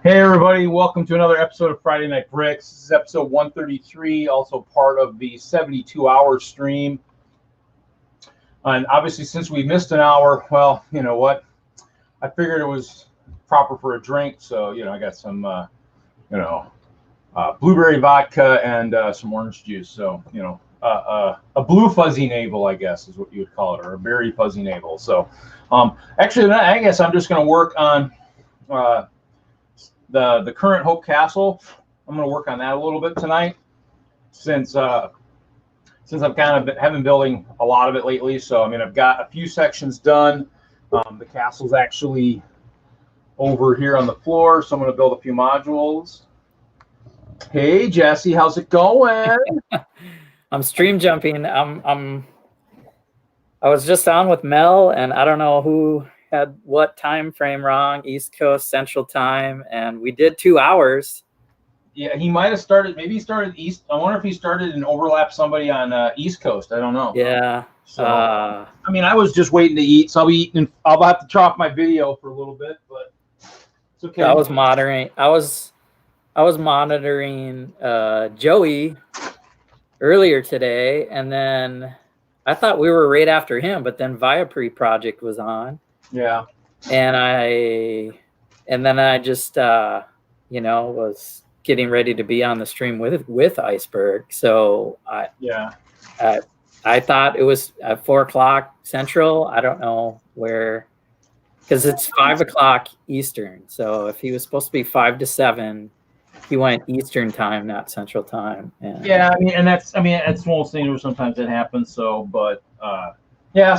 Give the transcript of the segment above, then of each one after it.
Hey everybody, welcome to another episode of Friday Night Bricks. This is episode 133, also part of the 72-hour stream. And obviously, since we missed an hour, well, you know what? I figured it was proper for a drink, so, I got some, blueberry vodka and some orange juice. So, a blue fuzzy navel, I guess, is what you would call it, or a berry fuzzy navel. So, actually, I guess I'm just going to work on the current Hope Castle. I'm going to work on that a little bit tonight, since I've kind of been building a lot of it lately. So, I've got a few sections done. The castle's actually over here on the floor, so I'm going to build a few modules. Hey, Jesse, how's it going? I'm stream jumping. I was just on with Mel, and I don't know who had what time frame wrong, East Coast, Central Time, and we did 2 hours. Yeah, he might have started. Maybe he started East. I wonder if he started and overlapped somebody on East Coast. I don't know. Yeah. So, I was just waiting to eat, so I'll be eating. I'll have to chop my video for a little bit, but it's okay. I was monitoring. I was monitoring Joey earlier today, and then I thought we were right after him, but then Viapree project was on. Yeah. And then I just was getting ready to be on the stream with Iceberg. So I thought it was at 4 o'clock Central. I don't know where, because it's 5 o'clock Eastern. So if he was supposed to be 5 to 7, he went Eastern time, not Central time. And yeah, that's one of those things where sometimes it happens. So, but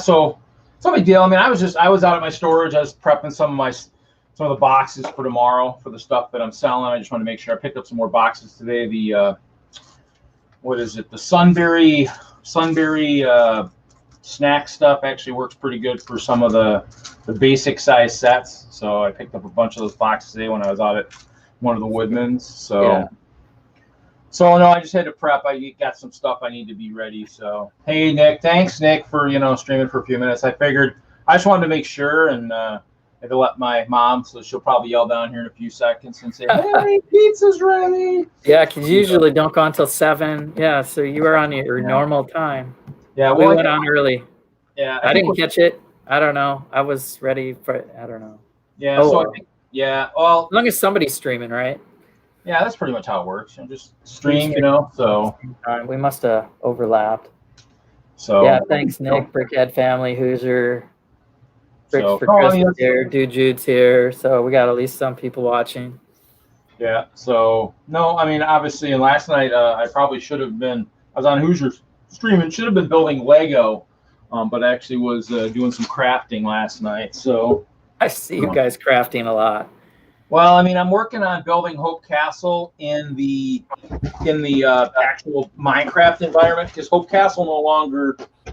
so it's no big deal. I was out at my storage. I was prepping some of the boxes for tomorrow for the stuff that I'm selling. I just want to make sure I picked up some more boxes today. The the Sunberry snack stuff actually works pretty good for some of the basic size sets. So I picked up a bunch of those boxes today when I was out at one of the Woodmans. So yeah. So no, I just had to prep. I got some stuff I need to be ready. So hey, Nick, thanks Nick for streaming for a few minutes. I figured I just wanted to make sure, and I had to let my mom, so she'll probably yell down here in a few seconds and say, "Hey, pizza's ready." Yeah, because you usually don't go until 7. Yeah, so you were on your normal time. Yeah, we went on early. Yeah, I didn't catch it. I don't know. I was ready for it. I don't know. Yeah, so I think, well, as long as somebody's streaming, right? Yeah, that's pretty much how it works. Just stream, so. We must have overlapped. So. Yeah, thanks, Nick, Brickhead family, Hoosier Bricks for Christmas here, Dude Jude's here. So we got at least some people watching. Yeah, so, no, obviously, and last night I probably should have been, I was on Hoosier's streaming, should have been building Lego, but I actually was doing some crafting last night, so. I see you guys crafting a lot. Well, I'm working on building Hope Castle in the actual Minecraft environment, because Hope Castle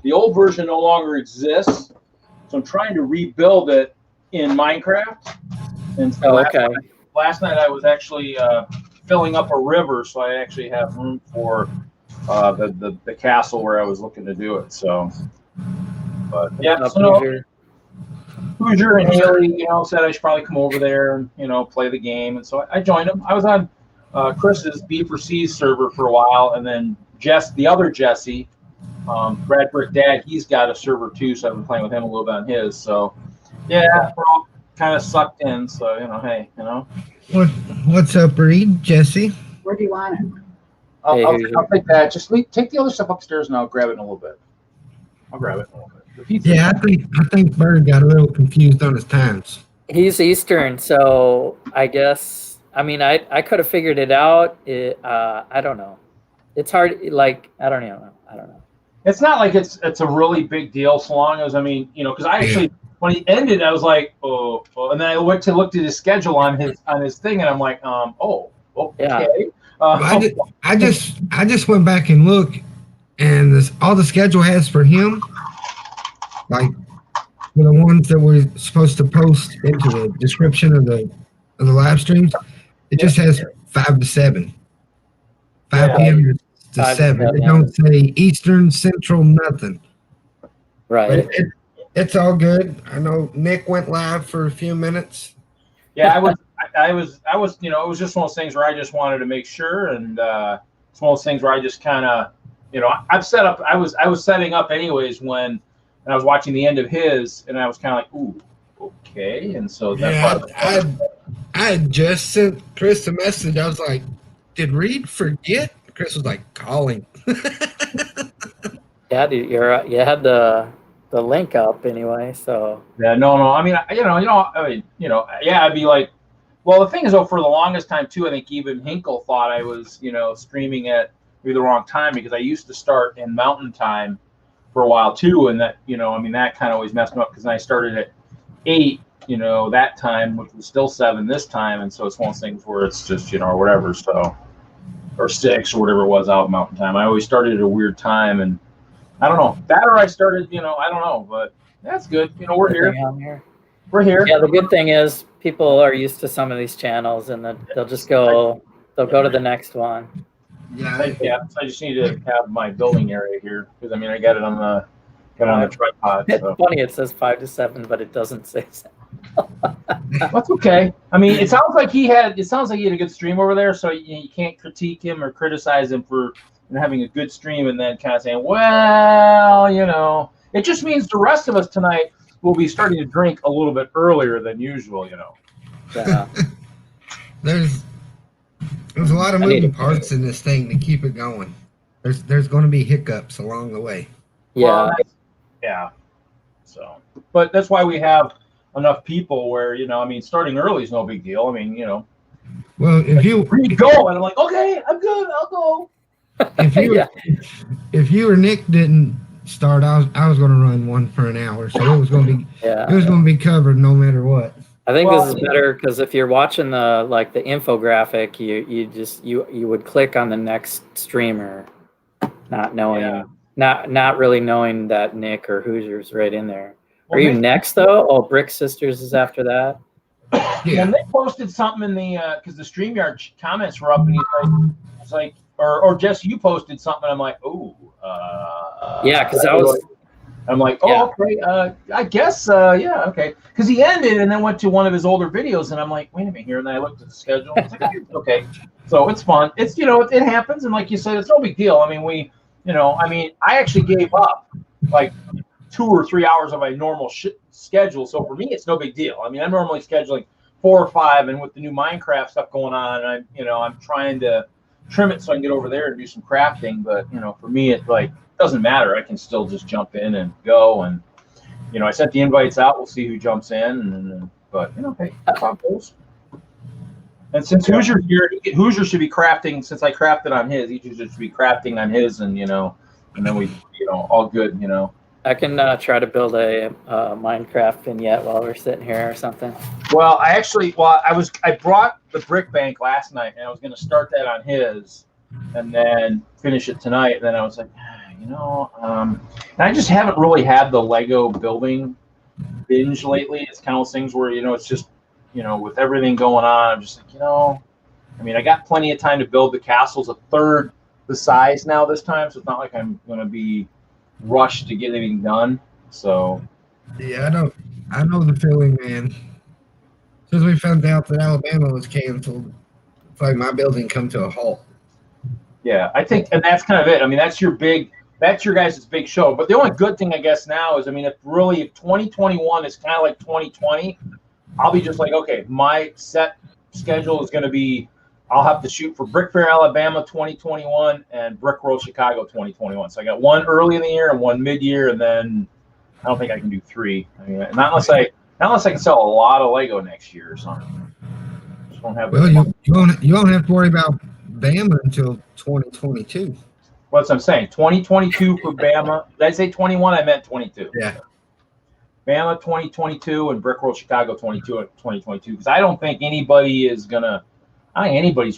the old version no longer exists. So I'm trying to rebuild it in Minecraft. And so last night I was actually filling up a river, so I actually have room for the castle where I was looking to do it. So, but yeah, Hoosier and Haley, said I should probably come over there and, play the game. And so I joined them. I was on Chris's B4C server for a while. And then the other Jesse, Brad Brick Dad, he's got a server too. So I've been playing with him a little bit on his. So, yeah, we're all kind of sucked in. So, hey. What's up, Reed? Jesse? Where do you want it? I'll take that. Just take the other stuff upstairs and I'll grab it in a little bit. I'll grab it in a little bit. Yeah, I think Bird got a little confused on his times. He's Eastern, so I guess I could have figured it out. I don't know. It's hard. I don't know. It's not like it's a really big deal, so long as because I actually when he ended, I was like, oh, and then I went to look at his schedule on his thing, and I'm like, okay. Yeah. I just went back and looked, and all the schedule has for him. Like for the ones that we're supposed to post into the description of the live streams, it just has 5 to 7, 5 p.m. to 7. They don't say Eastern, Central, nothing. Right. But it's all good. I know Nick went live for a few minutes. Yeah, I was, you know, it was just one of those things where I just wanted to make sure, and it's one of those things where I just kind of, you know, I've set up. I was setting up anyways when I was watching the end of his, and I was kind of like, ooh, okay, and so that's I had just sent Chris a message. I was like, did Reed forget? Chris was like, calling. Yeah, dude, you had the link up anyway, so. Yeah, no. I mean, yeah, I'd be like, well, the thing is, though, for the longest time too, I think even Hinkle thought I was, you know, streaming at maybe the wrong time, because I used to start in Mountain Time for a while too, and that, you know, I mean, that kind of always messed me up, because I started at 8, you know, that time, which was still 7 this time, and so it's one of those things where it's just, you know, or whatever, so, or 6 or whatever it was out Mountain Time. I always started at a weird time, and I don't know, that or I started, you know, I don't know, but that's good. You know, we're here. We're here. Yeah, the good thing is people are used to some of these channels, and they'll just go to the next one. Yeah, so I just need to have my building area here, because I mean, I got it on the tripod. It's so. funny, it says 5 to 7, but it doesn't say 7. That's okay. I mean, it sounds like he had a good stream over there, so you can't critique him or criticize him for having a good stream and then kind of saying, well, you know, it just means the rest of us tonight will be starting to drink a little bit earlier than usual, you know. Yeah. There's a lot of moving parts in this thing to keep it going. There's going to be hiccups along the way. Yeah. Well, yeah. So, but that's why we have enough people where, you know, I mean, starting early is no big deal. I mean, you know. Well, if like, you go, and I'm like, okay, I'm good, I'll go. If you or Nick didn't start, I was going to run one for an hour, so it was going to be going to be covered no matter what. I think this is better, because if you're watching the infographic, you would click on the next streamer, not knowing, not really knowing that Nick or Hoosier's right in there. Are you next though? Oh, Brick Sisters is after that. Yeah. Well, Nick posted something in the because the StreamYard comments were up, and he's like, or Jess, you posted something. I'm like, oh, yeah, because I'm like, oh, okay, I guess, yeah, okay. Because he ended and then went to one of his older videos, and I'm like, wait a minute here. And then I looked at the schedule. I was like, okay. So it's fun. It's, you know, it happens. And like you said, it's no big deal. I mean, I actually gave up like 2 or 3 hours of my normal schedule. So for me, it's no big deal. I mean, I'm normally scheduling 4 or 5, and with the new Minecraft stuff going on, I'm trying to trim it so I can get over there and do some crafting. But, you know, for me, it doesn't matter. I can still just jump in and go, and I sent the invites out. We'll see who jumps in, but hey, that's how it goes. And since Hoosier's here, Hoosier should be crafting. Since I crafted on his, he should be crafting on his, and then we, all good, I can try to build a Minecraft vignette while we're sitting here or something. Well, I brought the brick bank last night, and I was going to start that on his, and then finish it tonight. And then I was like, and I just haven't really had the Lego building binge lately. It's kind of those things where, it's just, with everything going on, I'm just like, I got plenty of time to build the castles a third the size now this time. So it's not like I'm going to be rushed to get anything done. So. Yeah, I know the feeling, man. Since we found out that Alabama was canceled, it's like my building come to a halt. Yeah, I think, and that's kind of it. That's your guys' big show. But the only good thing, I guess, now is, if 2021 is kind of like 2020, I'll be just like, okay, my set schedule is going to be, I'll have to shoot for Brick Fair, Alabama 2021 and Brick World Chicago 2021. So I got one early in the year and one mid-year, and then I don't think I can do 3. Not unless I can sell a lot of Lego next year or something. Just don't have. Well, you won't have to worry about Bama until 2022. What's I'm saying? 2022 for Bama. Did I say 21? I meant 22. Yeah. Bama 2022 and Brick World Chicago 2022. Because I don't think anybody's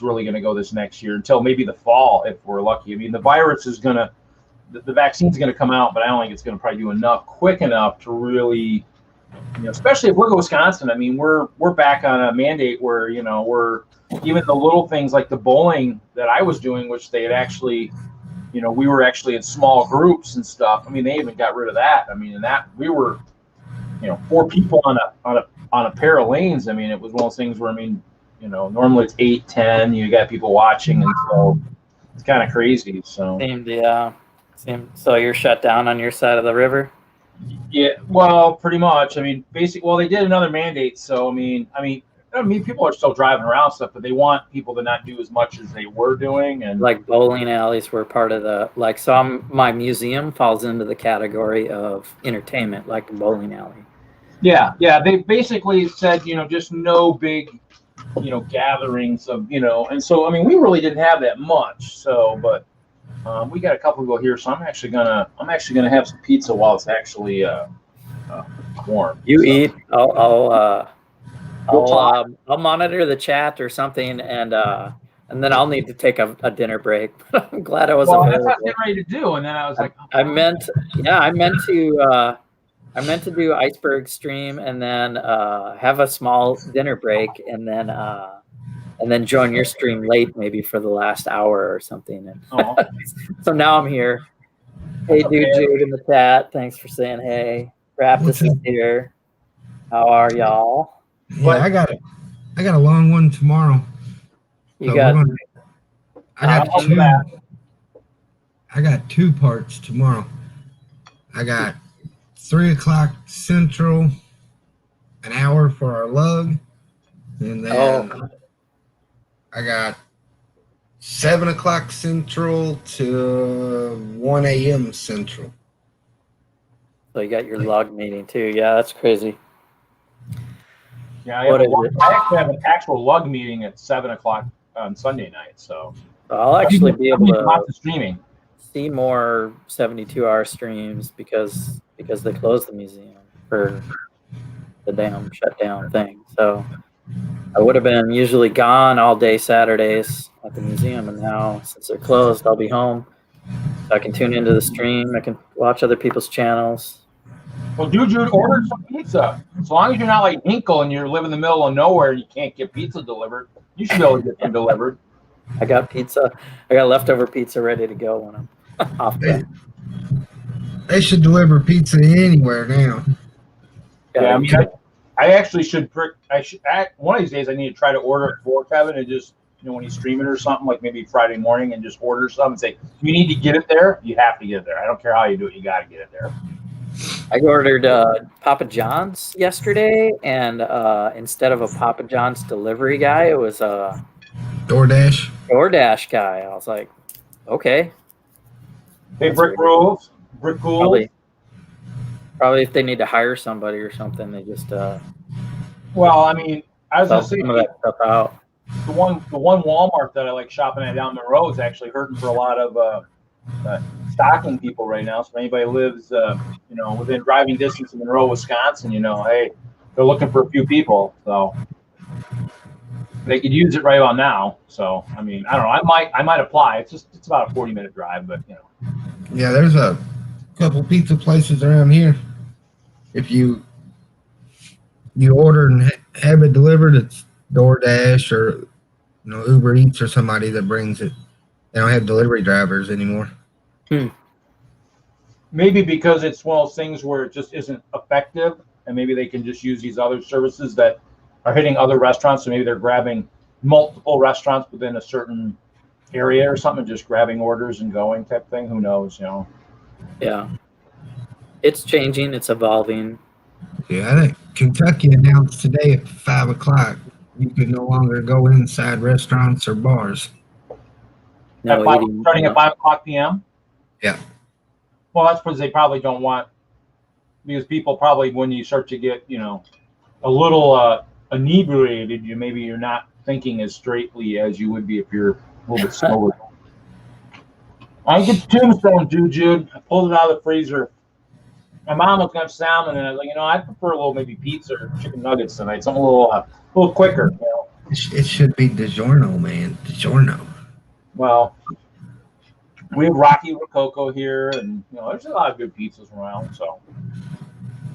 really gonna go this next year until maybe the fall if we're lucky. The virus is gonna, the vaccine's gonna come out, but I don't think it's gonna probably do quick enough to really, especially if we're Wisconsin. We're back on a mandate where we're even the little things like the bowling that I was doing, which they had actually, we were actually in small groups and stuff. They even got rid of that. And that we were, 4 people on a on a pair of lanes, I mean, it was one of those things where, I mean, you know, normally it's 8, 10, you got people watching, and so it's kind of crazy. So So you're shut down on your side of the river? yeah, well, pretty much. I mean, well, they did another mandate, so I mean, people are still driving around stuff, but they want people to not do as much as they were doing, and like bowling alleys were part of the my museum falls into the category of entertainment, like a bowling alley. Yeah, they basically said, you know, just no big, you know, gatherings of, you know, and so I mean, we really didn't have that much. So, but we got a couple people here, so I'm actually gonna have some pizza while it's actually warm. You eat. I'll monitor the chat or something, and then I'll need to take a dinner break. I'm glad I was available. That's what I was getting ready to do, and then I was like, I meant to do Iceberg stream and then have a small dinner break and then join your stream late, maybe for the last hour or something. And so now I'm here. Hey, dude, Jude in the chat. Thanks for saying hey. Raptus is here. How are y'all? Yeah, I got a long one tomorrow. I got 2 parts tomorrow. I got 3 o'clock Central, an hour for our lug, and then I got 7 o'clock Central to 1 a.m. Central. So you got your lug meeting too. Yeah, that's crazy. Yeah, I actually have an actual lug meeting at 7 o'clock on Sunday night. So I'll actually be able to streaming. See more 72-hour streams because they closed the museum for the damn shutdown thing. So I would have been usually gone all day Saturdays at the museum, and now since they're closed, I'll be home. So I can tune into the stream. I can watch other people's channels. Well, dude, you ordered some pizza. As long as you're not like Hinkle and you live in the middle of nowhere and you can't get pizza delivered, you should be able to get them delivered. I got pizza. I got leftover pizza ready to go when I'm off. They should deliver pizza anywhere now. Yeah, I mean, I actually should. One of these days I need to try to order it for Kevin and just, you know, when he's streaming or something, like maybe Friday morning, and just order some and say, you need to get it there. You have to get it there. I don't care how you do it. You got to get it there. I ordered Papa John's yesterday, and instead of a Papa John's delivery guy, it was a DoorDash guy. I was like, okay. Hey, brick rules. Probably if they need to hire somebody or something, they just well, I mean, I was gonna say some of that stuff out. The one Walmart that I like shopping at down Monroe is actually hurting for a lot of stocking people right now. So if anybody lives, you know, within driving distance of Monroe, Wisconsin, you know, hey, they're looking for a few people, so they could use it right on now. So I mean, I don't know. I might apply. It's about a 40-minute drive, but you know. Yeah, there's a couple pizza places around here. If you order and have it delivered, it's DoorDash or, you know, Uber Eats or somebody that brings it. They don't have delivery drivers anymore. Maybe because it's one of those things where it just isn't effective, and maybe they can just use these other services that are hitting other restaurants. So maybe they're grabbing multiple restaurants within a certain area or something, just grabbing orders and going type thing. Who knows, you know? Yeah. It's changing. It's evolving. Yeah, I think Kentucky announced today at 5 o'clock you can no longer go inside restaurants or bars. Starting at 5 o'clock p.m.? Yeah. Well, that's because they probably don't want, because people probably, when you start to get, you know, a little inebriated, maybe you're not thinking as straightly as you would be if you're a little bit slower. I get tombstone, Jude. I pulled it out of the freezer. My mom was gonna have salmon, and I was like, you know, I prefer a little maybe pizza or chicken nuggets tonight, something a little quicker. You know? It should be DiGiorno, man. DiGiorno. Well, we have Rocky Rococo here, and you know, there's a lot of good pizzas around. So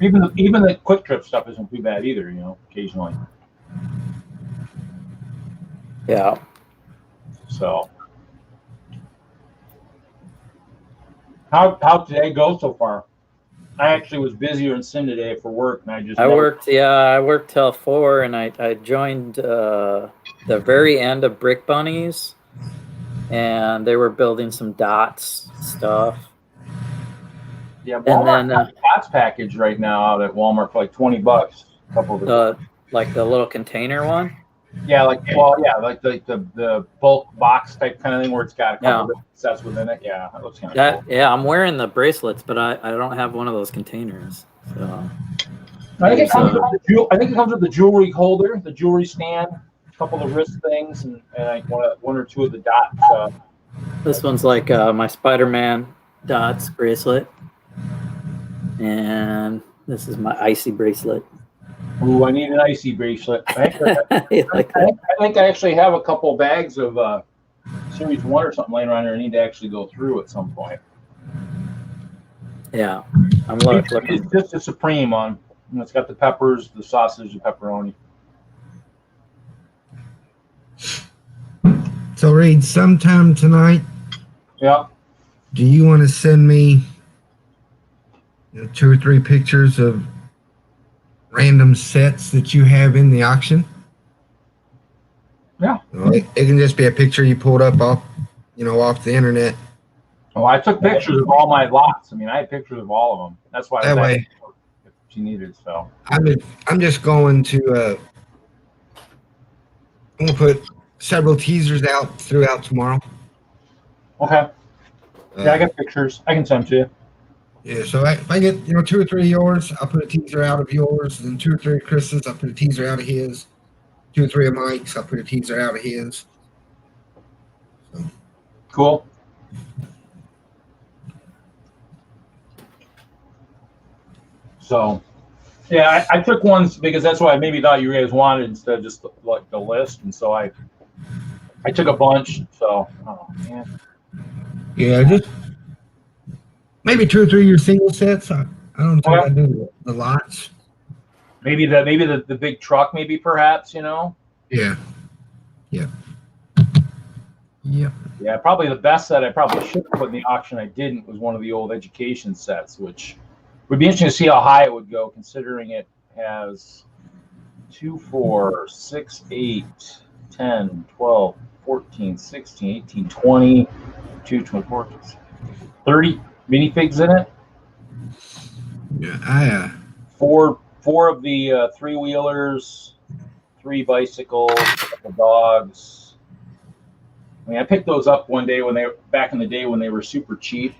even the quick trip stuff isn't too bad either. You know, occasionally. Yeah. So. How today go so far? actually was busier in Sim today for work, and I worked till 4, and I joined the very end of Brick Bunnies, and they were building some dots stuff. Yeah, Walmart and then has a dots package right now out at Walmart for like $20. A couple of the like the little container one. Yeah, like the bulk box type kind of thing where it's got a couple of sets within it. Yeah, that looks kind of cool. Yeah, I'm wearing the bracelets, but I don't have one of those containers. So I think it comes with the jewelry holder, the jewelry stand, a couple of wrist things, and like one or two of the dots. This one's like my Spider-Man dots bracelet, and this is my icy bracelet. Ooh, I need an icy bracelet. I think I actually have a couple bags of Series 1 or something laying around here I need to actually go through at some point. Yeah, I'm looking. It's just a Supreme on. It's got the peppers, the sausage, the pepperoni. So, Reed, sometime tonight, Yeah. do you want to send me 2 or 3 pictures of random sets that you have in the auction? Yeah. It can just be a picture you pulled up off the internet. Well, I took pictures of all my lots. I mean, I had pictures of all of them. That's why that way if she needed. So I'm just going to I'm gonna put several teasers out throughout tomorrow. Okay. Yeah, I got pictures. I can send them to you. Yeah, so if I get 2 or 3 of yours, I'll put a teaser out of yours, and 2 or 3 of Chris's, I'll put a teaser out of his. 2 or 3 of Mike's, I'll put a teaser out of his. So. Cool. So, yeah, I took ones because that's what I maybe thought you guys wanted instead of just like the list, and so I took a bunch. So, oh man. Yeah, just maybe 2 or 3 of your single sets. I don't know if I do the lots. Maybe the big truck, maybe perhaps, Yeah. Yep. Yeah, probably the best set I probably should have put in the auction I didn't was one of the old education sets, which would be interesting to see how high it would go, considering it has 2, 4, 6, 8, 10, 12, 14, 16, 18, 20, 2, 24, 30 minifigs in it. Yeah, Four of the 3-wheelers, 3 bicycles, a couple dogs. I mean, I picked those up one day back in the day when they were super cheap.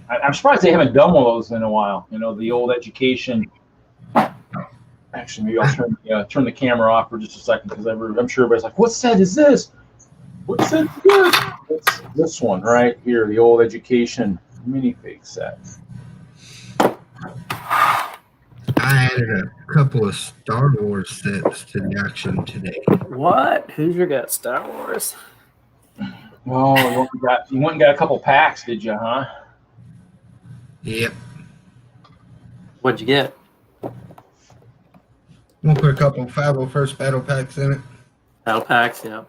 I'm surprised they haven't done one of those in a while. The old education. Actually, maybe I'll turn the camera off for just a second because I'm sure everybody's like, "What set is this? What set is this?" It's this one right here, the old education minifig set. I added a couple of Star Wars sets to the auction today. What? Hoosier got Star Wars? Oh, you went and got a couple packs, did you, huh? Yep. What'd you get? We'll put a couple 501st battle packs in it. Battle packs, yeah.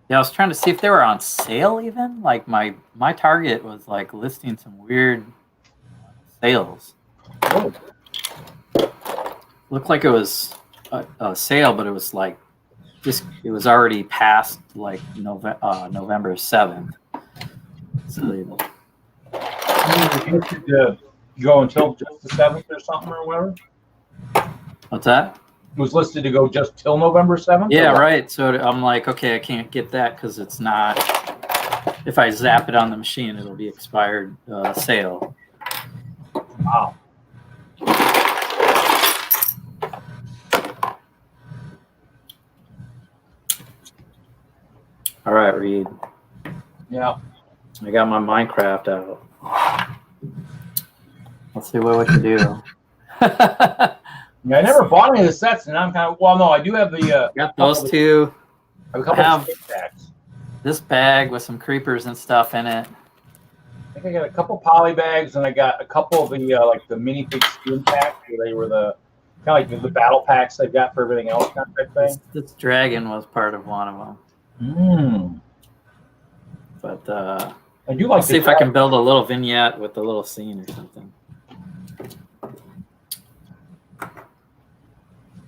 Yeah, I was trying to see if they were on sale even. Like my Target was like listing some weird sales. Oh. Looked like it was a sale, but it was like it was already past like November 7th. So You could go until just the 7th or something or whatever. What's that? It was listed to go just till November 7th. Yeah, right. So I'm like, okay, I can't get that because it's not. If I zap it on the machine, it'll be expired sale. Wow. All right, Reed. Yeah. I got my Minecraft out. Let's see what we can do. Yeah, I never bought any of the sets, and I'm kind of no. I do have the. Got those two. I have packs. This bag with some creepers and stuff in it. I think I got a couple poly bags, and I got a couple of the like the minifig skin packs. They were the kind of like the battle packs they've got for everything else, kind of thing. This dragon was part of one of them. Mm. But I do like. Let's see if I can build a little vignette with a little scene or something.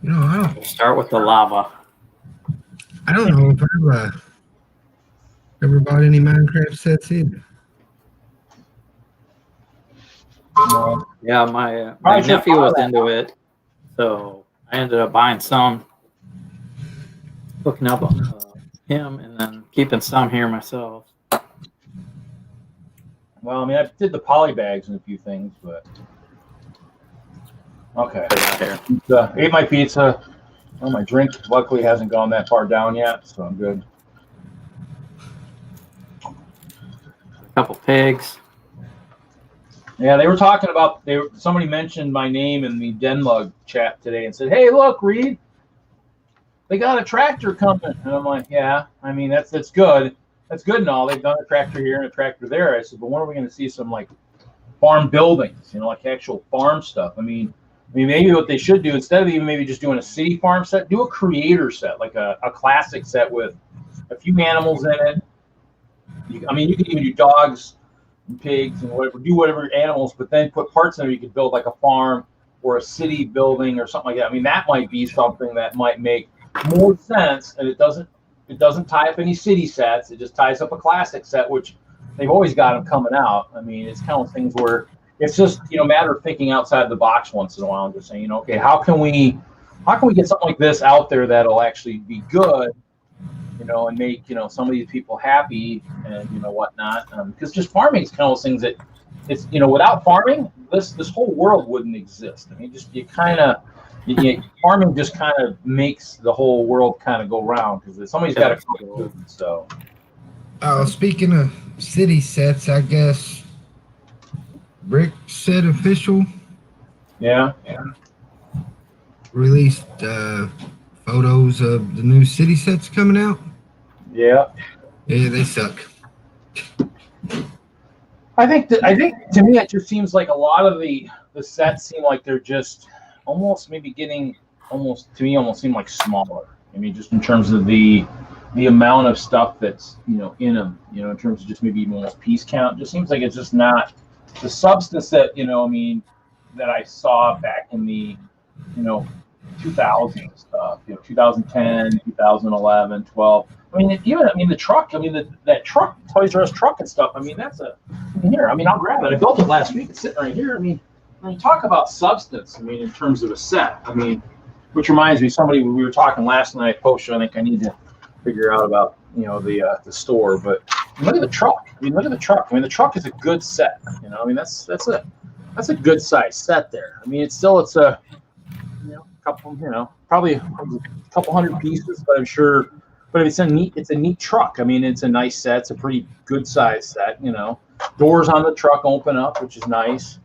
You know, We'll start with the lava. I don't know if I've ever bought any Minecraft sets either. No. Yeah, my nephew was into it, so I ended up buying some, hooking up him, and then keeping some here myself. Well, I mean, I did the poly bags and a few things, but okay. Ate my pizza. Well, my drink luckily hasn't gone that far down yet, so I'm good. A couple pigs. Yeah, they were talking about somebody mentioned my name in the Denlug chat today and said, "Hey, look, Reed, they got a tractor coming." And I'm like, "Yeah, I mean that's good. That's good and all. They've done a tractor here and a tractor there." I said, "But when are we going to see some like farm buildings? You know, like actual farm stuff? I mean, maybe what they should do instead of even maybe just doing a city farm set, do a creator set, like a classic set with a few animals in it. You can even do dogs and pigs and whatever, do whatever animals, but then put parts in there. You could build like a farm or a city building or something like that. I mean, that might be something that might make more sense, and it doesn't tie up any city sets. It just ties up a classic set, which they've always got them coming out. I mean, it's kind of things where it's just, you know, a matter of thinking outside the box once in a while and just saying, you know, okay, how can we get something like this out there that'll actually be good, you know, and make, you know, some of these people happy and, you know, whatnot. Because just farming is kind of those things that it's, you know, without farming, this whole world wouldn't exist. I mean, just farming just kind of makes the whole world kind of go round because somebody's got to cook food. So, speaking of city sets, I guess Brick Set Official, yeah, released photos of the new city sets coming out. Yeah, they suck. I think to me it just seems like a lot of the sets seem like they're just almost maybe getting almost seem like smaller. I mean, just in terms of the amount of stuff that's, you know, in them, you know, in terms of just maybe even almost piece count, it just seems like it's just not the substance that, you know, I mean, that I saw back in the, you know, 2000 stuff, you know, 2010, 2011, 12. I mean, the truck, that truck, Toys R Us truck and stuff. I mean, I'll grab it. I built it last week. It's sitting right here. I mean, when you talk about substance, I mean, in terms of a set, I mean, which reminds me, we were talking last night, post, I think I need to figure out about, you know, the store, but look at the truck. I mean, look at the truck. I mean, the truck is a good set. You know, I mean, that's a good size set there. I mean, it's a, you know, couple, you know, probably a couple hundred pieces, but I'm sure. But it's a neat truck. I mean, it's a nice set. It's a pretty good size set. You know, doors on the truck open up, which is nice.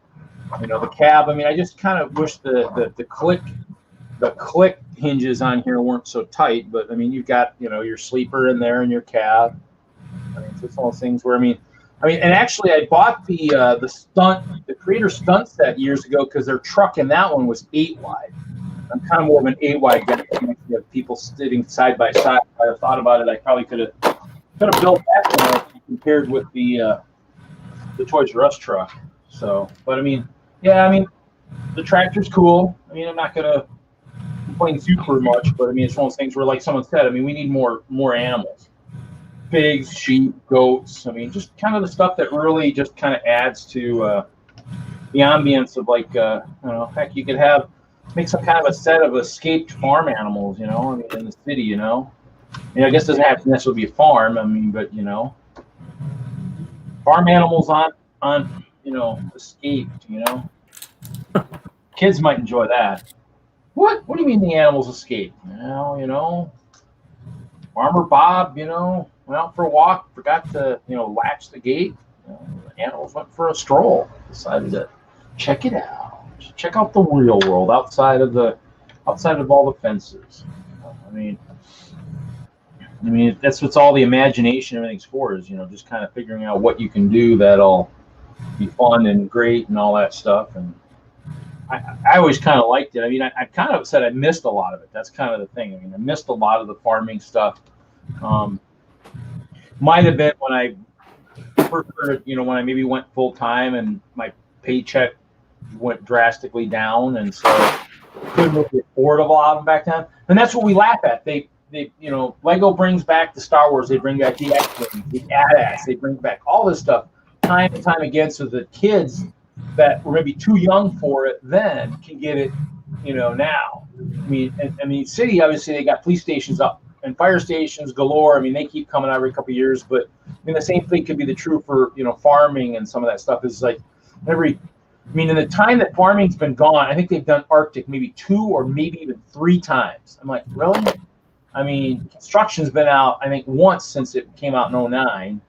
You know, the cab. I mean, I just kind of wish the click hinges on here weren't so tight. But I mean, you've got, you know, your sleeper in there and your cab. I mean, it's all those things where I mean, and actually, I bought the creator stunt set years ago because their truck in that one was 8 wide. I'm kind of more of an 8 wide guy. You have people sitting side by side. If I thought about it, I probably could have built that one compared with the Toys R Us truck. So, but I mean, yeah, I mean, the tractor's cool. I mean, I'm not gonna complain super much, but I mean, it's one of those things where, like someone said, I mean, we need more animals, pigs, sheep, goats. I mean, just kind of the stuff that really just kind of adds to the ambience of, like, I don't know, heck, you could make some kind of a set of escaped farm animals, you know, I mean, in the city, you know. I mean, I guess it doesn't have to necessarily be a farm, I mean, but, you know, farm animals on you know, escaped, you know. Kids might enjoy that. What do you mean the animals escaped? Well, you know, Farmer Bob, you know, went out for a walk, forgot to, you know, latch the gate. You know, the animals went for a stroll, decided to check it out. Check out the real world outside of all the fences. I mean, that's what's all the imagination, everything's for, is, you know, just kind of figuring out what you can do that'll be fun and great and all that stuff. And I always kind of liked it. I mean, I kind of said I missed a lot of it. That's kind of the thing. I mean, I missed a lot of the farming stuff. Might have been when I first started, when I maybe went full time and my paycheck went drastically down, and so couldn't really afford a lot of them back then. And that's what we laugh at. They Lego brings back the Star Wars, they bring back the X-Wing, the AT-ATs, they bring back all this stuff time and time again, so the kids that were maybe too young for it then can get it, now. I mean, city, obviously, they got police stations up and fire stations galore. I mean, they keep coming out every couple of years, but the same thing could be the true for, farming and some of that stuff is like in the time that farming's been gone, I think they've done Arctic maybe 2 or maybe even 3 times. I'm like, really? I mean, construction's been out, I think, once since it came out in 2009.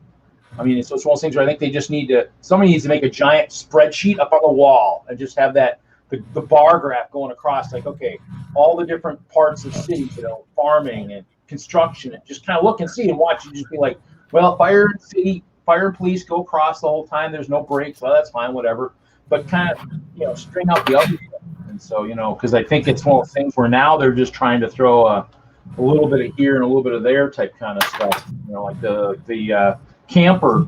I mean, it's one of those things where I think they just somebody needs to make a giant spreadsheet up on the wall and just have that, the bar graph going across, like, okay, all the different parts of cities, farming and construction, and just kind of look and see and watch and just be like, well, fire and police go across the whole time. There's no breaks. Well, that's fine, whatever. But kind of, string out the other stuff. And so, because I think it's one of those things where now they're just trying to throw a little bit of here and a little bit of there type kind of stuff, like the camper,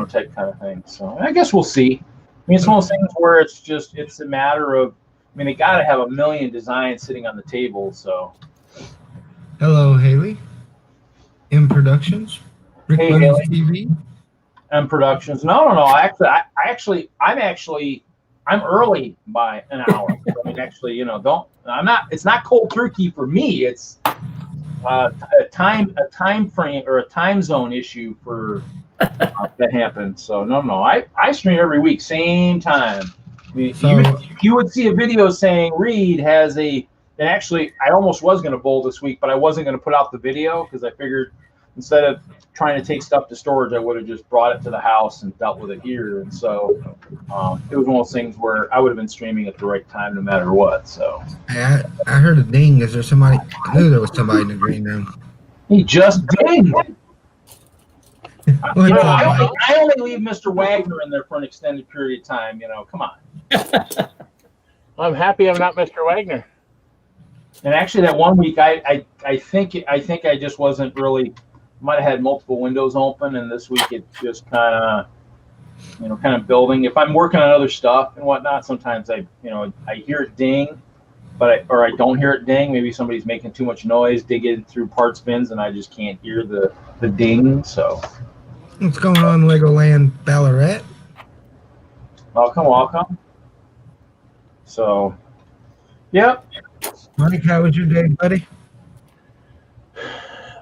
type kind of thing. So I guess we'll see. I mean, it's one of those things where it's a matter of, they got to have a million designs sitting on the table. So. Hello, Haley. M.productions. Hey, Haley. TV. M.productions. No. I'm early by an hour. I mean, actually, it's not cold turkey for me. It's a time frame or a time zone issue for that happened. So no. I stream every week, same time. I mean, you would see a video saying Reed has and actually, I almost was going to bowl this week, but I wasn't going to put out the video because I figured instead of trying to take stuff to storage, I would have just brought it to the house and dealt with it here. And so it was one of those things where I would have been streaming at the right time no matter what. So I heard a ding. Is there somebody? I knew there was somebody in the green room. He just dinged. I only leave Mr. Wagner in there for an extended period of time. Come on. I'm happy I'm not Mr. Wagner. And actually, that one week, I think I just wasn't really. Might have had multiple windows open, and this week it just kind of building. If I'm working on other stuff and whatnot, sometimes I hear it ding, but I don't hear it ding. Maybe somebody's making too much noise, digging through parts bins, and I just can't hear the ding. So, what's going on, Legoland Ballarat? Welcome. So, yep. Mike, how was your day, buddy?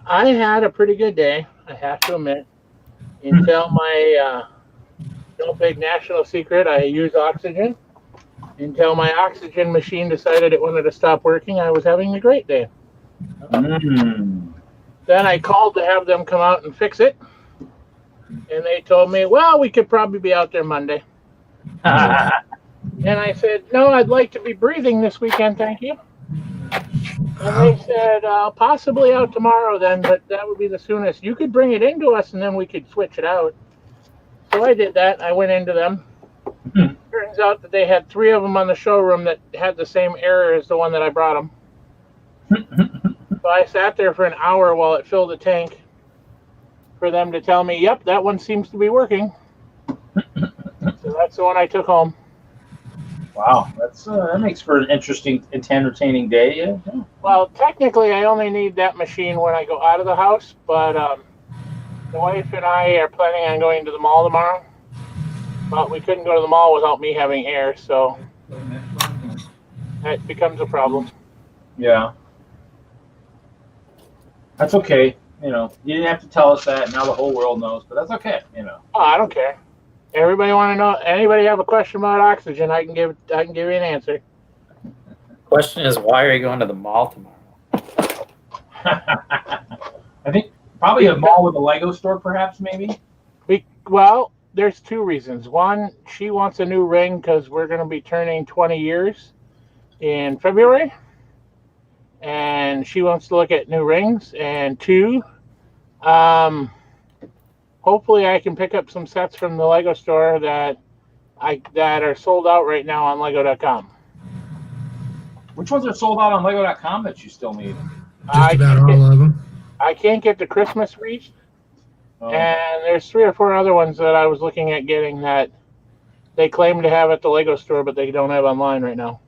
I had a pretty good day, I have to admit. Until my no big national secret, I use oxygen. Until my oxygen machine decided it wanted to stop working, I was having a great day. Then I called to have them come out and fix it. And they told me, well, we could probably be out there Monday. And I said, no, I'd like to be breathing this weekend, thank you. And they said, possibly out tomorrow then, but that would be the soonest. You could bring it into us and then we could switch it out. So I did that. I went into them. Turns out that they had 3 of them on the showroom that had the same error as the one that I brought them. So I sat there for an hour while it filled the tank for them to tell me, yep, that one seems to be working. So that's the one I took home. Wow, that makes for an interesting and entertaining day. Yeah. Well, technically, I only need that machine when I go out of the house, but the wife and I are planning on going to the mall tomorrow. But we couldn't go to the mall without me having air, so that becomes a problem. Yeah. That's okay. You didn't have to tell us that. Now the whole world knows, but that's okay. Oh, I don't care. Everybody want to know? Anybody have a question about oxygen? I can give you an answer. Question is, why are you going to the mall tomorrow? I think probably a mall with a Lego store, perhaps, maybe. Well, there's 2 reasons. One, she wants a new ring because we're going to be turning 20 years in February, and she wants to look at new rings. And 2, hopefully I can pick up some sets from the Lego store that are sold out right now on Lego.com. Which ones are sold out on Lego.com that you still need? Just about all of them. I can't get the Christmas wreath, Oh. And there's 3 or 4 other ones that I was looking at getting that they claim to have at the Lego store, but they don't have online right now.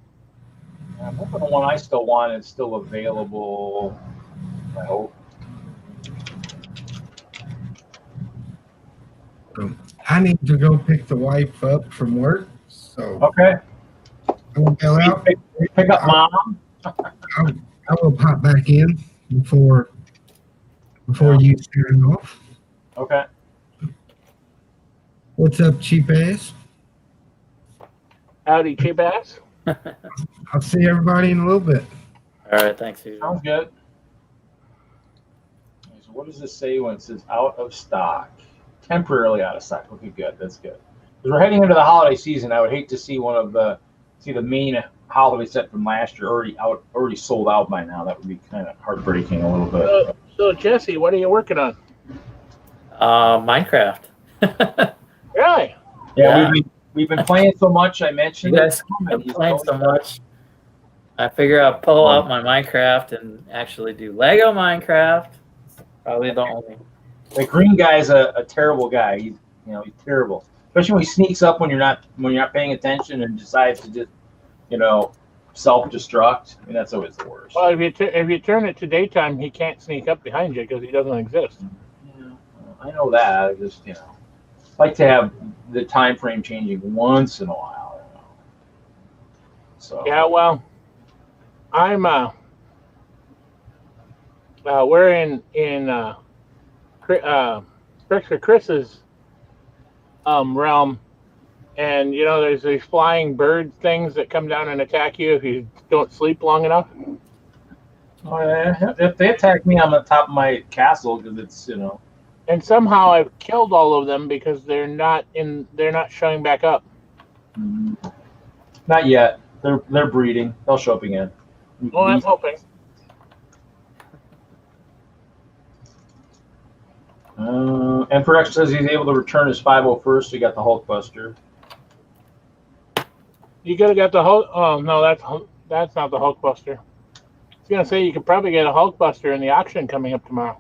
I'm hoping the one I still want is still available. I hope. I need to go pick the wife up from work, so Okay. I will go out. Pick up mom. I will pop back in before you turn off. Okay. What's up, cheap ass? Howdy, cheap ass. I'll see everybody in a little bit. All right, thanks. Hoosier. Sounds good. So what does this say when it says out of stock? Temporarily out of stock. Okay, good. That's good. Because we're heading into the holiday season. I would hate to see the main holiday set from last year already sold out by now. That would be kind of heartbreaking a little bit. So Jesse, what are you working on? Minecraft. Really? Yeah. We've been playing so much. I mentioned You guys have been playing so much. I figure I'll pull out my Minecraft and actually do Lego Minecraft. Probably the only. The green guy's a terrible guy. He's terrible. Especially when he sneaks up when you're not paying attention and decides to just self-destruct. I mean, that's always the worst. Well, if you turn it to daytime, he can't sneak up behind you because he doesn't exist. Yeah, I know that. I just like to have the time frame changing once in a while. So Yeah, well, I'm we're in Brixo Chris's realm, and there's these flying bird things that come down and attack you if you don't sleep long enough. Oh, yeah. If they attack me, I'm on top of my castle because it's And somehow I've killed all of them because they're not showing back up. Not yet. They're breeding. They'll show up again. Well, I'm hoping. M.productions says he's able to return his 501st. He got the Hulkbuster. You could have got the Hulk. Oh no, that's not the Hulkbuster. I was gonna say you could probably get a Hulkbuster in the auction coming up tomorrow.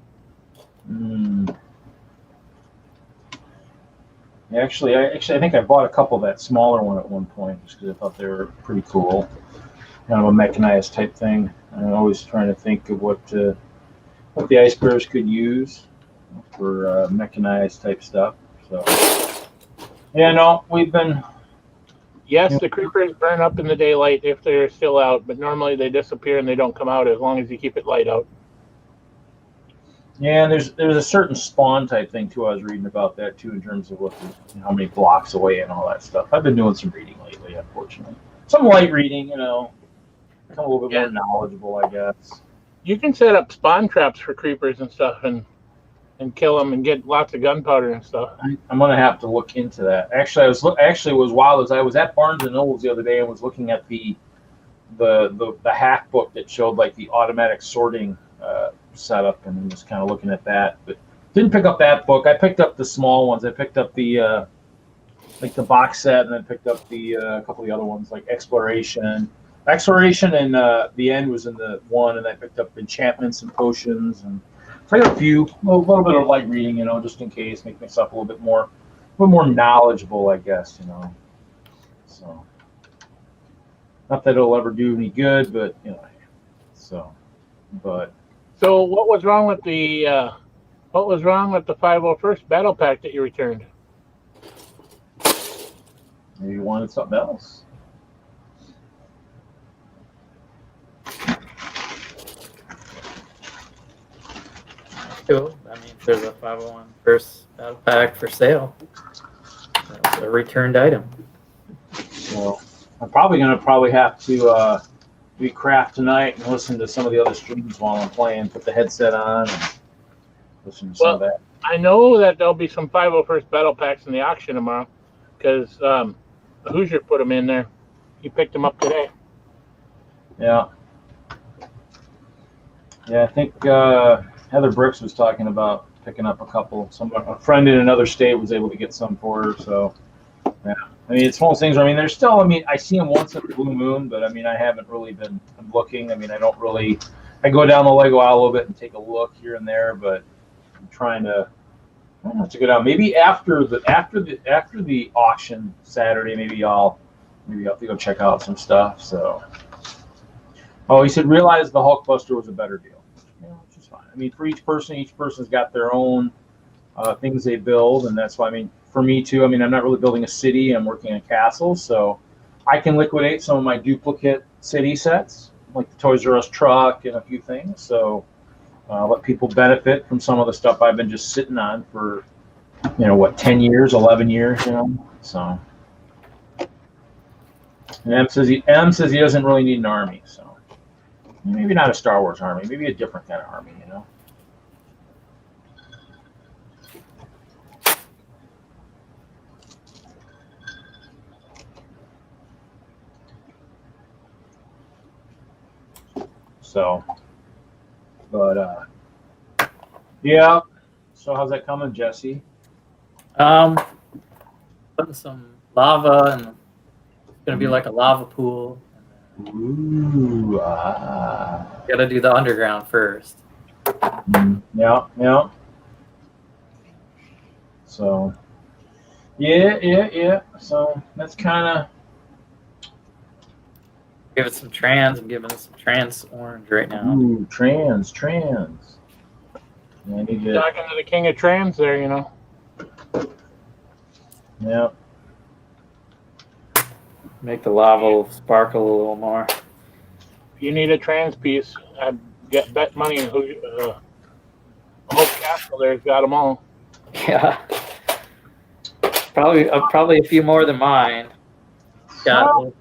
Actually, I think I bought a couple of that smaller one at one point just because I thought they were pretty cool. Kind of a mechanized type thing. I'm always trying to think of what the Icebergs could use for mechanized type stuff. So, yeah, no, we've been. Yes, the creepers burn up in the daylight if they're still out, but normally they disappear and they don't come out as long as you keep it light out. Yeah, and there's a certain spawn type thing too. I was reading about that too in terms of how many blocks away and all that stuff. I've been doing some reading lately, unfortunately. Some light reading, become a little bit more knowledgeable, I guess. You can set up spawn traps for creepers and stuff and kill them and get lots of gunpowder and stuff. I'm gonna have to look into that. Actually, it was wild as I was at Barnes and Nobles the other day and was looking at the hack book that showed like the automatic sorting setup and just kind of looking at that, but didn't pick up that book. I picked up the small ones. I picked up the like the box set, and then picked up the couple of the other ones like Exploration, and the end was in the one, and I picked up enchantments and potions and played a little bit of light reading, just in case, make myself a little bit more knowledgeable, I guess, So, not that it'll ever do any good, but So what was wrong with the 501st battle pack that you returned? Maybe you wanted something else. Cool. That means there's a 501 first battle pack for sale. That's a returned item. Well, I'm probably gonna have to do craft tonight and listen to some of the other streams while I'm playing. Put the headset on and listen to some of that. I know that there'll be some 501st battle packs in the auction tomorrow because Hoosier put them in there. He picked them up today. Yeah. Yeah, I think Heather Bricks was talking about picking up a couple. A friend in another state was able to get some for her. So, yeah. I mean, it's one of those things where, there's still, I see them once in a blue moon, but, I haven't really been looking. I go down the Lego aisle a little bit and take a look here and there, but I'm trying to I'll have to go down. Maybe after the auction Saturday, maybe I'll have to go check out some stuff. So, oh, he said realize the Hulkbuster was a better deal. Yeah, which is fine. I mean, for each person's got their own things they build, and that's why. I mean, for me too. I mean, I'm not really building a city. I'm working on castles, so I can liquidate some of my duplicate city sets, like the Toys R Us truck and a few things. So. Let people benefit from some of the stuff I've been just sitting on for, 10 years, 11 years, So, and M says he doesn't really need an army, so maybe not a Star Wars army, maybe a different kind of army, So. But yeah. So how's that coming, Jesse? Putting some lava, and it's gonna be like a lava pool. Ooh, Gotta do the underground first. Yeah. So yeah. So that's kind of. Give it some trans. I'm giving it some trans orange right now. Ooh, trans. Yeah, I need to. Talking to the king of trans there, Yeah. Make the lava sparkle a little more. If you need a trans piece, I'd bet money in Hope Castle there's got them all. Yeah. Probably a few more than mine. Got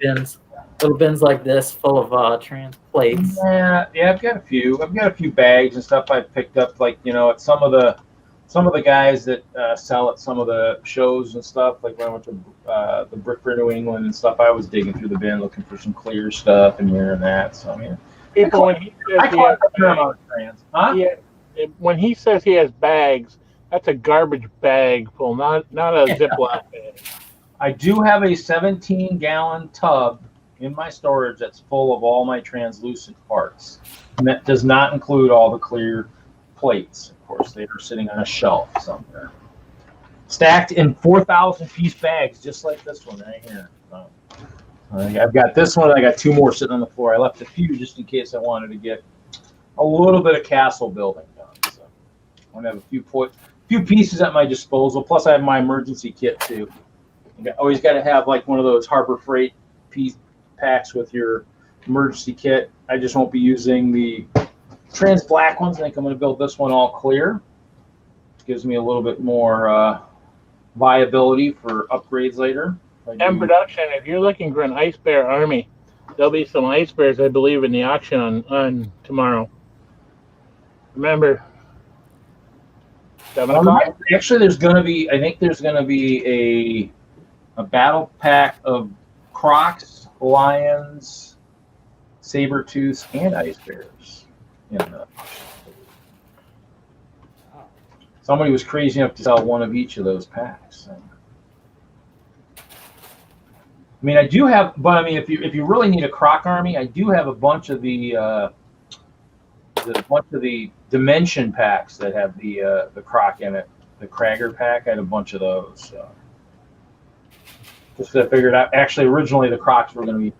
little bins like this full of trans plates. Yeah, I've got a few. I've got a few bags and stuff I've picked up, like at some of the guys that sell at some of the shows and stuff. Like when I went to the Brick for New England and stuff, I was digging through the bin looking for some clear stuff and here and that. So I mean, when he says he has bags, that's a garbage bag full, not a Ziploc bag. I do have a 17-gallon tub in my storage that's full of all my translucent parts, and that does not include all the clear plates. Of course, they are sitting on a shelf somewhere, stacked in 4,000-piece bags, just like this one right here. So, I've got this one. I got two more sitting on the floor. I left a few just in case I wanted to get a little bit of castle building done. So I want to have a few pieces at my disposal. Plus, I have my emergency kit too. You always got to have like one of those Harbor Freight piece packs with your emergency kit. I just won't be using the trans black ones. I think I'm going to build this one all clear. It gives me a little bit more viability for upgrades later. M.production, if you're looking for an Ice Bear army, there'll be some Ice Bears, I believe, in the auction on tomorrow. Remember, 7 o'clock? Actually, there's going to be a battle pack of Crocs, Lions, Sabertooths, and Ice Bears. Somebody was crazy enough to sell one of each of those packs. I mean, I do have, but I mean, if you really need a Croc army, I do have a bunch of the Dimension packs that have the Croc in it. The Krager pack, I had a bunch of those. So. Just I figured out. Actually, originally the Crocs were going to be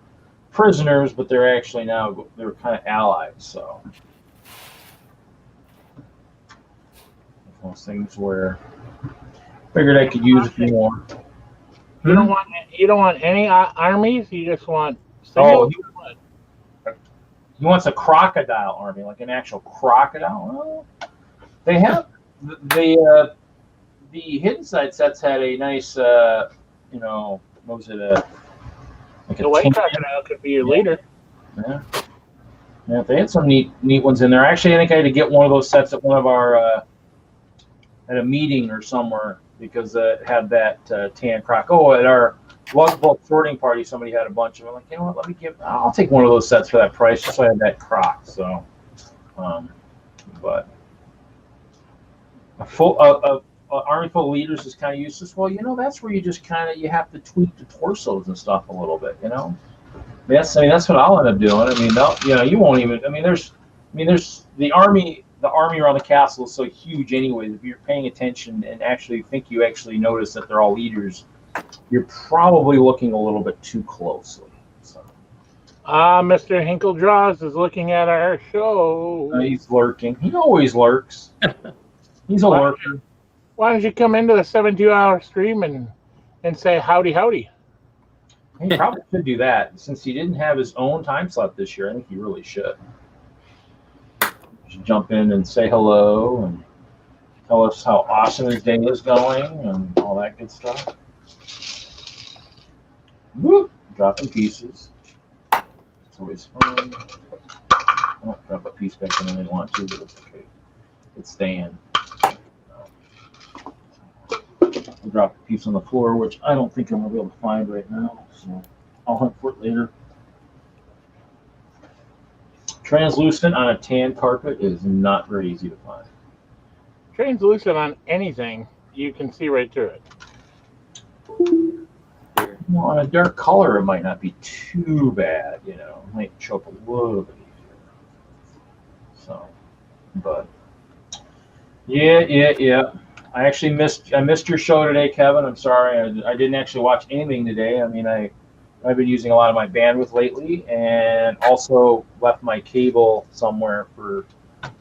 prisoners, but they're actually now they're kind of allies. So those things where I figured I could use a few more. You don't want any armies. You just want. He wants a crocodile army, like an actual crocodile. Well, they have the Hidden Side sets had a nice. What was it? Like the white crocodile could be your leader. Yeah, they had some neat ones in there. Actually, I think I had to get one of those sets at one of our at a meeting or somewhere because it had that tan croc. Oh, at our Lug bulk sorting party, somebody had a bunch of them. I'm like, you know what? I'll take one of those sets for that price, just so I had that croc. So, but a army full of leaders is kind of useless. Well, that's where you just you have to tweak the torsos and stuff a little bit. That's what I'll end up doing. I mean, you won't even. There's the army the army around the castle is so huge anyways. If you're paying attention and actually think you actually notice that they're all leaders, you're probably looking a little bit too closely. So. Mr. Hinkle-Draws is looking at our show. He's lurking. He always lurks. He's a lurker. Why don't you come into the 72-hour stream and say howdy, howdy? He probably should do that. Since he didn't have his own time slot this year, I think he really should. Just jump in and say hello and tell us how awesome his day is going and all that good stuff. Whoop, dropping pieces. It's always fun. I won't drop a piece back in when I want to, but it's okay. It's staying. I'll drop a piece on the floor, which I don't think I'm going to be able to find right now, so I'll hunt for it later. Translucent on a tan carpet is not very easy to find. Translucent on anything, you can see right through it. Well, on a dark color, it might not be too bad, you know. It might show up a little bit easier. So, but yeah. I actually missed your show today, Kevin. I'm sorry. I didn't actually watch anything today. I mean, I've been using a lot of my bandwidth lately, and also left my cable somewhere for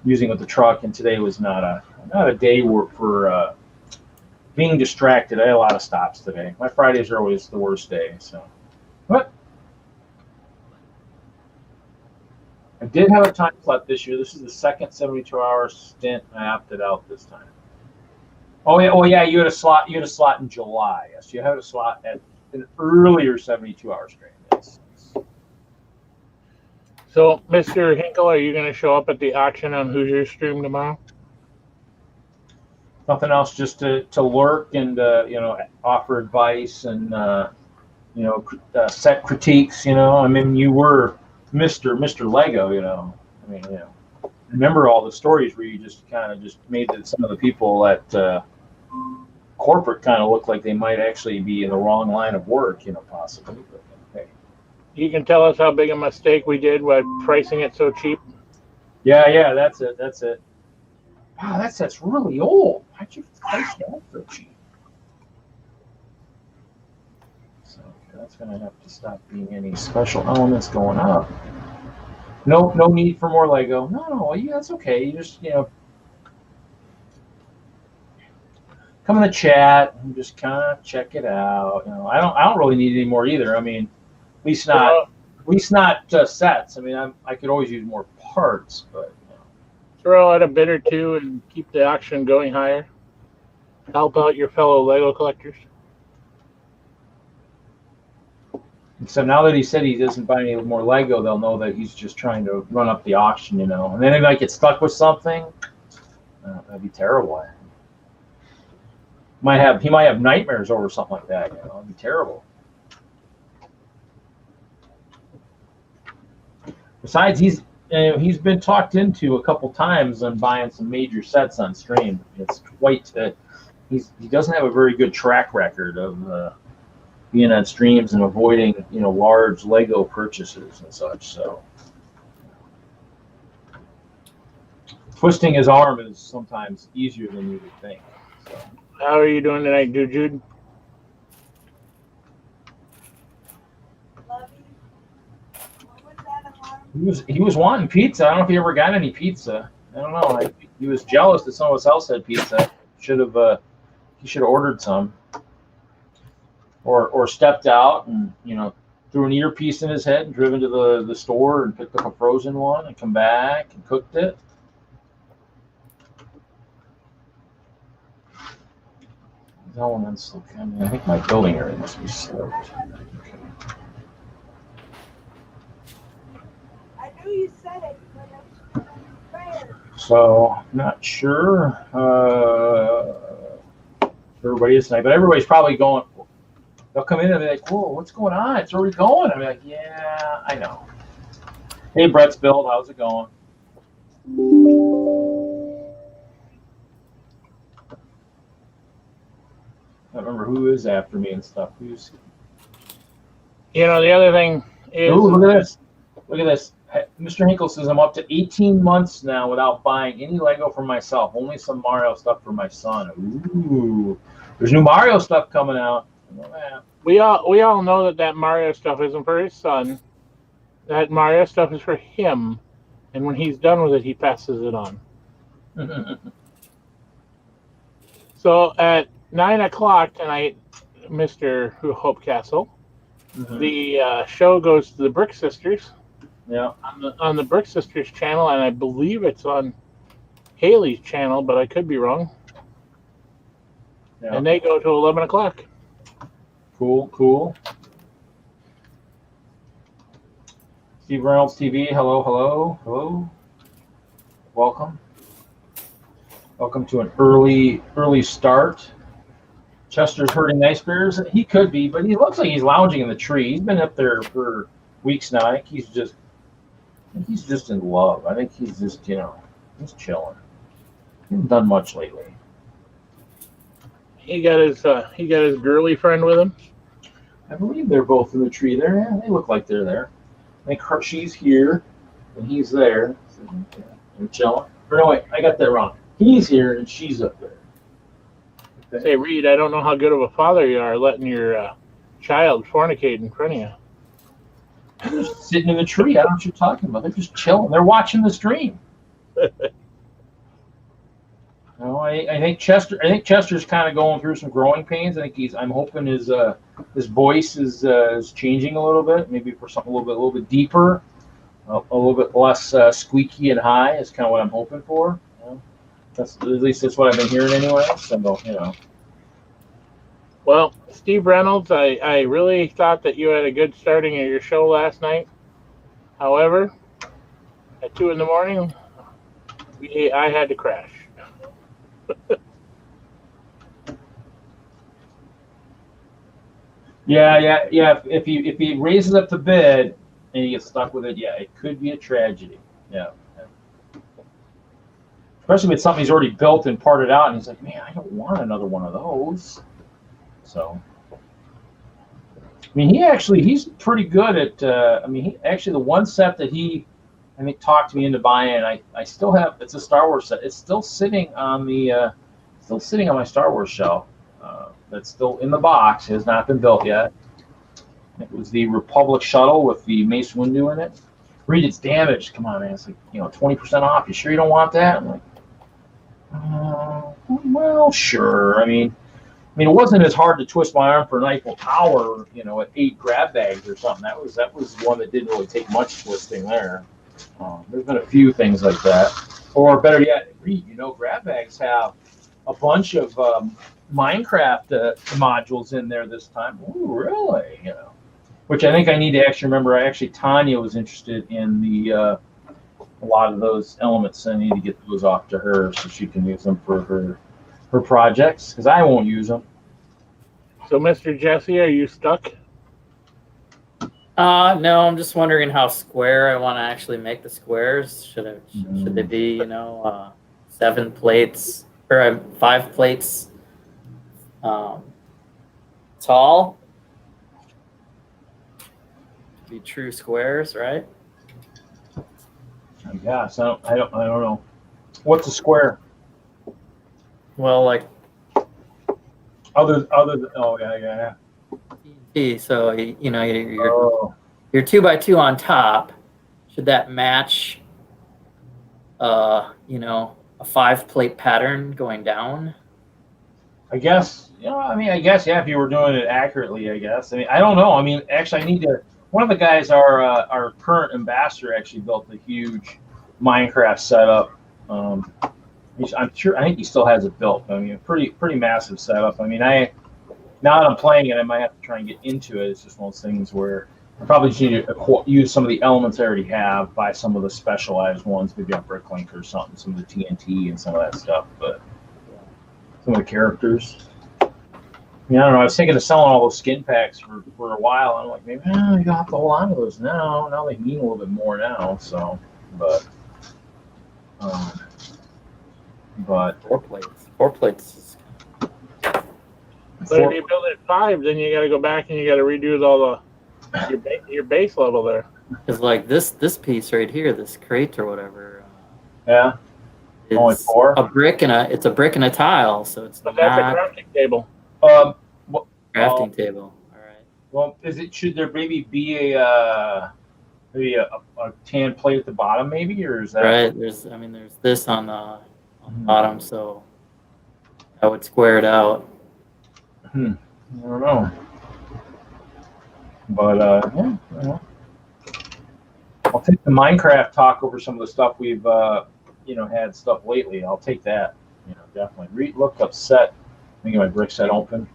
using with the truck. And today was not a day for being distracted. I had a lot of stops today. My Fridays are always the worst day. So, what? I did have a time slot this year. This is the second 72-hour stint. I opted out this time. Oh yeah. You had a slot. You had a slot in July. Yes, you had a slot at an earlier 72-hour stream. Yes. So, Mr. Hinkle, are you going to show up at the auction on Hoosier stream tomorrow? Nothing else, just to lurk and offer advice and set critiques. I mean, you were Mr. Lego. I mean, remember all the stories where you just kind of made some of the people at corporate kind of look like they might actually be in the wrong line of work, possibly. But, hey. You can tell us how big a mistake we did by pricing it so cheap. Yeah, that's it. Wow, that's really old. Why'd you price that so cheap? So that's gonna have to stop being any special elements going up. No need for more Lego. No, yeah, that's okay. You just come in the chat and just kind of check it out. I don't really need any more either. I mean, at least not sets. I mean, I could always use more parts, but throw out a bid or two and keep the auction going higher. Help out your fellow Lego collectors. So now that he said he doesn't buy any more Lego, they'll know that he's just trying to run up the auction, And then he might get stuck with something. That'd be terrible. He might have nightmares over something like that. It'd be terrible. Besides, he's been talked into a couple times on buying some major sets on stream. It's quite. He doesn't have a very good track record of being on streams and avoiding large Lego purchases and such. So twisting his arm is sometimes easier than you would think. So. How are you doing tonight, Jude? He was wanting pizza. I don't know if he ever got any pizza. I don't know. He was jealous that someone else had pizza. He should have ordered some, or stepped out and threw an earpiece in his head and driven to the store and picked up a frozen one and come back and cooked it. Elements. I think my building area must be sloped. Okay. I knew you said it, but So, not sure everybody is tonight, but everybody's probably going. They'll come in and be like, "Whoa, what's going on? It's already going." I'm like, "Yeah, I know." Hey, Brett's Build, how's it going? I don't remember who is after me and stuff. Who's? The other thing is. Ooh, look at this. Look at this. Mr. Hinkle says, I'm up to 18 months now without buying any Lego for myself. Only some Mario stuff for my son. Ooh. There's new Mario stuff coming out. We all know that Mario stuff isn't for his son. That Mario stuff is for him. And when he's done with it, he passes it on. So at 9 o'clock tonight, Mr. Hope Castle, the show goes to the Brick Sisters. Yeah. On the Brick Sisters channel, and I believe it's on Haley's channel, but I could be wrong. Yeah. And they go to 11 o'clock. Cool. Steve Reynolds TV, hello. Welcome to an early start. Chester's herding nice bears. He could be, but he looks like he's lounging in the tree. He's been up there for weeks now. I think he's just in love. I think he's just, he's chilling. He hasn't done much lately. He got his girly friend with him. I believe they're both in the tree there. Yeah, they look like they're there. I think she's here and he's there. They're chilling. Or no, wait, I got that wrong. He's here and she's up there. Okay. Say, Reed, I don't know how good of a father you are letting your child fornicate in front of you. They're just sitting in the tree. I don't know what you're talking about. They're just chilling. They're watching the stream. I think Chester's kind of going through some growing pains. I'm hoping his voice is changing a little bit, maybe for something a little bit deeper, a little bit less squeaky and high. Is kind of what I'm hoping for. That's what I've been hearing anyway. So Well, Steve Reynolds, I really thought that you had a good starting of your show last night. However, at 2 a.m, I had to crash. Yeah. If he raises up to bid and he gets stuck with it, it could be a tragedy. Yeah. Especially with something he's already built and parted out, and he's like, man, I don't want another one of those. So, I mean, he's pretty good at. The one set that he, I think, talked me into buying. I still have. It's a Star Wars set. It's still sitting on my Star Wars shelf. That's still in the box. It has not been built yet. It was the Republic shuttle with the Mace Windu in it. Read, it's damaged. Come on, man. It's like 20% off. You sure you don't want that? I'm like, well, sure. I mean, it wasn't as hard to twist my arm for an Eiffel Tower, at 8 grab bags or something. That was one that didn't really take much twisting there. There's been a few things like that. Or better yet, Reed, grab bags have a bunch of Minecraft modules in there this time. Ooh, really? Which I think I need to actually remember. Tanya was interested in a lot of those elements. I need to get those off to her so she can use them for her projects, because I won't use them. So, Mr. Jesse, are you stuck? No, I'm just wondering how square I want to actually make the squares. Should they be 7 plates or 5 plates tall? Be true squares, right? I guess I don't know. What's a square? Well, like other than yeah. So your 2x2 on top. Should that match? A 5-plate pattern going down. I guess if you were doing it accurately, I guess. I don't know. Actually, I need to. One of the guys, our current ambassador, actually built a huge Minecraft setup. I'm sure. I think he still has it built. Pretty massive setup. Now that I'm playing it, I might have to try and get into it. It's just one of those things where I probably just need to use some of the elements I already have, buy some of the specialized ones, maybe on Bricklink or something, some of the TNT and some of that stuff. But some of the characters. I don't know. I was thinking of selling all those skin packs for a while. I'm like, maybe you got to hold on to those now. Now they mean a little bit more now. So, but 4 plates. 4 plates. But if you build it 5, then you got to go back and you got to redo all your base level there. Because like this piece right here, this crate or whatever, Yeah. Only it's 4. a brick and a tile, so it's But that's a not crafting table. crafting table. All right. Well, should there maybe be maybe a tan plate at the bottom, maybe, or is that Right. There's this on the bottom, so I would square it out. I don't know. But yeah, I don't know. I'll take the Minecraft talk over some of the stuff we've had stuff lately. I'll take that. Definitely. Reep looked upset. Let me get my brick set open.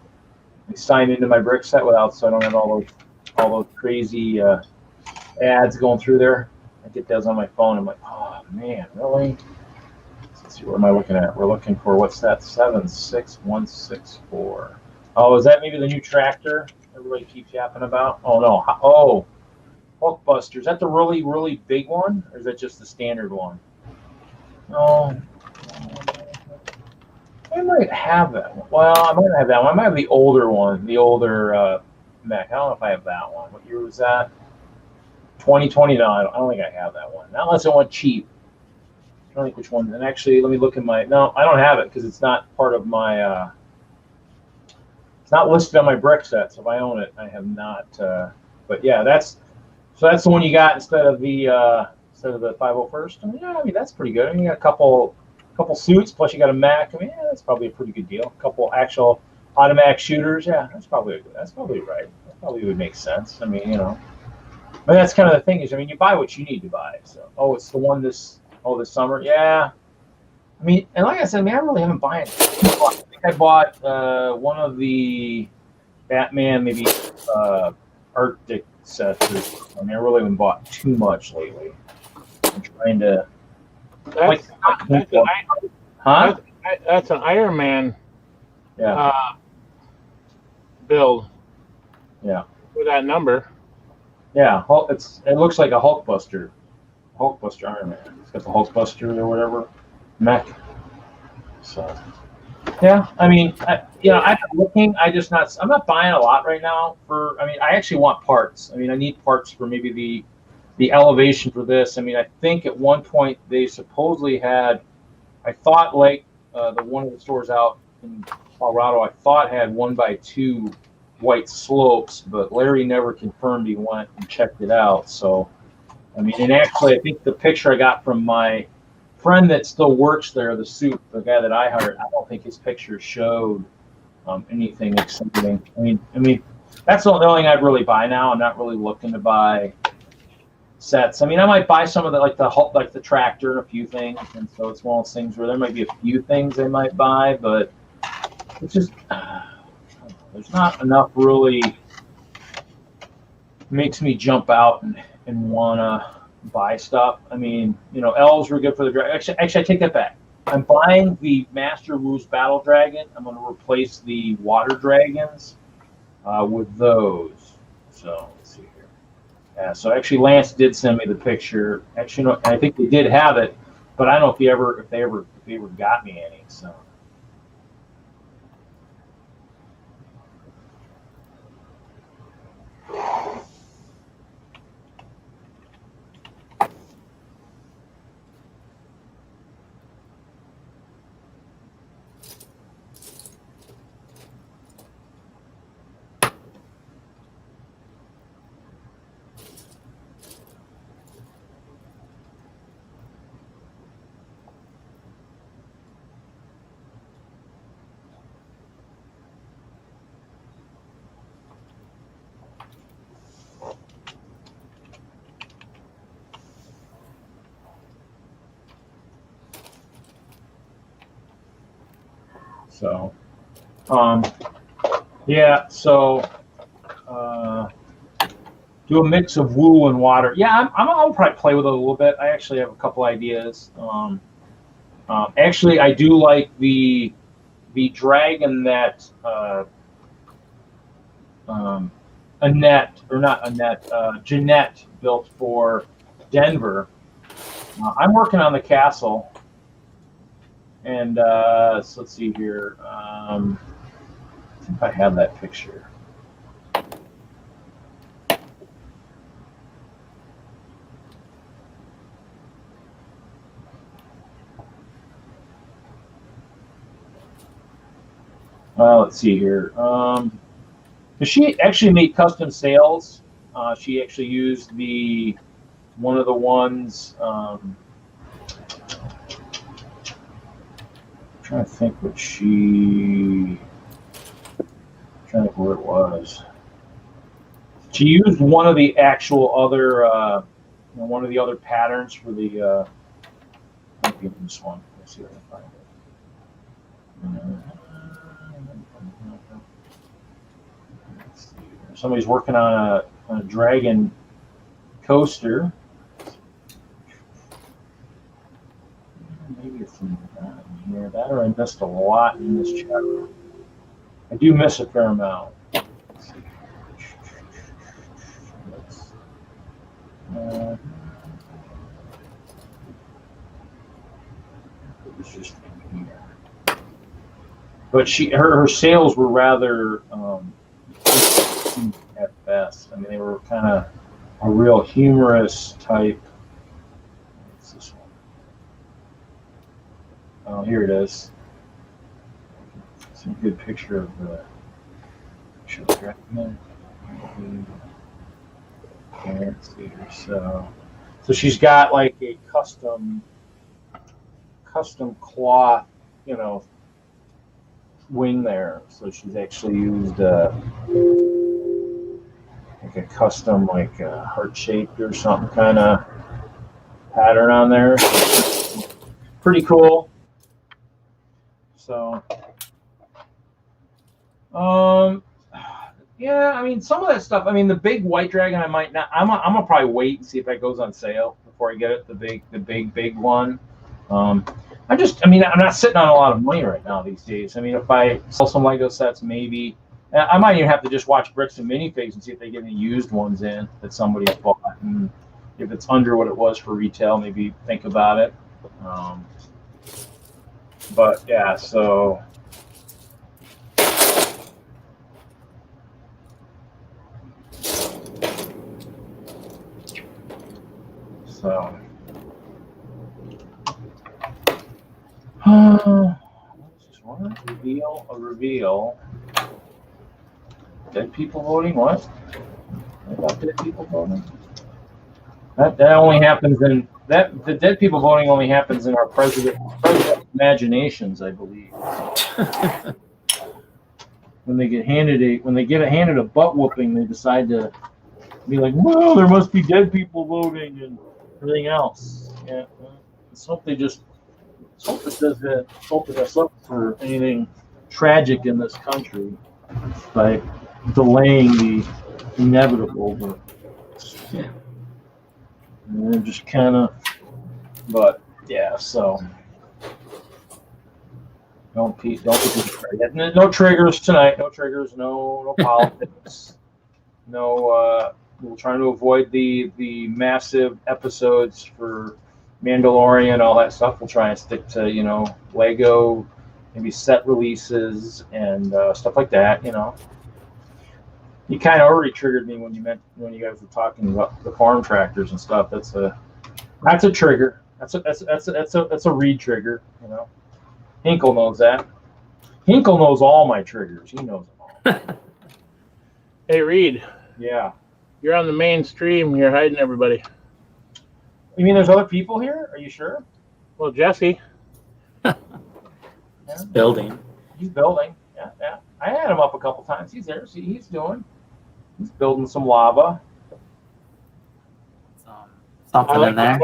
I signed into my brick set so I don't have all those crazy ads going through there. I get those on my phone. I'm like, oh man, really? Let's see, what am I looking at? We're looking for, what's that? 76164. Oh, is that maybe the new tractor everybody keeps yapping about? Oh no. Oh, Hulkbuster. Is that the really, really big one, or is that just the standard one? No. I might have that one. Well, I might have that one. I might have the older one, the older Mac. I don't know if I have that one. What year was that? 2020. No, I don't think I have that one. Not unless I want cheap. I don't think which one. And actually, let me look at my. No, I don't have it because it's not part of my. It's not listed on my brick set. So if I own it, I have not. But yeah, that's the one you got instead of the 501st. Yeah, I mean that's pretty good. I mean, you got a couple suits plus you got a Mac. I mean, yeah, that's probably a pretty good deal. A couple actual automatic shooters. Yeah, that's probably right. That probably would make sense. I mean, but that's kind of the thing is, I mean, you buy what you need to buy. So, it's the one this summer. Yeah. I mean, and like I said, I mean, I really haven't bought it. I think I bought one of the Batman, maybe Arctic sets. I mean, I really haven't bought too much lately. I'm trying to. That's an Iron Man build. Yeah. With that number. Yeah, it looks like a Hulkbuster Iron Man. It's got the Hulkbuster or whatever mech. So, yeah, I mean, I'm looking. I'm not buying a lot right now. I actually want parts. I mean, I need parts for maybe the elevation for this. I mean, I think at one point they supposedly had. I thought the one of the stores out in Colorado, I thought had 1x2 white slopes, but Larry never confirmed he went and checked it out. So, I mean, and actually, I think the picture I got from my friend that still works there, the guy that I hired, I don't think his picture showed anything exciting. I mean, that's the only thing I'd really buy now. I'm not really looking to buy sets. I mean, I might buy some of the like the tractor and a few things, and so it's one of those things where there might be a few things I might buy, but it's just. There's not enough really makes me jump out and want to buy stuff. I mean, elves were good for the dragon. Actually, I take that back. I'm buying the Master Wu's Battle Dragon. I'm going to replace the Water Dragons with those. So let's see here. Yeah. So actually, Lance did send me the picture. Actually, no, I think they did have it, but I don't know if they ever got me any. So. So, yeah. So, do a mix of Woo and water. Yeah, I'll probably play with it a little bit. I actually have a couple ideas. Actually, I do like the dragon that Jeanette built for Denver. I'm working on the castle. And so let's see here. If I have that picture. Let's see here. She actually made custom sails. She actually used one of the ones. Trying to think what trying to think where it was. She used one of the actual other, one of the other patterns for the. Might be this one. Let's see if I can find it. Let's see here. Somebody's working on a dragon coaster. Maybe it's in here. That or I missed a lot in this chapter. I do miss a fair amount. Let's see. It was just in here. But her sales were rather at best. I mean, they were kind of a real humorous type. What's this one? Oh, here it is. Some good picture of the. Let's see here. So she's got like a custom cloth, wing there. So she's actually used like a custom, like heart shaped or something kind of pattern on there. Pretty cool. So, yeah, I mean, some of that stuff. I mean, the big white dragon, I might not. I'm gonna probably wait and see if that goes on sale before I get it. The big one. I'm not sitting on a lot of money right now these days. I mean, if I sell some Lego sets, maybe I might even have to just watch Bricks and Minifigs and see if they get any used ones in that somebody's bought. And if it's under what it was for retail, maybe think about it. But yeah, so. So. A reveal. Dead people voting? What? About dead people voting? That only happens in the dead people voting only happens in our president's imaginations, I believe. When they get handed a butt whooping, they decide to be like, "Well, there must be dead people voting and everything else." Yeah, let's hope it does up for anything tragic in this country by delaying the inevitable. But yeah, and then just kind of, but yeah. So don't be no triggers tonight. No triggers. No politics. No. We're trying to avoid the massive episodes for Mandalorian, all that stuff. We'll try and stick to, Lego, maybe set releases and stuff like that. You kind of already triggered me when you guys were talking about the farm tractors and stuff. That's a trigger. That's a Reed trigger. Hinkle knows that. Hinkle knows all my triggers. He knows them all. Hey, Reed. Yeah. You're on the main stream. You're hiding everybody. You mean there's other people here? Are you sure? Well, Jesse. He's building. He's building. Yeah. I had him up a couple times. He's there. See, he's building some lava. Something in there.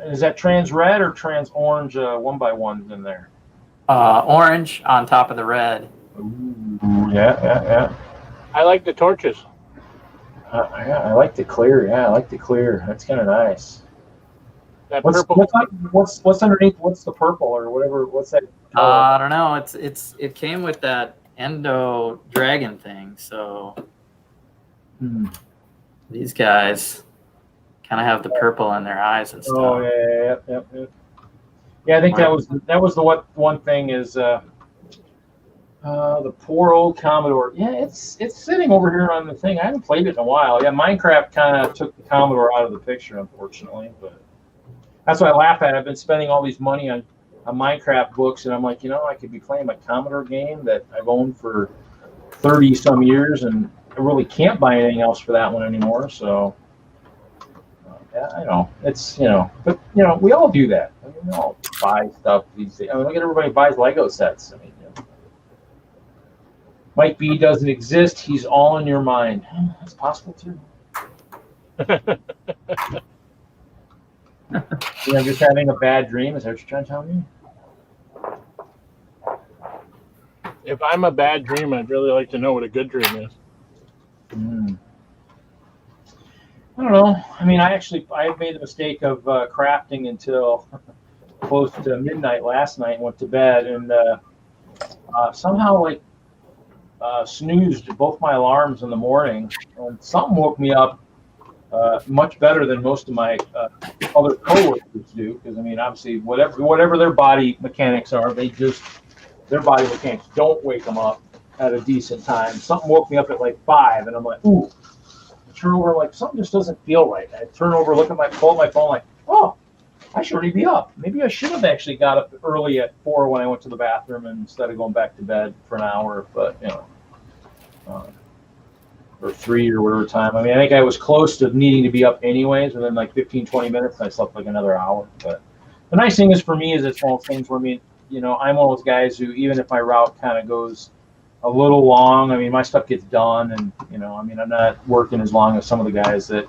Is that trans red or trans orange 1x1s in there? Orange on top of the red. Ooh, yeah. I like the torches. Yeah, I like the clear. Yeah, I like the clear. That's kind of nice. That purple. What's underneath? What's the purple or whatever? What's that? I don't know. It came with that endo dragon thing. So these guys kind of have the purple in their eyes and stuff. Oh yeah. Yeah, I think that was the one thing is the poor old Commodore. Yeah, it's sitting over here on the thing. I haven't played it in a while. Yeah, Minecraft kind of took the Commodore out of the picture, unfortunately. But that's what I laugh at. I've been spending all these money on Minecraft books, and I'm like, I could be playing my Commodore game that I've owned for 30 some years, and I really can't buy anything else for that one anymore. So yeah, I know it's but we all do that. I mean, we all buy stuff these days. I mean, look at everybody buys Lego sets. I mean, Mike B doesn't exist. He's all in your mind. That's possible too. I'm just having a bad dream. Is that what you're trying to tell me? If I'm a bad dream, I'd really like to know what a good dream is. I don't know. I mean, I made the mistake of crafting until close to midnight last night and went to bed, and somehow snoozed both my alarms in the morning, and something woke me up much better than most of my other coworkers do, because I mean, obviously, whatever their body mechanics are, their body mechanics don't wake them up at a decent time. Something woke me up at 5, and I'm like, ooh. I turn over, something just doesn't feel right. I turn over, pull my phone, oh, I should already be up. Maybe I should have actually got up early at 4 when I went to the bathroom instead of going back to bed for an hour, but or 3 or whatever time. I mean, I think I was close to needing to be up anyways, within 15, 20 minutes, and I slept another hour. But the nice thing is for me is it's one of those things where, I mean, I'm one of those guys who, even if my route kind of goes a little long, I mean, my stuff gets done, and, I mean, I'm not working as long as some of the guys that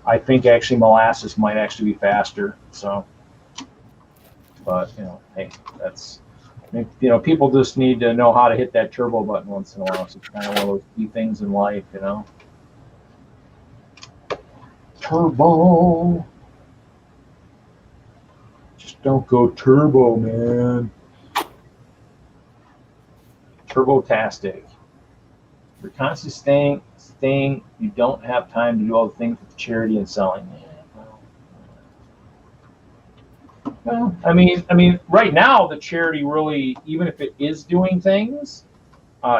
I think actually molasses might actually be faster. So, but, hey, that's, people just need to know how to hit that turbo button once in a while. So it's kind of one of those key things in life, Turbo. Just don't go turbo, man. Turbo-tastic. You're constantly staying. You don't have time to do all the things with charity and selling. Well, I mean, right now the charity really, even if it is doing things,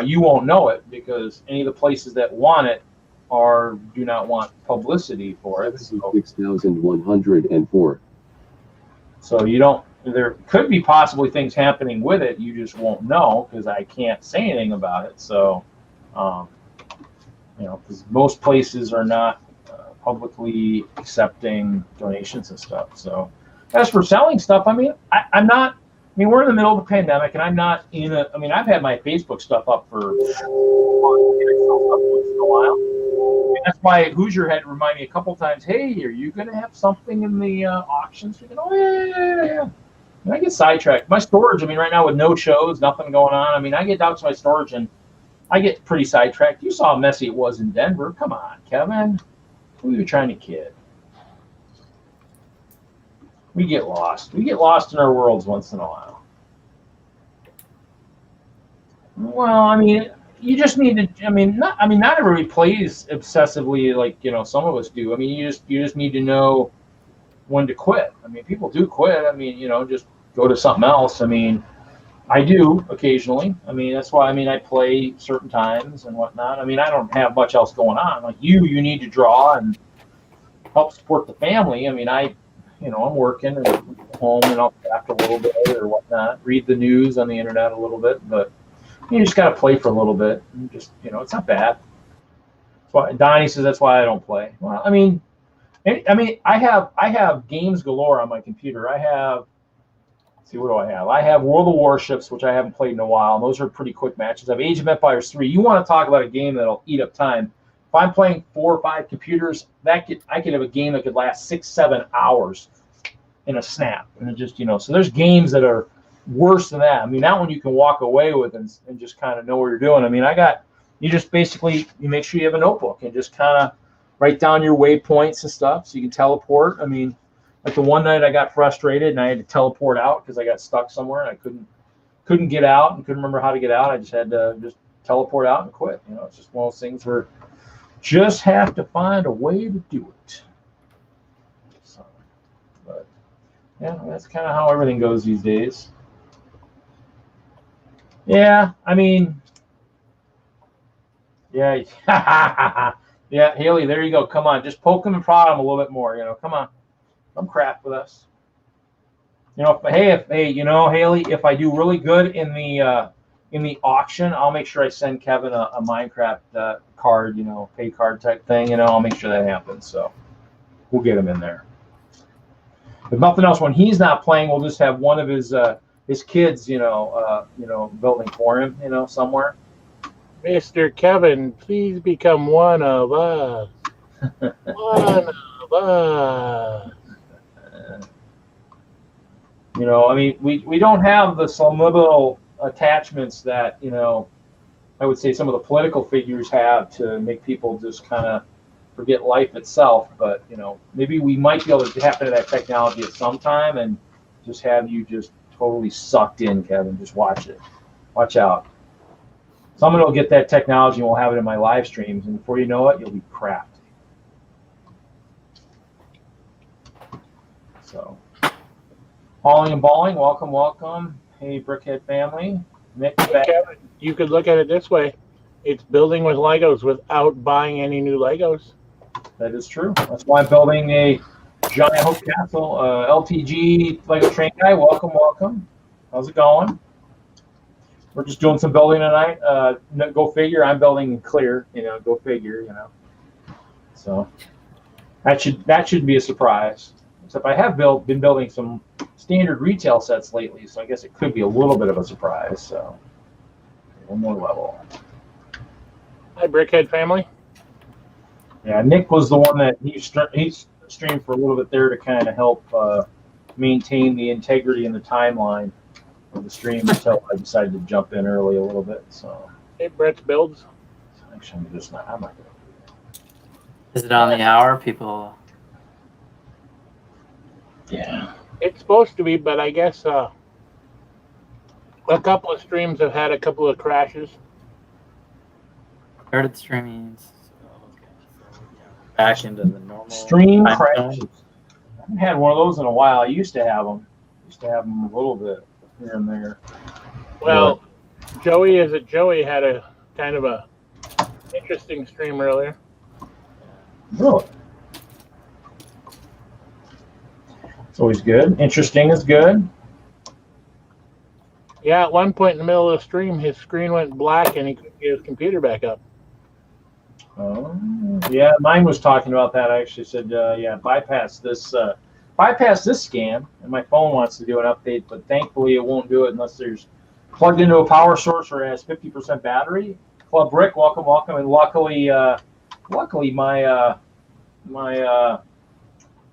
you won't know it because any of the places that want it do not want publicity for it. 6,104. So you don't. There could be possibly things happening with it. You just won't know because I can't say anything about it. So, because most places are not publicly accepting donations and stuff. So, as for selling stuff, I mean, I'm not. I mean, we're in the middle of a pandemic, and I'm not in a. I mean, I've had my Facebook stuff up for once in a while. I mean, that's why Hoosier had to remind me a couple times. Hey, are you going to have something in the auctions? Oh yeah. And I get sidetracked. My storage, I mean, right now with no shows, nothing going on. I mean, I get out to my storage and I get pretty sidetracked. You saw how messy it was in Denver. Come on, Kevin. Who are you trying to kid? We get lost. We get lost in our worlds once in a while. Well, I mean, you just need to. Not everybody plays obsessively like some of us do. I mean, you just need to know when to quit. I mean, people do quit. I mean, just go to something else. I mean, I do occasionally. I mean, that's why, I play certain times and whatnot. I mean, I don't have much else going on. Like you need to draw and help support the family. I mean, I'm working and home and I'll craft a little bit or whatnot, read the news on the internet a little bit, but you just got to play for a little bit. And just, it's not bad. That's why Donnie says that's why I don't play. Well, I have games galore on my computer. What do I have? I have World of Warships, which I haven't played in a while. And those are pretty quick matches. I have Age of Empires 3. You want to talk about a game that'll eat up time. If I'm playing 4 or 5 computers, I could have a game that could last 6-7 hours in a snap. And it just, so there's games that are worse than that. I mean, that one you can walk away with and just kind of know what you're doing. I mean, you just basically, you make sure you have a notebook and just kind of write down your waypoints and stuff so you can teleport. I mean, like the one night I got frustrated and I had to teleport out because I got stuck somewhere and I couldn't get out and couldn't remember how to get out. I just had to just teleport out and quit. It's just one of those things where just have to find a way to do it. So, but yeah, that's kind of how everything goes these days. Yeah, I mean, yeah. Yeah, Haley, there you go. Come on, just poke him and prod him a little bit more. Come on, come craft with us. Haley, if I do really good in the auction, I'll make sure I send Kevin a Minecraft card, pay card type thing. I'll make sure that happens. So we'll get him in there. If nothing else, when he's not playing, we'll just have one of his kids, building for him, somewhere. Mr. Kevin, please become one of us. One of us. We don't have the subliminal attachments that, I would say some of the political figures have to make people just kind of forget life itself. But, maybe we might be able to tap into that technology at some time and just have you just totally sucked in, Kevin. Just watch it. Watch out. Someone will get that technology and we'll have it in my live streams. And before you know it, you'll be crafty. So, hauling and balling, welcome. Hey, Brickhead family. Nick, back. Kevin, you could look at it this way. It's building with Legos without buying any new Legos. That is true. That's why I'm building a giant Hope Castle, LTG Lego train guy. Welcome. How's it going? We're just doing some building tonight. Go figure. I'm building clear. Go figure. So that should be a surprise. Except I have been building some standard retail sets lately, so I guess it could be a little bit of a surprise. So one more level. Hi, Brickhead family. Yeah, Nick was the one that he streamed for a little bit there to kind of help maintain the integrity and the timeline of the stream until I decided to jump in early a little bit. So Hey, Brett's builds. actually, I'm not going to do that. Is it on the hour? People. Yeah. It's supposed to be, but I guess a couple of streams have had a couple of crashes. Started streaming. Back into the normal Stream time crashes. zone. I haven't had one of those in a while. I used to have them. A little bit here and there. Well, Joey had a kind of a interesting stream earlier. Really? It's always good. Interesting is good. Yeah, at one point in the middle of the stream, his screen went black and he couldn't get his computer back up. Yeah, mine was talking about that. I actually said, bypass this scan, and my phone wants to do an update, but thankfully it won't do it unless there's plugged into a power source or has 50% battery. Club Brick, welcome, and luckily my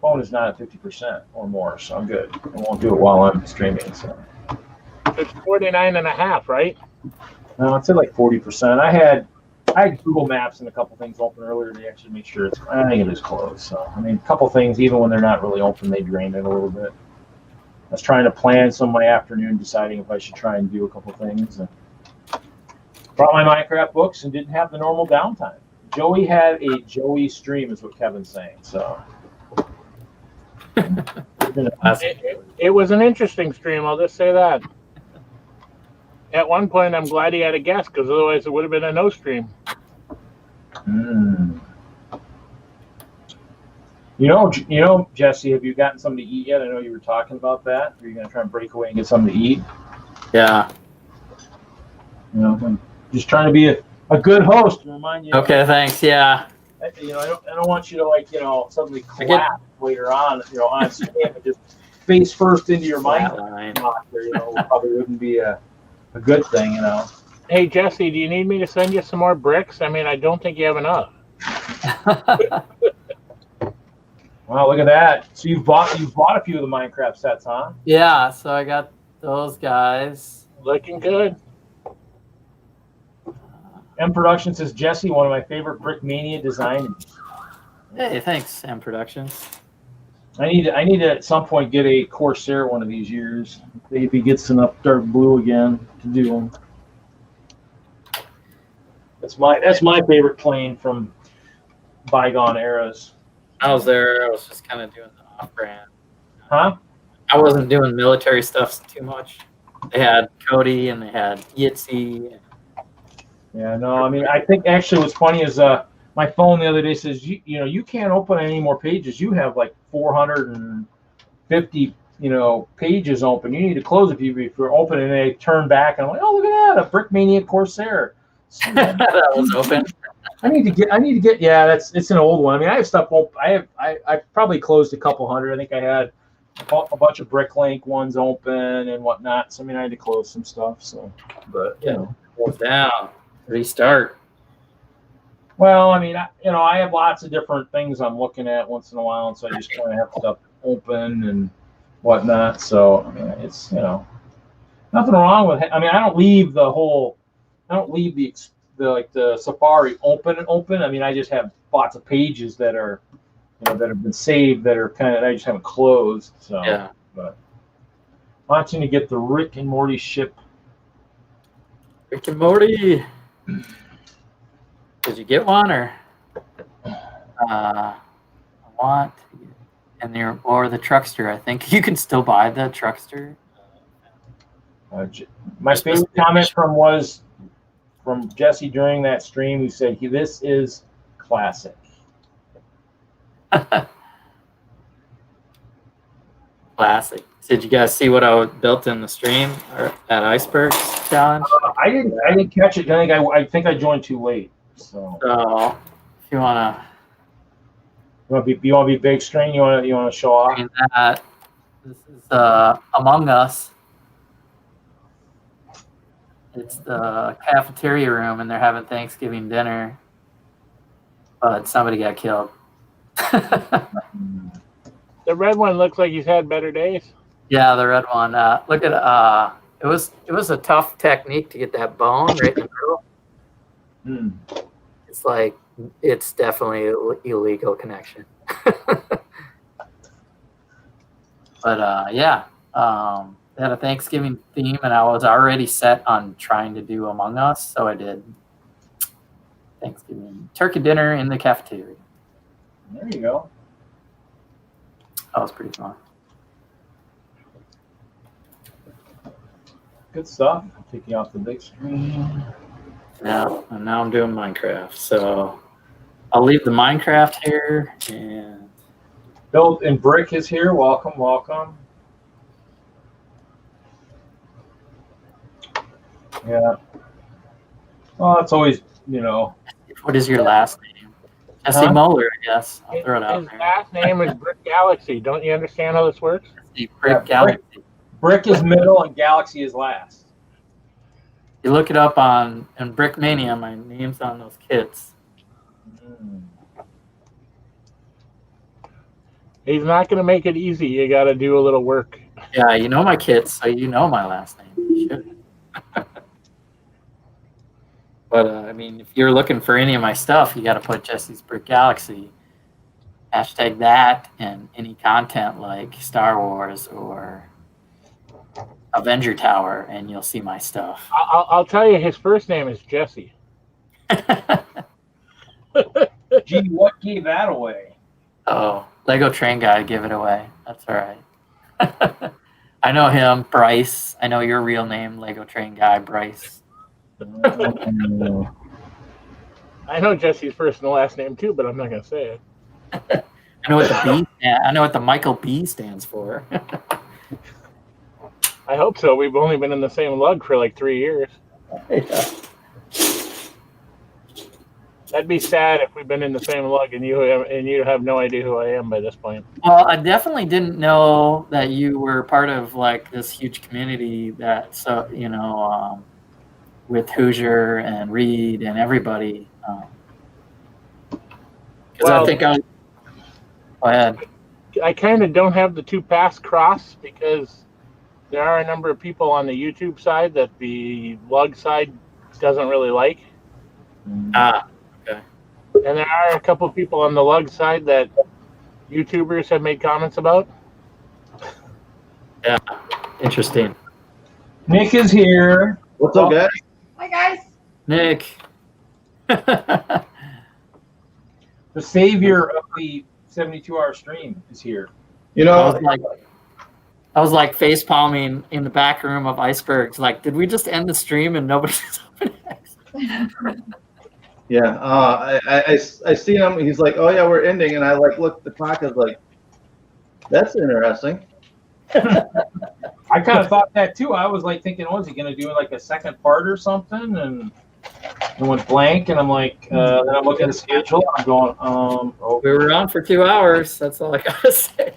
phone is not at 50% or more, so I'm good. It won't do it while I'm streaming. So It's 49.5, right? no, I'd say like 40%. I had Google Maps and a couple things open earlier to actually make sure I think it is close. So, I mean, a couple things, even when they're not really open, they drain it a little bit. I was trying to plan some of my afternoon, deciding if I should try and do a couple things. And brought my Minecraft books and didn't have the normal downtime. Joey had a Joey stream, is what Kevin's saying. So, it was an interesting stream, I'll just say that. At one point, I'm glad he had a guest, because otherwise it would have been a no stream. Jesse, have you gotten something to eat yet? I know you were talking about that. Are you going to try and break away and get something to eat? Yeah. I'm just trying to be a good host and remind you. Okay, thanks. Yeah. I don't want you to suddenly collapse later on, on stream and just face first into your mind. Probably wouldn't be a good thing, Hey, Jesse, do you need me to send you some more bricks? I mean, I don't think you have enough. Wow, look at that. So you've bought a few of the Minecraft sets, huh? Yeah, so I got those guys. Looking good. M.productions says, Jesse, one of my favorite Brick Mania designers. Hey, thanks, M.productions. I need to at some point get a Corsair one of these years. If he gets enough dark blue again to do them. That's my favorite plane from bygone eras. I was there. I was just kind of doing the off-brand. Huh? I wasn't doing military stuff too much. They had Cody and they had Yitzy. Yeah, no, I mean, I think actually what's funny is my phone the other day says, you can't open any more pages. You have like 450 pages open. You need to close it if you're open, and they turn back, and I'm like, oh, look at that, a Brick Mania Corsair. That was open. I need to get. Yeah, it's an old one. I mean, I have stuff. I probably closed a couple hundred. I think I had a bunch of Bricklink ones open and whatnot. So I mean, I had to close some stuff. So, but Close down, restart. Well, I mean, I have lots of different things I'm looking at once in a while, and so I just kind of have stuff open and whatnot. So I mean, it's nothing wrong with it. I mean, I don't leave the Safari open. I mean, I just have lots of pages that are that have been saved that are I just haven't closed. So yeah. But watching to get the Rick and Morty ship. Rick and Morty. Did you get one or? I want, and or the Truckster. I think you can still buy the Truckster. My favorite comment from Jesse during that stream, who said, "This is classic." Classic. Did you guys see what I built in the stream or at Iceberg challenge? I didn't catch it. I think I joined too late. So if you wanna be big screen, you wanna show off that. This is Among Us. It's the cafeteria room, and they're having Thanksgiving dinner, but somebody got killed. The red one looks like he's had better days. Yeah, the red one. Look at it was a tough technique to get that bone right in the middle. It's like it's definitely an illegal connection. But yeah, they had a Thanksgiving theme, and I was already set on trying to do Among Us, so I did Thanksgiving turkey dinner in the cafeteria. There you go. That was pretty fun. Good stuff. Taking off the big screen. Yeah, and now I'm doing Minecraft. So I'll leave the Minecraft here. And Build and Brick is here. Welcome, welcome. Yeah. Well, it's always, What is your last name? Jesse Moeller, I guess. I'll throw it out His there. last name is Brick Galaxy. Don't you understand how this works? Brick Galaxy. Brick is middle and Galaxy is last. You look it up in Brick Mania, my name's on those kits. He's not going to make it easy. You got to do a little work. Yeah, you know my kits, so you know my last name. You should. But, I mean, if you're looking for any of my stuff, you got to put Jesse's Brick Galaxy. Hashtag that and any content like Star Wars or Avenger Tower, and you'll see my stuff. I'll tell you, his first name is Jesse. Gee, what gave that away? Oh, Lego Train Guy give it away. That's all right. I know him, Bryce. I know your real name, Lego Train Guy, Bryce. I know Jesse's first and last name too, but I'm not going to say it. I know what the B. I know what the Michael B stands for. I hope so. We've only been in the same lug for like 3 years. Yeah. That'd be sad if we've been in the same lug and you have no idea who I am by this point. Well, I definitely didn't know that you were part of like this huge community that with Hoosier and Reed and everybody. Well, I think go ahead. I kind of don't have the two paths crossed because there are a number of people on the YouTube side that the lug side doesn't really like. Okay. And there are a couple of people on the lug side that YouTubers have made comments about. Yeah, interesting. Nick is here. What's up, guys? Hi, guys. Nick. The savior of the 72-hour stream is here. I was like face palming in the back room of Icebergs. Like, did we just end the stream and nobody's opening? Yeah, I see him. He's like, "Oh yeah, we're ending," and I looked at the clock. I was like, "That's interesting." I kind of thought that too. I was like thinking, oh, is he going to do like a second part or something? And it went blank, and I'm like, then I'm looking at the schedule. I'm going, oh. We were on for 2 hours. That's all I gotta say.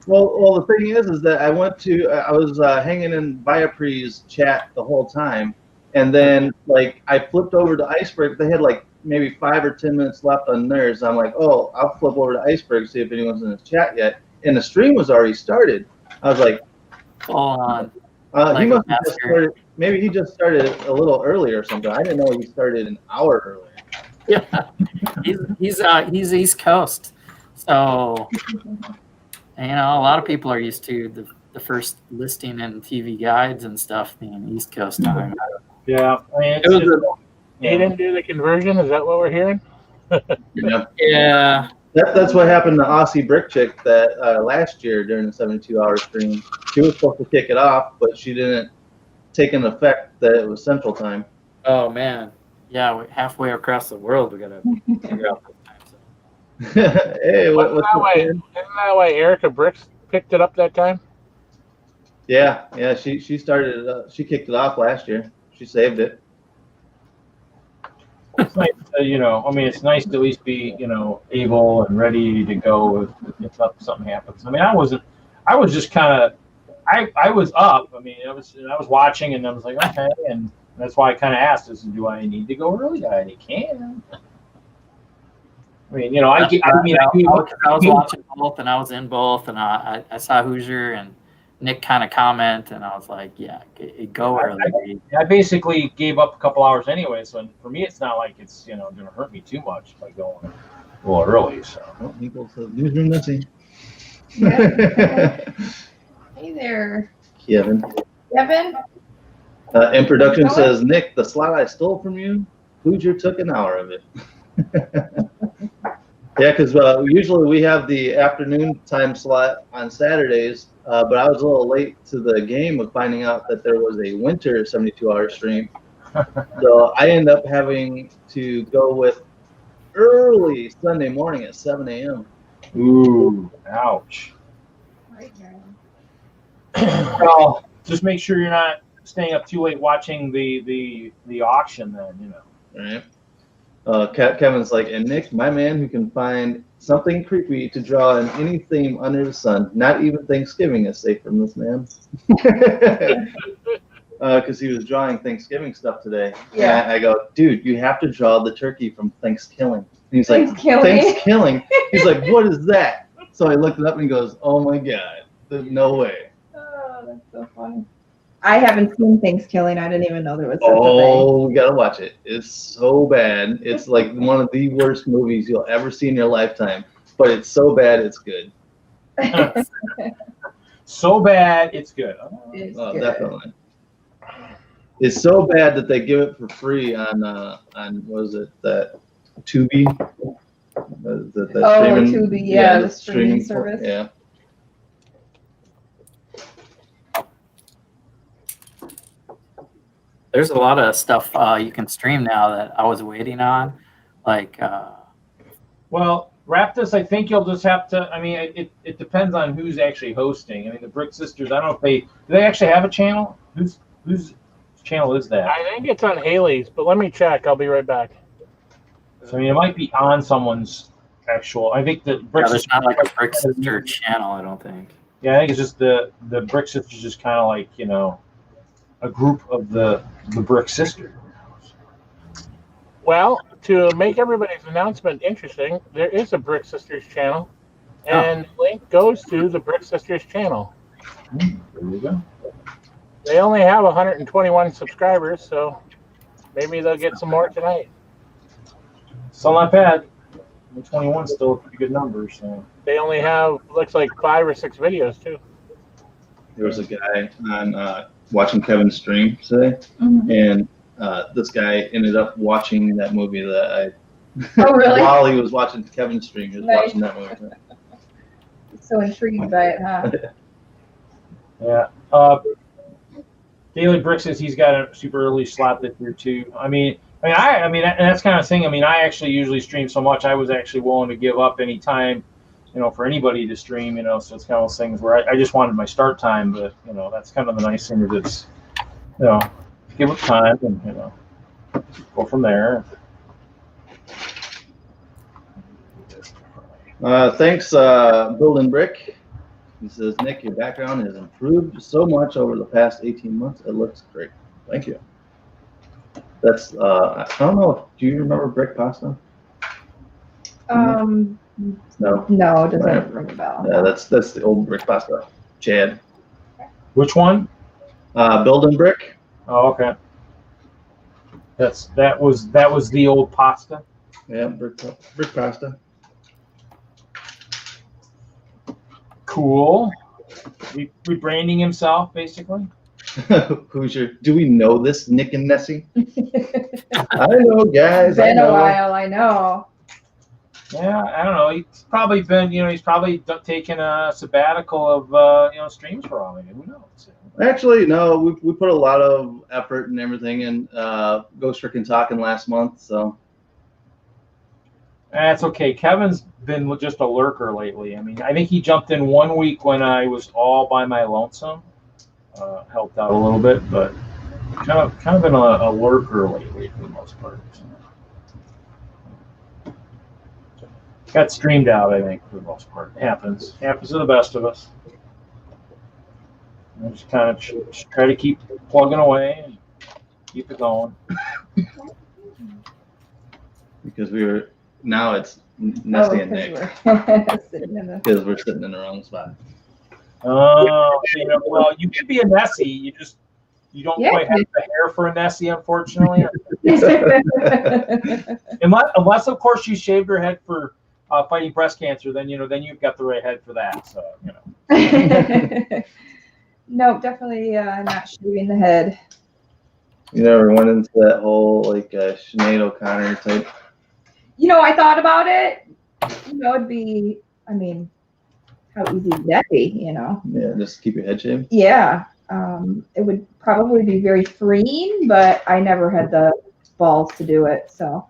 Well, the thing is that I was hanging in Viapree's chat the whole time, and then like I flipped over to Iceberg. They had like maybe 5 or 10 minutes left on theirs. I'm like, oh, I'll flip over to Iceberg see if anyone's in the chat yet, and the stream was already started. I was like, Hold on. he must have just started. Maybe he just started a little earlier or something. I didn't know he started an hour earlier. Yeah, he's East Coast, so you know a lot of people are used to the first listing in TV guides and stuff being East Coast time. Yeah, I mean, He didn't do the conversion. Is that what we're hearing? Yeah. Yeah. That's what happened to Aussie Brick Chick that last year during the 72-hour stream. She was supposed to kick it off, but she didn't take an effect that it was Central Time. Oh man. Yeah, halfway across the world we gotta figure out the time zone. Hey, what's Isn't that why Erica Bricks picked it up that time? Yeah. She started it. She kicked it off last year. She saved it. it's nice to, I mean, it's nice to at least be, able and ready to go if something happens. I mean, I was just kind of, I was up. I mean, I was watching, and I was like, okay, and that's why I kind of asked, do I need to go early? I can. I mean, I was watching both, and I was in both, and I saw Hoosier and Nick kind of comment, and I was like, yeah, go early. I basically gave up a couple hours anyway, so for me, it's not like it's going to hurt me too much by going a little early. So Equals to newsroom missing. Hey there, Kevin. M.productions says, Nick, the slot I stole from you, Hoosier took an hour of it. Yeah, because usually we have the afternoon time slot on Saturdays, but I was a little late to the game of finding out that there was a winter 72-hour stream. So I end up having to go with early Sunday morning at 7 a.m. Ooh, ouch. Well, just make sure you're not staying up too late watching the auction then, Right. Kevin's like, and Nick, my man who can find something creepy to draw in any theme under the sun. Not even Thanksgiving is safe from this man. Because he was drawing Thanksgiving stuff today. Yeah. And I go, dude, you have to draw the turkey from Thanksgiving. And he's like, Thanksgiving? Thanksgiving? He's like, what is that? So I looked it up and he goes, oh my God, there's no way. Oh, that's so funny. I haven't seen Thanksgiving. I didn't even know there was such a thing. Oh, you gotta watch it. It's so bad. It's like one of the worst movies you'll ever see in your lifetime. But it's so bad, it's good. So bad, it's good. It's Oh, good. definitely. It's so bad that they give it for free on what is it, that Tubi? Tubi, yeah, the streaming service. Yeah. There's a lot of stuff you can stream now that I was waiting on, like. Well, Raptus, I think you'll just have to. I mean, it depends on who's actually hosting. I mean, the Brick Sisters. I don't know if do they actually have a channel? Whose channel is that? I think it's on Haley's, but let me check. I'll be right back. So I mean, it might be on someone's actual. I think the Brick There's Sisters. not like a Brick Sister channel, I don't think. Yeah, I think it's just the Brick Sisters, just kind of like a group of the Brick Sisters. Well, to make everybody's announcement interesting, there is a Brick Sisters channel, and the link goes to the Brick Sisters channel. There you go. They only have 121 subscribers, so maybe they'll get some more tonight. Still not bad. 21 is still a pretty good number. So They only have, looks like 5 or 6 videos, too. There was a guy on watching Kevin's stream today, and this guy ended up watching that movie that Oh, really? while he was watching Kevin's stream, he was Nice. watching that movie. So intrigued by it, huh? yeah. Daily Brick says he's got a super early slot this year too. I mean, and that's kind of thing. I mean, I actually usually stream so much. I was actually willing to give up any time for anybody to stream, so it's kind of those things where I just wanted my start time, but, that's kind of the nice thing that it's, give it time and, go from there. Thanks, Building Brick. He says, Nick, your background has improved so much over the past 18 months. It looks great. Thank you. That's, I don't know. Do you remember brick pasta? No, it doesn't ring a bell. Yeah, that's the old brick pasta. Chad. Which one? Building Brick. Oh, okay. That was the old pasta. Yeah, brick pasta. Cool. Rebranding himself, basically. Hoosier. Do we know this Nick and Nessie? I know, guys. It's been a while, I know. Yeah, I don't know. He's probably been, he's probably taken a sabbatical of, streams for all of it. Who knows? Actually, no. We put a lot of effort and everything in Ghost Freaking Talking last month, so. That's okay. Kevin's been just a lurker lately. I mean, I think he jumped in 1 week when I was all by my lonesome. Helped out a little bit, but kind of been a lurker lately for the most part. So. Got streamed out, I think, for the most part. Happens to the best of us. I just kind of try to keep plugging away and keep it going. Because now it's Nessie and Nick. Because we're sitting in the wrong spot. Oh, well, you could be a Nessie. You don't quite have the hair for a Nessie, unfortunately. unless, of course, you shaved her head for fighting breast cancer. Then you've got the right head for that. So No, definitely not shaving the head. You never went into that whole Sinead O'Connor type. I thought about it. It'd be. I mean. How easy would that be, Yeah, just keep your head shaved. Yeah, it would probably be very freeing, but I never had the balls to do it, so.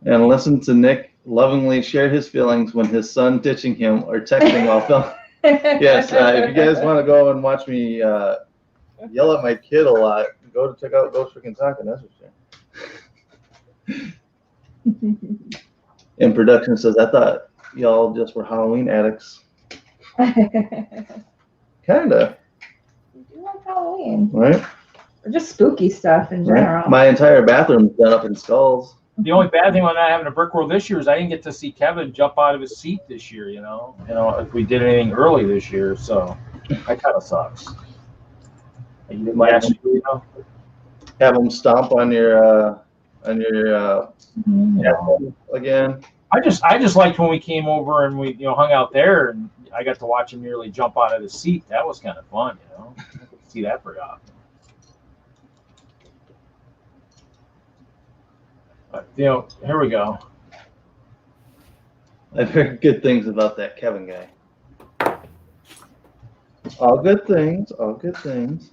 And listen to Nick lovingly share his feelings when his son ditching him or texting while filming. Yes, if you guys want to go and watch me yell at my kid a lot, go to check out Ghost Freaking Talking. That's for sure. M.productions says, I thought y'all just were Halloween addicts. Kinda. We do like Halloween. Right? Or just spooky stuff in general. Right. My entire bathroom's done up in skulls. The only bad thing about not having a brick world this year is I didn't get to see Kevin jump out of his seat this year, if we did anything early this year, so that kind of sucks. You did last year, Have them stomp on your again. I just liked when we came over and we hung out there and I got to watch him nearly jump out of his seat. That was kind of fun, I could see that pretty often. But, here we go. I've heard good things about that Kevin guy. All good things. All good things.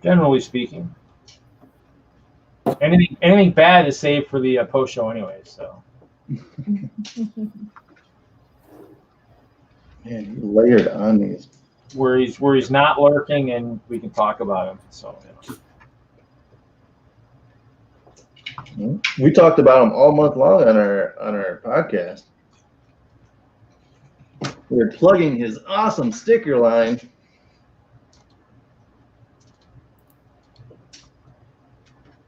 Generally speaking. Anything bad is saved for the post show anyway. So. Man, you layered on these. Where he's not lurking, and we can talk about him. So. We talked about him all month long on our podcast. We're plugging his awesome sticker line.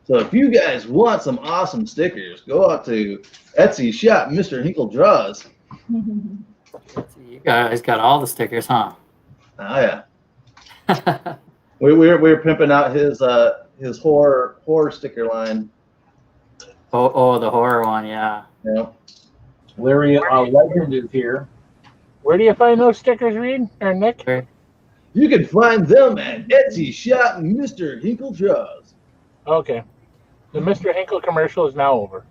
So if you guys want some awesome stickers, go out to Etsy shop Mr. Hinkle Draws. You guys got all the stickers, huh? Oh yeah. we're pimping out his horror sticker line. Oh, the horror one, yeah. Yeah. Larry Legend is here. Where do you find those stickers, Reed or Nick? You can find them at Etsy shop Mr. Hinkle Draws. Okay. The Mr. Hinkle commercial is now over.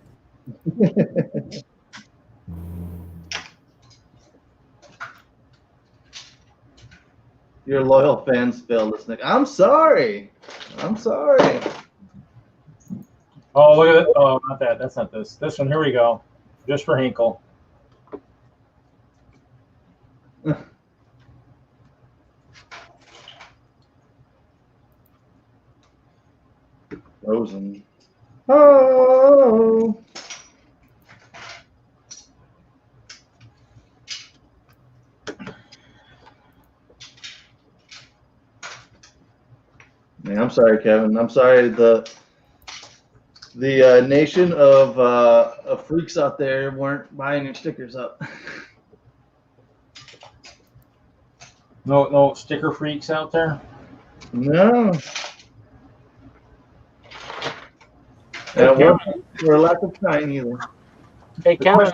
Your loyal fans failed this, Nick. I'm sorry. I'm sorry. Oh, look at it. Oh, not that. That's not this. This one. Here we go. Just for Hinkle. Frozen. Oh. Man, I'm sorry, Kevin. I'm sorry. The nation of freaks out there weren't buying your stickers up. No sticker freaks out there? No. And we're a lack of time either. Hey, Kevin,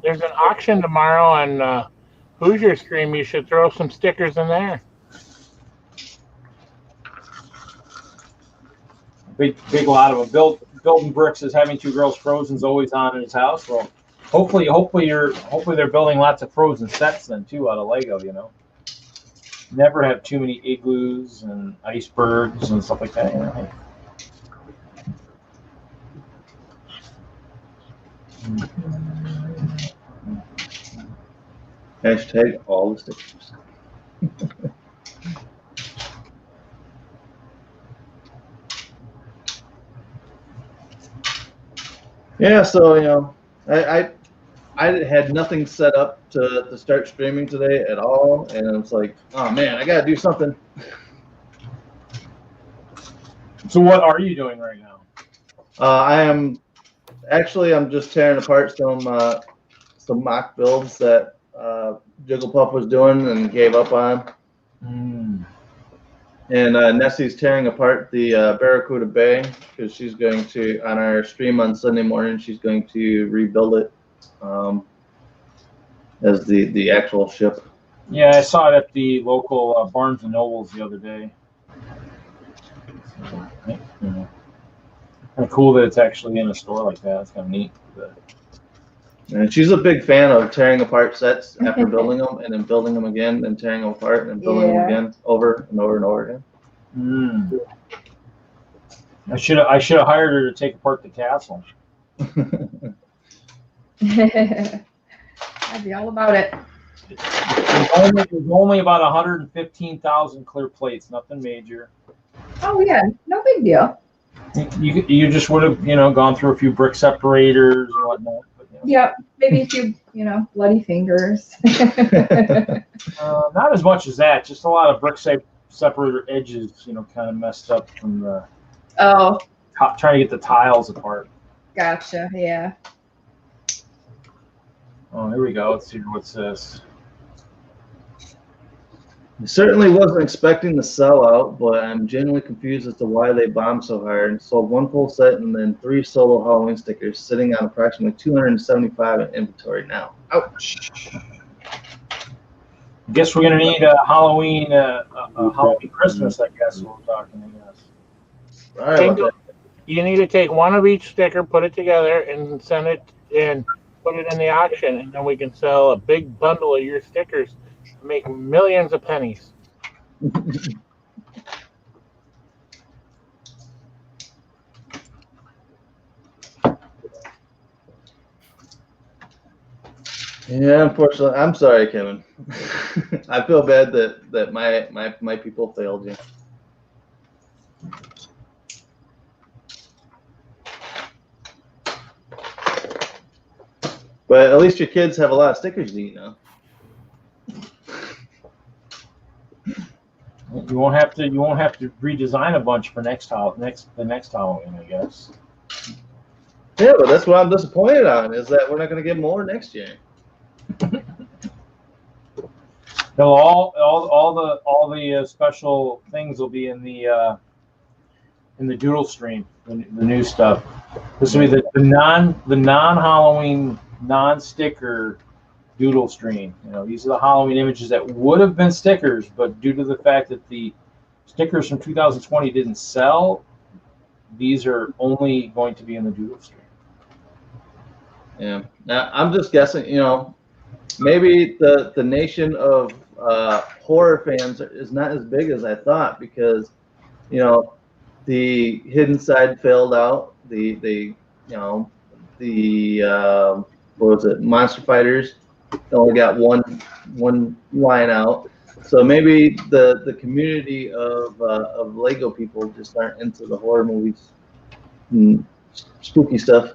there's an auction tomorrow on Hoosier Stream. You should throw some stickers in there. Big lot of them. Building Bricks is having 2 girls Frozen's always on in his house. Well, hopefully they're building lots of Frozen sets then too out of Lego. You know, never have too many igloos and icebergs and stuff like that. You know? Hashtag all the stickers. Yeah, so you know, I had nothing set up to start streaming today at all, and it's like, oh man, I gotta do something. So what are you doing right now? I'm just tearing apart some mock builds that Jigglepuff was doing and gave up on. And Nessie's tearing apart the Barracuda Bay because she's going to, on our stream on Sunday morning, she's going to rebuild it as the actual ship. Yeah, I saw it at the local Barnes & Nobles the other day. So, you know, kind of cool that it's actually in a store like that. It's kind of neat. But... And she's a big fan of tearing apart sets after building them and then building them again and tearing them apart and building them again over and over and over again. I should have hired her to take apart the castle. I'd be all about it. There's only about 115,000 clear plates, nothing major. Oh yeah, no big deal. You just would have, gone through a few brick separators and whatnot. But, Yep, maybe a few, bloody fingers. Not as much as that. Just a lot of brick separator edges, kind of messed up from the trying to get the tiles apart. Gotcha. Yeah. Oh, here we go. Let's see what's this. I certainly wasn't expecting the sellout, but I'm genuinely confused as to why they bombed so hard and sold one full set and then 3 solo Halloween stickers sitting on approximately 275 in inventory now. Ouch. Guess we're gonna need a Halloween Christmas, I guess we're talking, I guess. Right, you need to take one of each sticker, put it together, and send it and put it in the auction, and then we can sell a big bundle of your stickers. Make millions of pennies. Yeah, unfortunately, I'm sorry, Kevin. I feel bad that my people failed you. But at least your kids have a lot of stickers to eat now. You won't have to redesign a bunch for the next Halloween, I guess. Yeah, but that's what I'm disappointed on, is that we're not going to get more next year. No, all the special things will be in the doodle stream, the new stuff. This will be the non-Halloween, non-sticker doodle stream. These are the Halloween images that would have been stickers, but due to the fact that the stickers from 2020 didn't sell, these are only going to be in the doodle stream. Yeah. Now I'm just guessing, maybe the nation of horror fans is not as big as I thought, because the Hidden Side failed out, the what was it, Monster Fighters. They only got one line out. So maybe the community of Lego people just aren't into the horror movies and spooky stuff.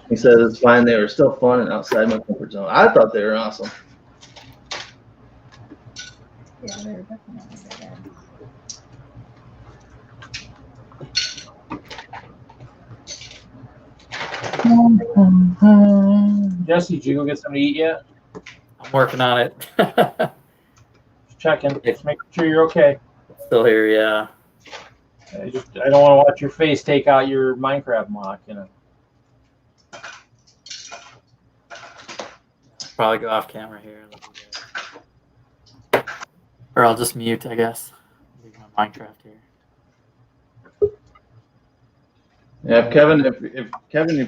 He says it's fine. They were still fun and outside my comfort zone. I thought they were awesome. Yeah, they're definitely good. Jesse, did you go get something to eat yet? I'm working on it. Just checking. Just making sure you're okay. Still here, yeah. I don't want to watch your face take out your Minecraft mock, you know. Probably go off camera here. Or I'll just mute, I guess. Leave my Minecraft here. Yeah, Kevin, if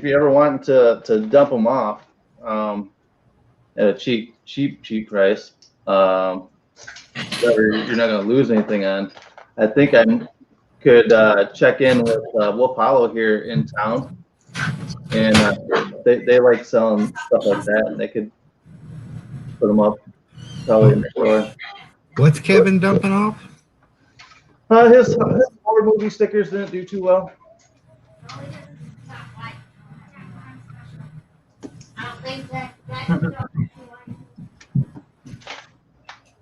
you ever want to dump them off at a cheap price, that you're not going to lose anything on. I think I could check in with Wolf Hollow here in town, and they like selling stuff like that, and they could put them up probably in the store. What's Kevin dumping off? His horror movie stickers didn't do too well.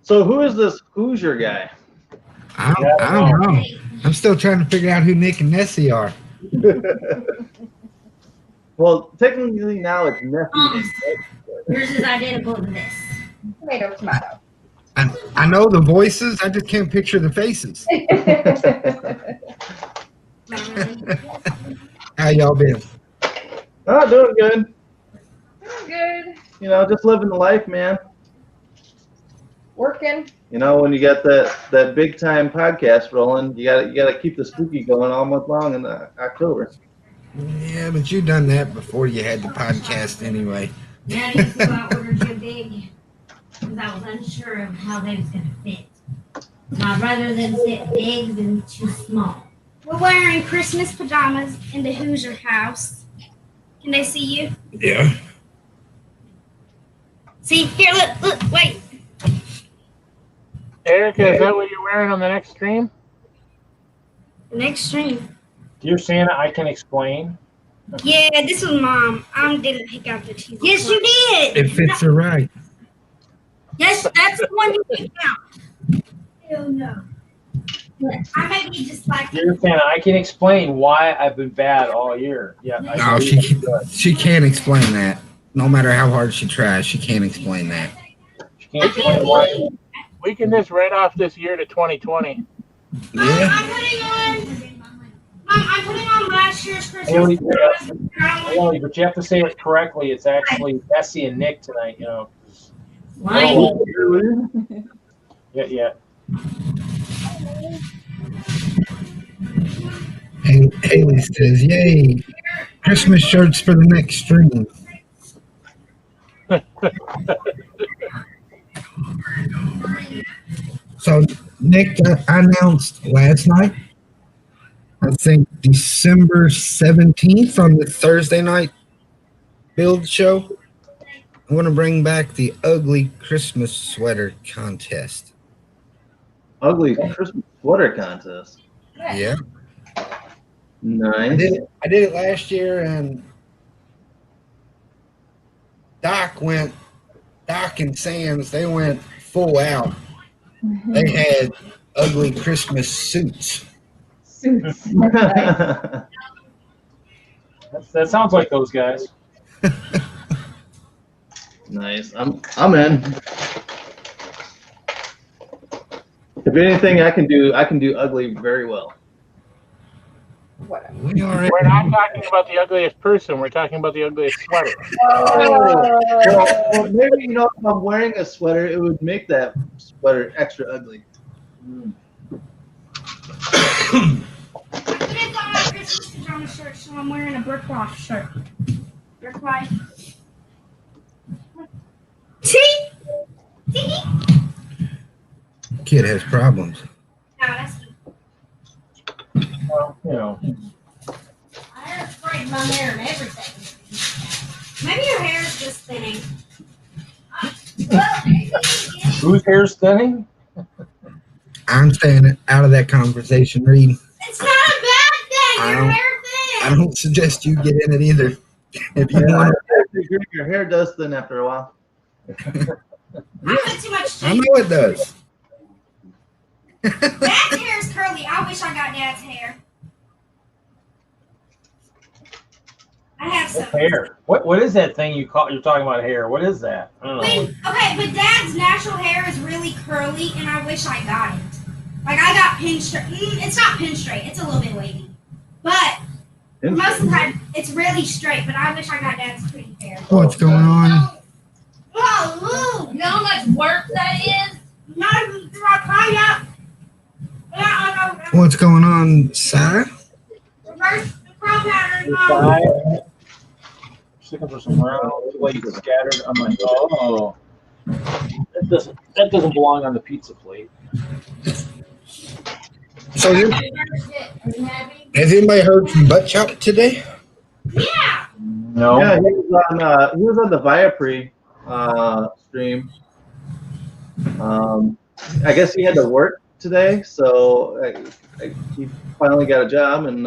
So who is this Hoosier guy? I don't know. I'm still trying to figure out who Nick and Nessie are. Well, technically now it's Nessie. Yours is identical to this. Tomato. I know the voices. I just can't picture the faces. How y'all been? Oh, doing good. Good. You know, just living the life, man. Working. You know, when you got that big time podcast rolling, you gotta keep the spooky going all month long in October. Yeah, but you done that before you had the podcast anyway. Daddy threw out order too big because I was unsure of how they was gonna fit. I'd rather them fit big than too small. We're wearing Christmas pajamas in the Hoosier house. Can they see you? Yeah. See, here, look, wait. Erica, is that what you're wearing on the next stream? The next stream. Dear Santa, I can explain. Yeah, this was Mom. I didn't pick out the TV. Yes, you did. It fits her right. Yes, that's the one you picked out. Hell no. I may be just like Dear Santa, I can explain why I've been bad all year. Yeah. No, she can't explain that. No matter how hard she tries, she can't explain that. She can't explain why. We can just write off this year to 2020. Yeah. I'm putting on last year's Christmas. Haley, but you have to say it correctly. It's actually Bessie and Nick tonight, you know. Yeah. Haley says, "Yay! Christmas shirts for the next stream." So Nick announced last night, I think December 17th on the Thursday night build show, I want to bring back the ugly Christmas sweater contest. Ugly Christmas sweater contest. Yeah. Nice. I did it last year, and Doc and Sam's, they went full out. They had ugly Christmas suits. That sounds like those guys. Nice. I'm in. If anything, I can do ugly very well. Whatever. We We're not talking about the ugliest person. We're talking about the ugliest sweater. Well, maybe, you know, if I'm wearing a sweater, it would make that sweater extra ugly. I put on my Christmas pajama shirt, so I'm wearing a brick wash shirt. Brick wash. See? Kid has problems. No, that's Well, you know. I hair sprayed my hair and everything. Maybe your hair is just thinning. Whose hair's thinning? I'm staying out of that conversation, Reed. It's not a bad thing. Your hair I thin. don't suggest you get in it either. If you want Your hair does thin after a while. I put too much I cheese. know it does. Dad's hair is curly. I wish I got Dad's hair. I have some. Hair. What is that thing you're talking about hair? What is that? I don't know. Okay, but Dad's natural hair is really curly, and I wish I got it. Like, I got pin straight. It's not pin straight. It's a little bit wavy. But most of the time, it's really straight, but I wish I got Dad's pretty hair. What's going on? Oh, you know how much work that is? Not even kind up. What's going on, Sarah? Reverse the curl pattern. Looking for some round flakes scattered. I'm like, oh, that doesn't belong on the pizza plate. So, has anybody heard from Butt Chop today? Yeah. No. Yeah, he was on the Viapree stream. I guess he had to work today, so he finally got a job, and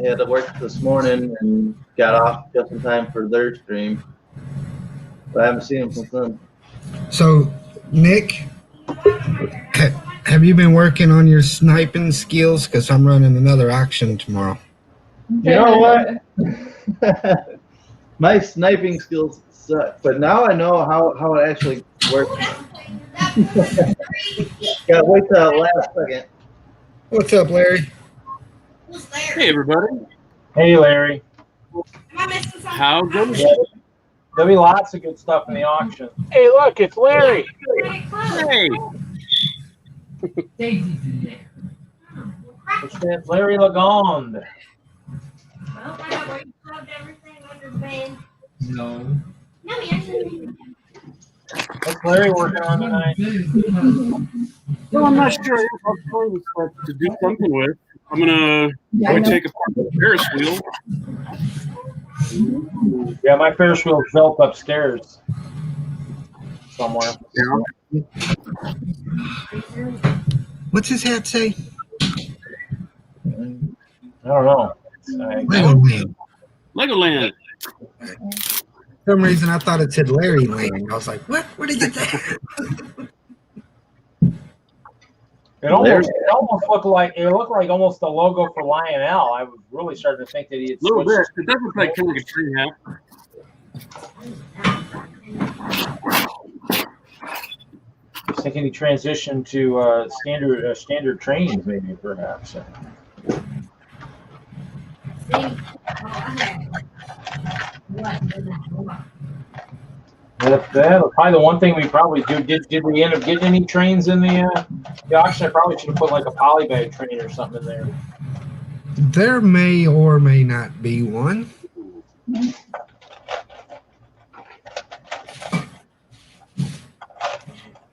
he had to work this morning and got off just in time for their stream. But I haven't seen him since then. So, Nick, have you been working on your sniping skills? Because I'm running another auction tomorrow. You know what? My sniping skills suck, but now I know how it actually works. Gotta wait till the last second. What's up, Larry? Hey, everybody. Hey, Larry. Am I missing something? How goes Yeah, there'll be lots of good stuff in the auction. Hey, look, it's Larry. Hey. It's Larry Lagonde. Well, I know where you shoved everything under the bed. No. No, he actually. What's Larry working on tonight? Well, I'm not sure if I'm going to do something with. I'm gonna take apart the Ferris wheel. Yeah, my Ferris wheel built upstairs somewhere. Yeah. What's his hat say? I don't know. Legoland. Legoland. For some reason, I thought it said Larry Land. I was like, what? Where did you get that? It almost looked like almost the logo for Lionel. I was really starting to think that he had A little switched. bit. It does look like kind of like a tree hat. I was thinking he transitioned to standard trains, maybe perhaps. That's probably the one thing we probably do. Did we end up getting any trains in the auction? I probably should have put like a polybag train or something in there. There may or may not be one.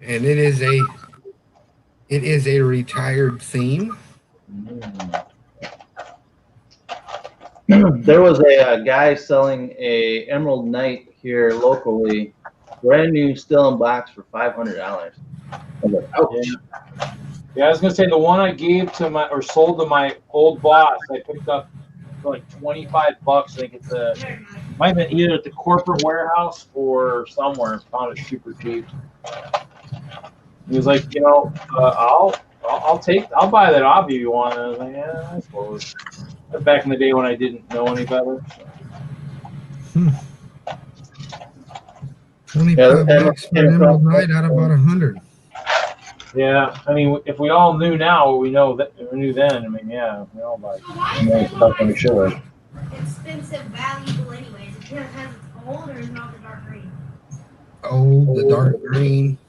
And it is a retired theme. There was a guy selling a Emerald Knight here locally, brand new, still in box for $500. I was like, ouch. Yeah, I was gonna say the one I gave to sold to my old boss, I picked up for like $25. I think might have been either at the corporate warehouse or somewhere. Found it super cheap. He was like, I'll buy that hobby you want. And I was like, yeah, I suppose. That's back in the day when I didn't know any better. So. 25 bucks for an Emerald Knight out of about 100. Yeah, I mean, if we all knew now what we knew then, I mean, yeah, we all buy stuff when we should. Expensive, valuable, anyways. It's because it's old or is not the dark green? Oh, the dark green,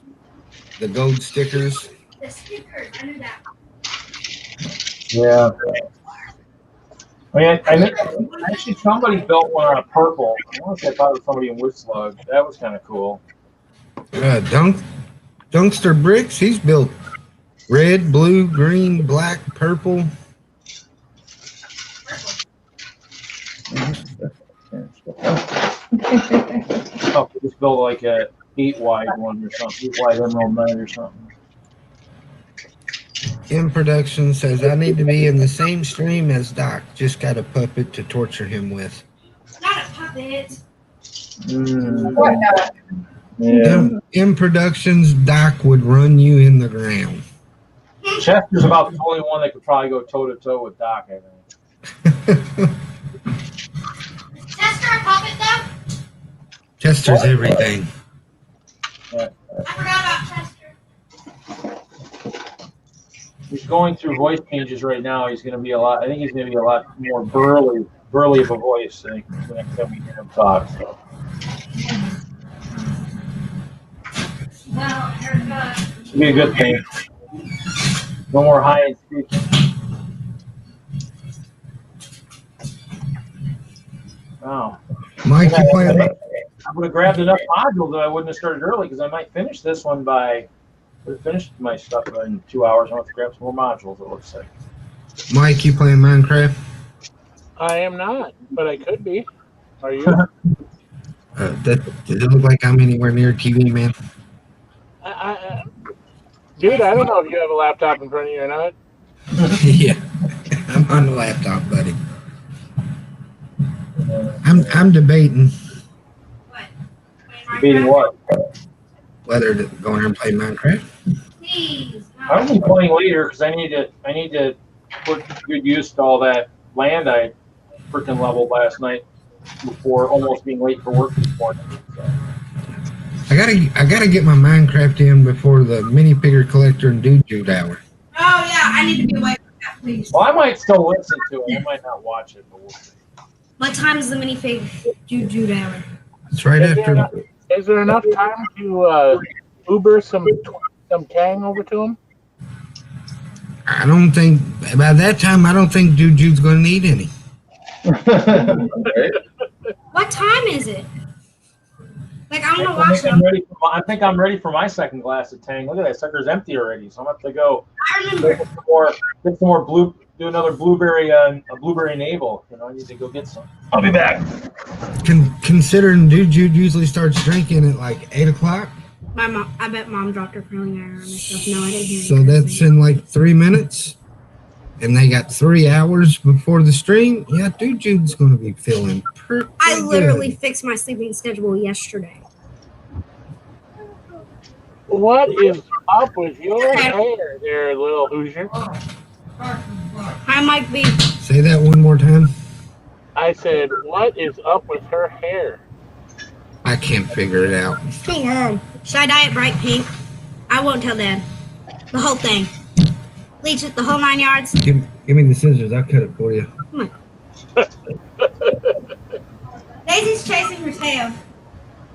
the gold stickers. The stickers, I knew that. Yeah. I mean, actually, somebody built one on a purple. I want to say I thought it was somebody in Wood Slug. That was kind of cool. Dunkster Bricks, he's built red, blue, green, black, purple. just build like a 8 wide one or something, 8 wide Emerald Knight or something. M.productions says, I need to be in the same stream as Doc. Just got a puppet to torture him with. Not a puppet. What, Yeah. M.productions, Doc would run you in the ground. Chester's about the only one that could probably go toe to toe with Doc, I think. Chester a puppet though? Chester's everything. I forgot about Chester. He's going through voice changes right now. He's going to be a lot. I think he's going to be a lot more burly of a voice the next time we hear him talk. So. Well, Erica. It'll be a good thing. No more high and speaking. Wow. Mike, you playing? I would have grabbed enough modules that I wouldn't have started early because I might finish this one by. Would have finished my stuff in 2 hours. I want to grab some more modules. It looks like. Mike, you playing Minecraft? I am not, but I could be. Are you? That doesn't look like I'm anywhere near TV, man. Dude, I don't know if you have a laptop in front of you or not. Yeah, I'm on the laptop, buddy. I'm debating What? Debating what? whether to go in there and play Minecraft. Please. I'm gonna be playing later because I need to put good use to all that land I freaking leveled last night before almost being late for work this morning. So. I gotta get my Minecraft in before the mini figure collector and Dude Jude hour. Oh yeah, I need to be away from that, please. Well, I might still listen to it. I might not watch it, but we'll see. What time is the minifig Jude hour? It's right after. Is there enough time to Uber some Tang over to him? I don't think by that time. I don't think Dude Jude's gonna need any. What time is it? Like I'm gonna I watch think them. I think I'm ready for my second glass of Tang. Look at that sucker's empty already, so I'm gonna have to go I remember. get some more do another blueberry a blueberry navel. I need to go get some. I'll be back. Considering Dude Jude usually starts drinking at like 8 o'clock. My mom. I bet mom dropped her curling iron on herself. No, I didn't hear. So that's in like 3 minutes. And they got 3 hours before the stream. Yeah, Dude Jude's going to be feeling pretty I literally good. fixed my sleeping schedule yesterday. What is up with your hair there, little Hoosier? Hi, Mike B. Say that one more time. I said, what is up with her hair? I can't figure it out. Too long. Should I dye it bright pink? I won't tell Dad. The whole thing. Bleach it the whole 9 yards. Give me the scissors. I'll cut it for you. Come on. Daisy's chasing her tail.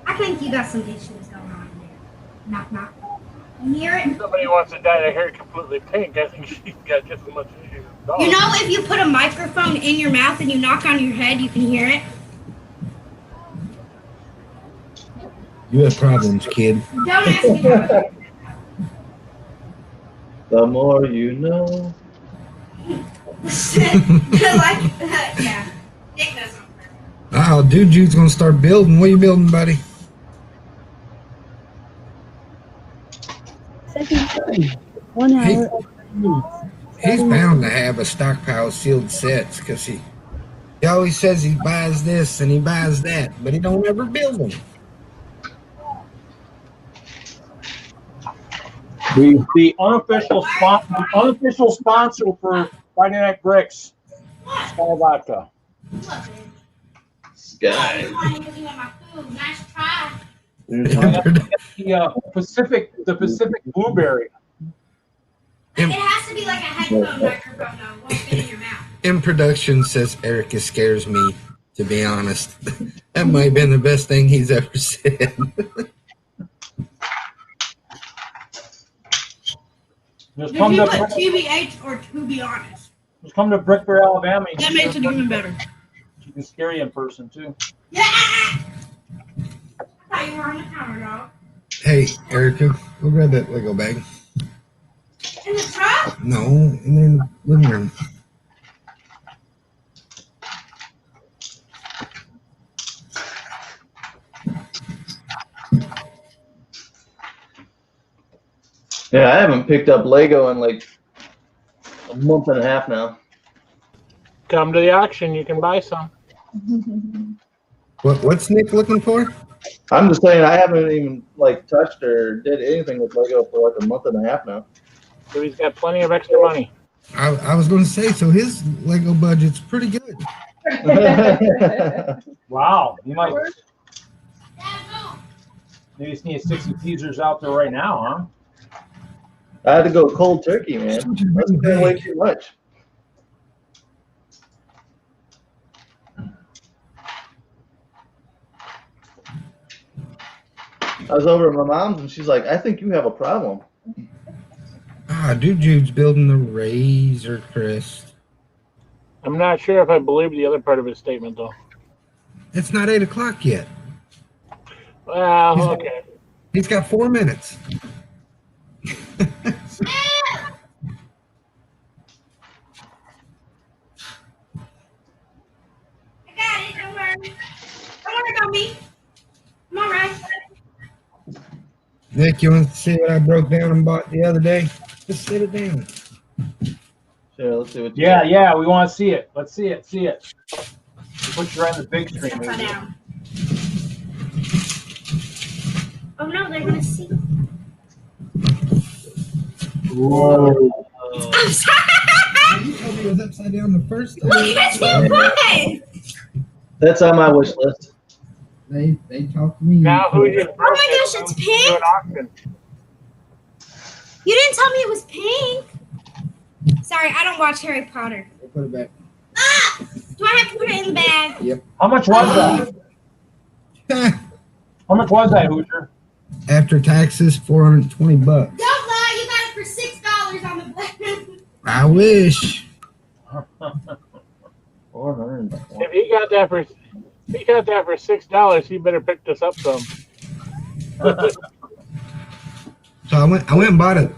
I think you got some issues going on there. Knock, knock. You hear it? Somebody wants to dye their hair completely pink. I think she's got just as much issues as dog. You know, if you put a microphone in your mouth and you knock on your head, you can hear it. You have problems, kid. Don't ask me how it The more you know. yeah. Nick knows something. Oh, Dude Jude's going to start building. What are you building, buddy? Second time. 1 hour. He's bound to have a stockpile of sealed sets because he always says he buys this and he buys that, but he don't ever build them. The unofficial sponsor for Friday Night Bricks, Sky Vodka. Sky. Nice try. The Pacific Blueberry. It has to be like a headphone microphone, though. It won't fit in your mouth. M.production says Erica scares me, to be honest. That might have been the best thing he's ever said. Just Did come you to put TBH or to be honest? Just come to Brickburg, Alabama. That makes it even better. She can scare you in person too. Yeah! I thought you were on the counter, dog. Hey, Erica, go grab that Lego bag. In the truck? No, in the living room. Yeah, I haven't picked up Lego in like a month and a half now. Come to the auction, you can buy some. What's Nick looking for? I'm just saying I haven't even like touched or did anything with Lego for like a month and a half now. So he's got plenty of extra money. I was going to say, so his Lego budget's pretty good. Wow, you might. Maybe just need to stick some teasers out there right now, huh? I had to go cold turkey, man. That's been way too much. I was over at my mom's and she's like, I think you have a problem. Dude, Jude's building the Razor Crest. I'm not sure if I believe the other part of his statement, though. It's not 8 o'clock yet. Well, okay. He's got 4 minutes. I got it. Don't worry. Don't worry about me. I'm all right. Nick, you want to see what I broke down and bought the other day? Just sit it down. Sure, let's see what. Yeah, we want to see it. Let's see it. See it. Put you right in the big screen. Maybe. Oh no, they're gonna see. Whoa. I'm sorry. You told me it was upside down the first time. Yes, it was. That's on my wish list. They talked to me. Now who you? Oh my gosh, it's pink. You didn't tell me it was pink. Sorry, I don't watch Harry Potter. We'll put it back. Ah! Do I have to put it in the bag? Yep. How much was that? How much was that, Hoosier? After taxes, $420. Don't lie, you got it for $6 on the bag. I wish. If he got that for $6, he better pick this up some. So I went and bought it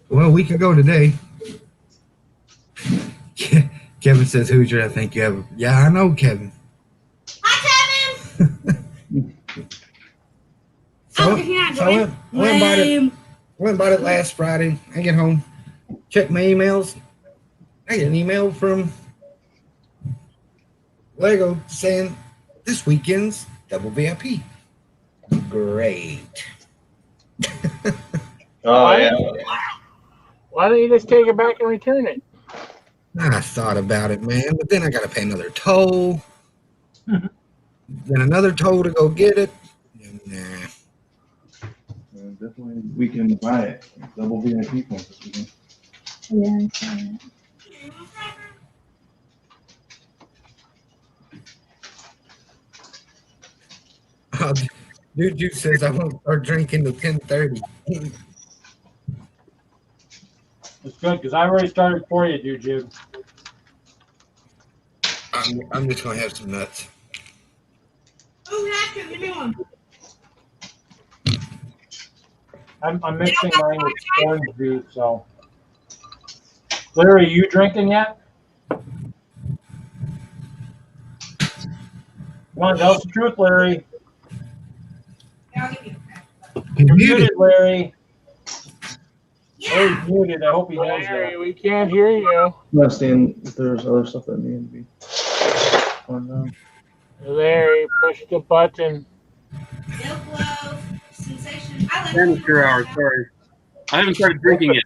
a week ago today. Kevin says, Hoosier, I think you have. Yeah, I know, Kevin. Hi, Kevin. I went and bought it last Friday. I get home, check my emails. I get an email from Lego saying this weekend's double VIP. Great. Oh yeah. Why don't you just take it back and return it? I thought about it, man, but then I got to pay another toll. Then another toll to go get it. Nah. Definitely, we can buy it. Double VIP points this weekend. Yeah, I saw that. Dude says I won't start drinking till 10:30. It's good because I already started for you, Jude. I'm just gonna have some nuts. Oh, Hacker, give me one. I'm mixing mine with orange juice, so. Larry, are you drinking yet? Come on, tell us the truth, Larry. You're muted, Larry. Yeah. Larry's muted. I hope he knows Larry, that. we can't hear you. I'm seeing if there's other stuff that needed to be on down. Larry, push the button. Milk loaf, sensation. I like Amateur hour, sorry. I haven't started drinking yet.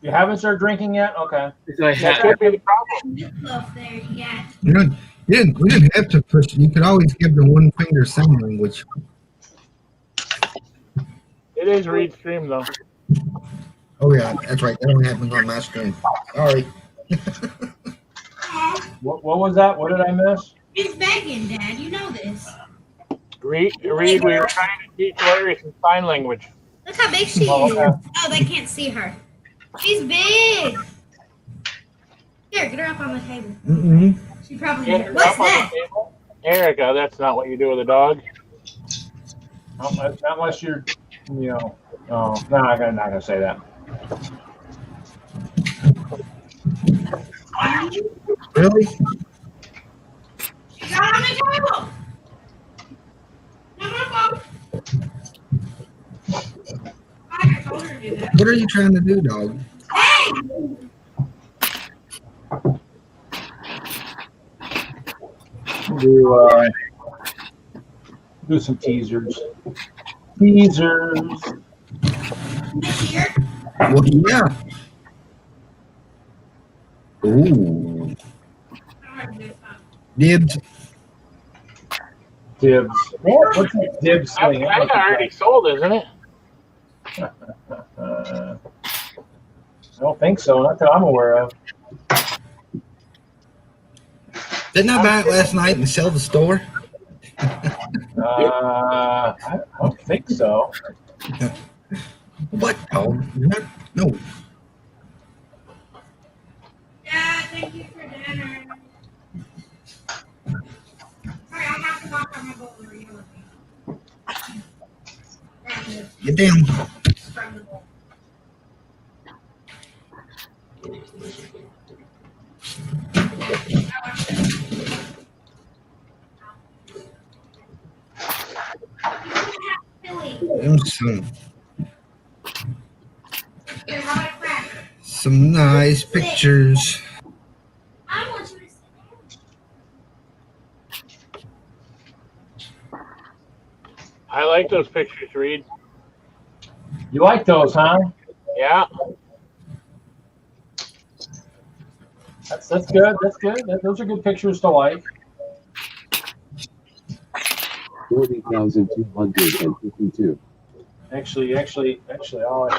You haven't started drinking yet? Okay. That could be the problem. milk loaf there, you got. We didn't have to push. You could always give the one finger sign language. It is read stream though. Oh yeah, that's right. That only happens on my screen. Sorry. What was that? What did I miss? It's begging, Dad. You know this. Reed, we were trying to teach Larry some sign language. Look how big she is. Okay. Oh, they can't see her. She's big. Here, get her up on the table. Mm-mm. She probably Get did. her What's up on that? the table. Erica, that's not what you do with a dog. Not unless you're, no, I'm not gonna say that. Really? She got on the table. No more phone. do that. What are you trying to do, dog? Hey! Do some teasers. Teasers. This year? Well, yeah. Ooh. Dibs. Dibs. What's that dibs That's thing? kind of already sold, isn't it? I don't think so. Not that I'm aware of. Didn't I buy it last night and sell the store? I don't think so. What, dog? What? No. Dad, thank you for dinner. Sorry, I have to walk on my boat where you're looking. Get down. From the boat. Some nice pictures. I want you to sit down. I like those pictures, Reed. You like those, huh? Yeah. That's good. That's good. Those are good pictures to like. 40,252. Actually, I'll actually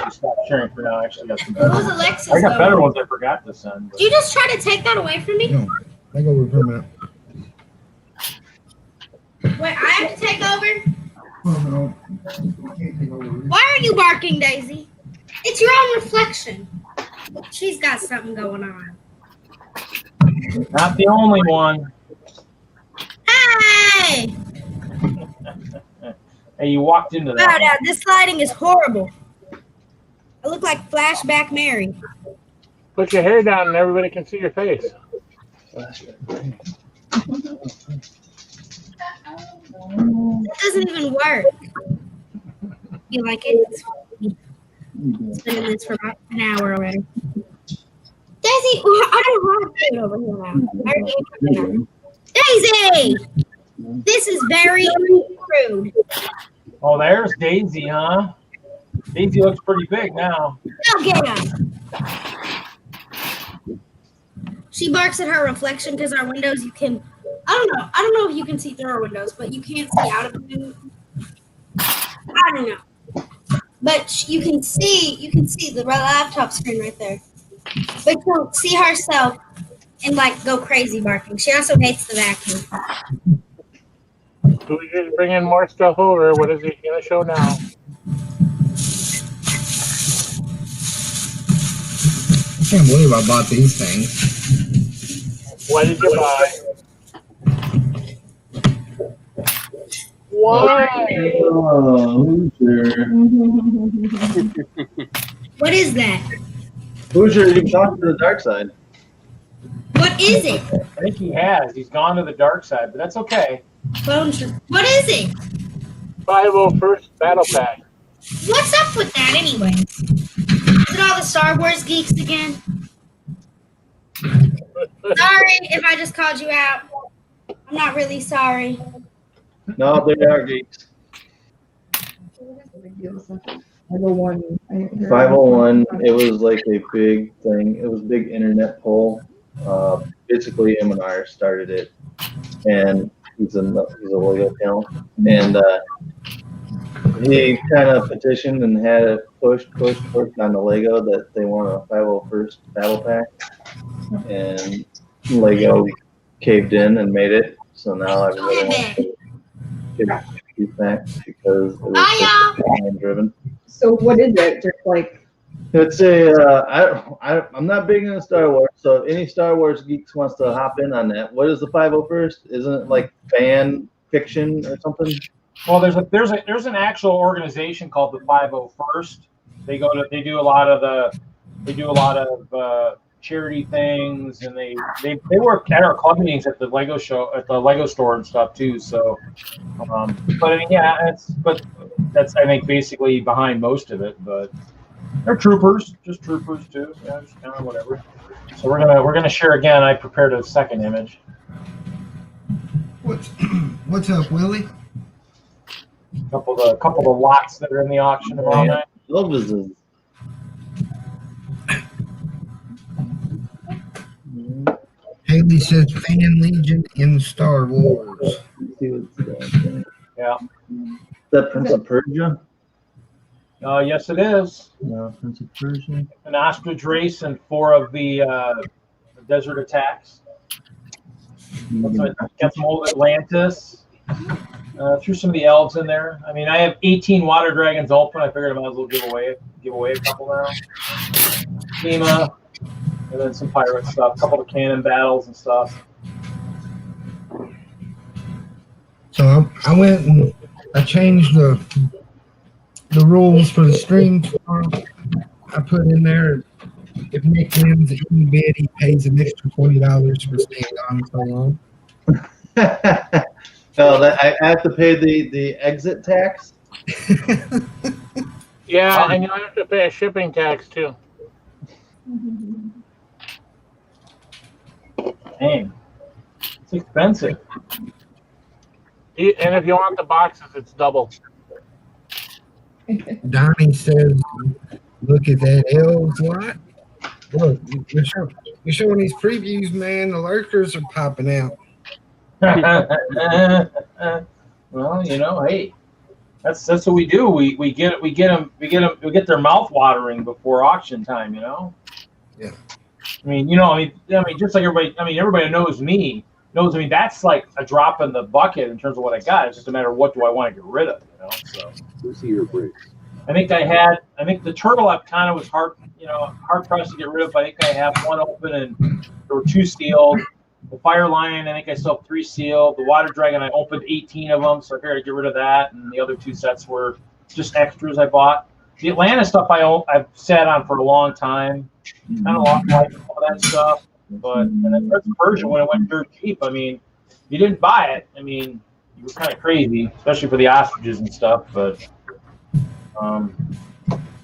stop sharing for now. I actually got some better What was ones. Alexis? I got though? better ones I forgot to send. Did you just try to take that away from me? No. Take over for a minute. Wait, I have to take over? Oh, no. You can't take over. Why are you barking, Daisy? It's your own reflection. She's got something going on. Not the only one. Hey! Hey, you walked into Wow, that. Dad, this lighting is horrible. I look like Flashback Mary. Put your hair down and everybody can see your face. It doesn't even work. You like it? It's been in this for about an hour already. Daisy, I don't have food over here now. I already ate for dinner. Daisy! This is very rude. Oh, there's Daisy, huh? Daisy looks pretty big now. Go get her. She barks at her reflection because our windows you can. I don't know if you can see through our windows, but you can't see out of them. I don't know. But you can see the laptop screen right there. But you'll see herself and like go crazy barking. She also hates the vacuum. Who's just bringing more stuff over? What is he going to show now? I can't believe I bought these things. What did you buy? Why? Oh, Hoosier. What is that? Hoosier, you talked to the dark side. What is it? I think he has. He's gone to the dark side, but that's okay. What is it? 501st Battle Pack. What's up with that anyway? Is it all the Star Wars geeks again? Sorry if I just called you out. I'm not really sorry. No, they are geeks. 501, it was like a big thing. It was a big internet poll. Basically, M&R started it, and he's a Lego channel. And he kind of petitioned and had it pushed on the Lego that they want a 501st Battle Pack. And Lego caved in and made it. So now everybody wants to get these packs because it was time driven. So what is it? Just like It's I'm not big into Star Wars, so if any Star Wars geeks wants to hop in on that. What is the 501st? Isn't it like fan fiction or something? Well, there's an actual organization called the 501st. They do a lot of charity things, and they work at our club meetings at the Lego show, at the Lego store and stuff too. So, but I mean, yeah, that's I think basically behind most of it. But They're troopers, just troopers too. Yeah, just kind of whatever. So we're gonna share again. I prepared a second image. What's up, Willie? Couple of the lots that are in the auction tomorrow night. Haley says Fan Legion in Star Wars. Yeah. Is that Prince of Persia? Yes, it is. No, Prince of Persia. An ostrich race and 4 of the desert attacks. Got some old Atlantis. Threw some of the elves in there. I mean, I have 18 water dragons open. I figured I might as well give away a couple now. Schema, and then some pirate stuff. A couple of cannon battles and stuff. So I went and I changed the rules for the stream tomorrow. I put in there, if Nick wins any bid, he pays an extra $20 for staying on so long. Oh, I have to pay the exit tax? Yeah, and you have to pay a shipping tax too. Dang. It's expensive. And if you want the boxes, it's double. Donnie says, look at that elves lot. Look, we're showing these previews, man. The lurkers are popping out. Well, you know, hey, that's what we do. We get their mouth watering before auction time. You know. Yeah. I mean, you know, I mean, just like everybody. I mean, everybody knows me. Knows. I mean, that's like a drop in the bucket in terms of what I got. It's just a matter of what do I want to get rid of. You know. So. Hoosier Bricks. I think the turtle I kind of was hard pressed to get rid of. I think I have 1 open and there were 2 sealed. The fire lion, I think I still have 3 sealed. The water dragon, I opened 18 of them, so I figured I'd get rid of that. And the other 2 sets were just extras I bought. The Atlanta stuff I've sat on for a long time. Kind of like all that stuff. But and then Prince of Persia, when it went dirt cheap, I mean, you didn't buy it. I mean, you were kind of crazy, especially for the ostriches and stuff. But I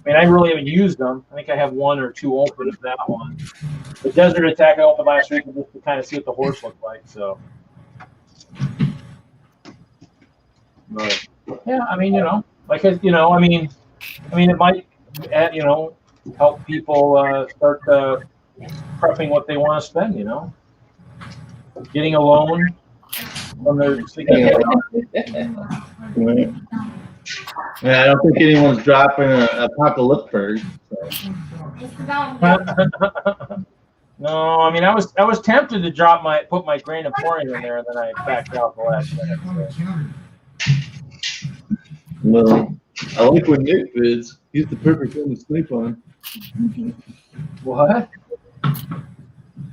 mean, I really haven't used them. I think I have 1 or 2 open of that one. The desert attack I opened last week just to kind of see what the horse looked like. So, but yeah, I mean, you know, like you know, I mean, it might, you know, help people start prepping what they want to spend. You know, getting a loan when they're sleeping. Yeah, I don't think anyone's dropping a apocalypse. So. No, I mean I was tempted to put my Grand Emporium in there, and then I backed out the last minute. So. Well, I like when Nick bids. He's the perfect one to sleep on. What?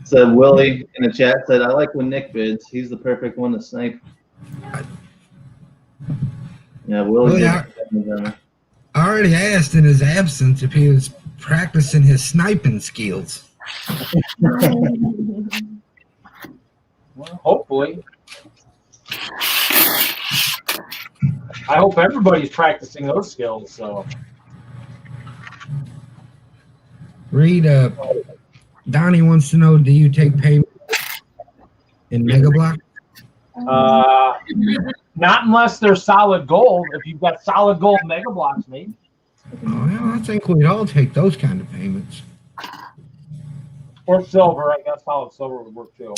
Said Willie in the chat said, I like when Nick bids. He's the perfect one to snipe. Yeah, Willie. I already asked in his absence if he was practicing his sniping skills. Well, hopefully. I hope everybody's practicing those skills. So. Reed, Donnie wants to know, do you take payment in Mega Block? Not unless they're solid gold. If you've got solid gold Mega Blocks, maybe. Oh, well, I think we'd all take those kind of payments. Or silver. I guess solid silver would work too.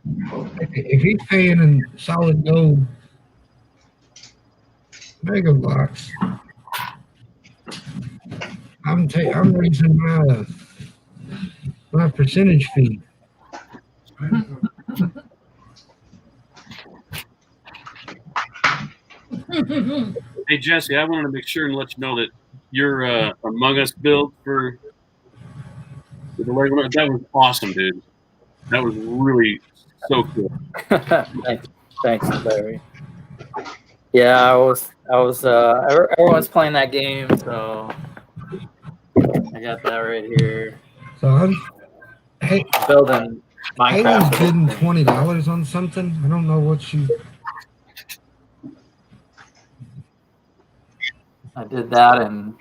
If he's paying in solid gold Mega Blocks, I'm raising my percentage fee. Hey Jesse, I wanted to make sure and let you know that your Among Us build for the LEGbrOs, that was awesome, dude. That was really so cool. Thanks, Larry. Yeah, I was. Everyone's playing that game, so I got that right here. So I'm building Minecraft. I was bidding $20 on something. I don't know what you. I did that in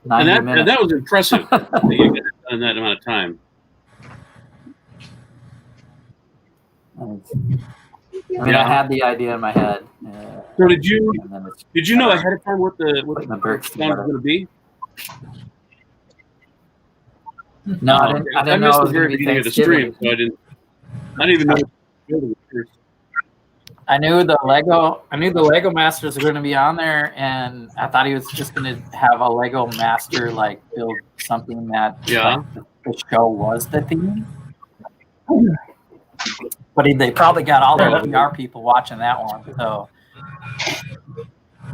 90 minutes. And that was impressive that you got it done in that amount of time. I mean, I had the idea in my head. So did you know ahead of time what the bricks song was going to be? No, I didn't know missed it the was going very to be beginning of the Thanksgiving. stream, so I didn't even know. I knew the Lego Masters were going to be on there, and I thought he was just going to have a Lego Master like build something that like, the show was the theme. But they probably got all their PR people watching that one, so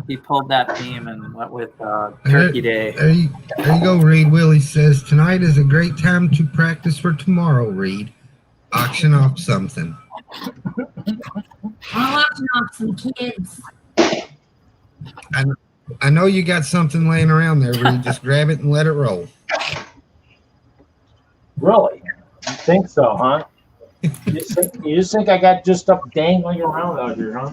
he pulled that theme and went with Turkey Day. There you go, Reed. Willie says tonight is a great time to practice for tomorrow. Reed, auction off something. I'll auction off some kids. I know you got something laying around there, Reed. Just grab it and let it roll. Really? You think so, huh? You just think I got just stuff dangling around out here, huh?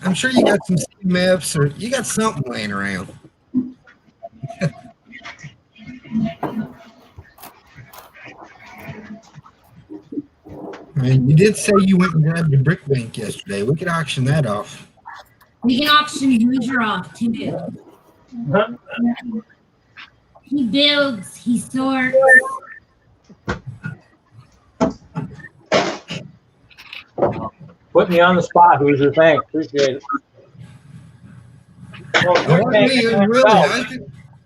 I'm sure you got some CMFs or you got something laying around. I mean, you did say you went and grabbed the brick bank yesterday. We could auction that off. We can auction Hoosier off too. He builds, he sorts. Put me on the spot, Hoosier. Thanks. Appreciate it. Well,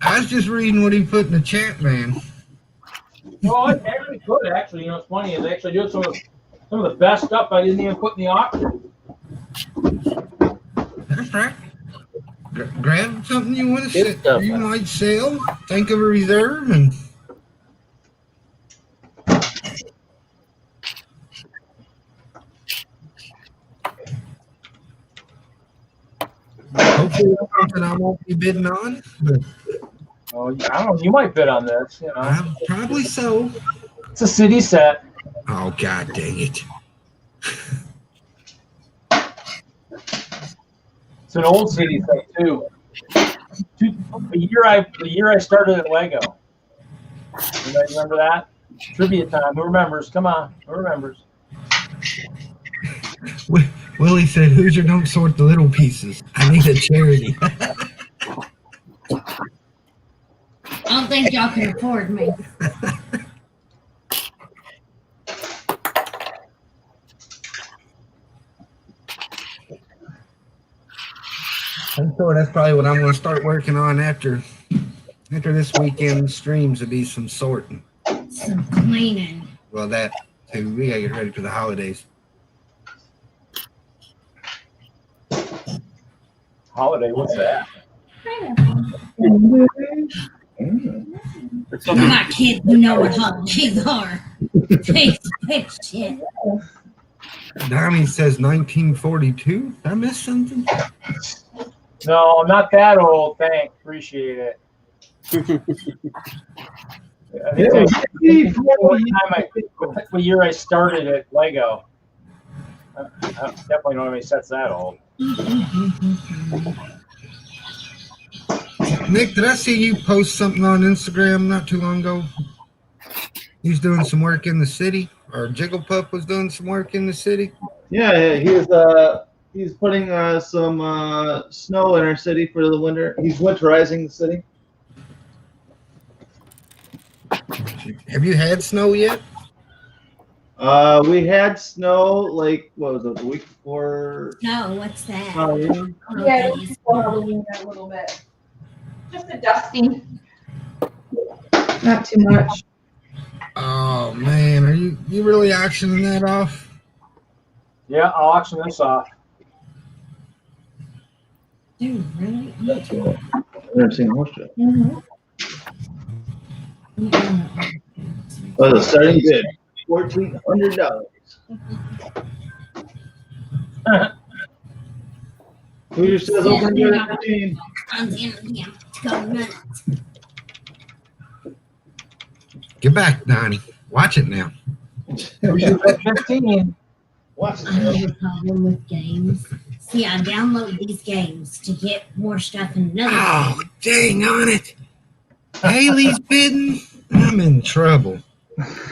I was just reading what he put in the chat, man. Well, I actually could, actually. You know, what's funny is I actually doing some of the best stuff I didn't even put in the auction. That's right. Grab something you want to sell. You might sell. Think of a reserve and. Hopefully, something I won't be bidding on. But oh, I don't know. You might bid on this. You know, probably so. It's a city set. Oh, God dang it! It's an old city set too. The year I started at Lego. Anybody remember that? Trivia time. Who remembers? Come on. Who remembers? Willie said, Hoosier, don't sort the little pieces. I need a charity. I don't think y'all can afford me. I'm sure that's probably what I'm going to start working on after this weekend streams, to be some sorting. Some cleaning. Well, that too. We got to get ready for the holidays. Holiday? What's that? I'm not kids who know what holidays are. Face shit. Donnie says 1942. Did I miss something? No, I'm not that old. Thanks. Appreciate it. I think the year I started at Lego. I definitely don't have any sets that old. Nick, did I see you post something on Instagram not too long ago? He's doing some work in the city, or Jigglepuff was doing some work in the city. Yeah, he's putting some snow in our city for the winter. He's winterizing the city. Have you had snow yet? We had snow, like, what was it, the week before? No, what's that? Halloween? Yeah, it was for Halloween a little bit. Just a dusting. Not too much. Oh man, are you really auctioning that off? Yeah, I'll auction this off. Dude, really? I've never seen a horse show. Oh, the starting bid, $1,400. Hoosier says open bid at 15. Get back, Donnie. Watch it now. Hoosier at 15. Watch I have a problem with games. See, I download these games to get more stuff in another Oh, game. dang on it. Haley's bidding. I'm in trouble.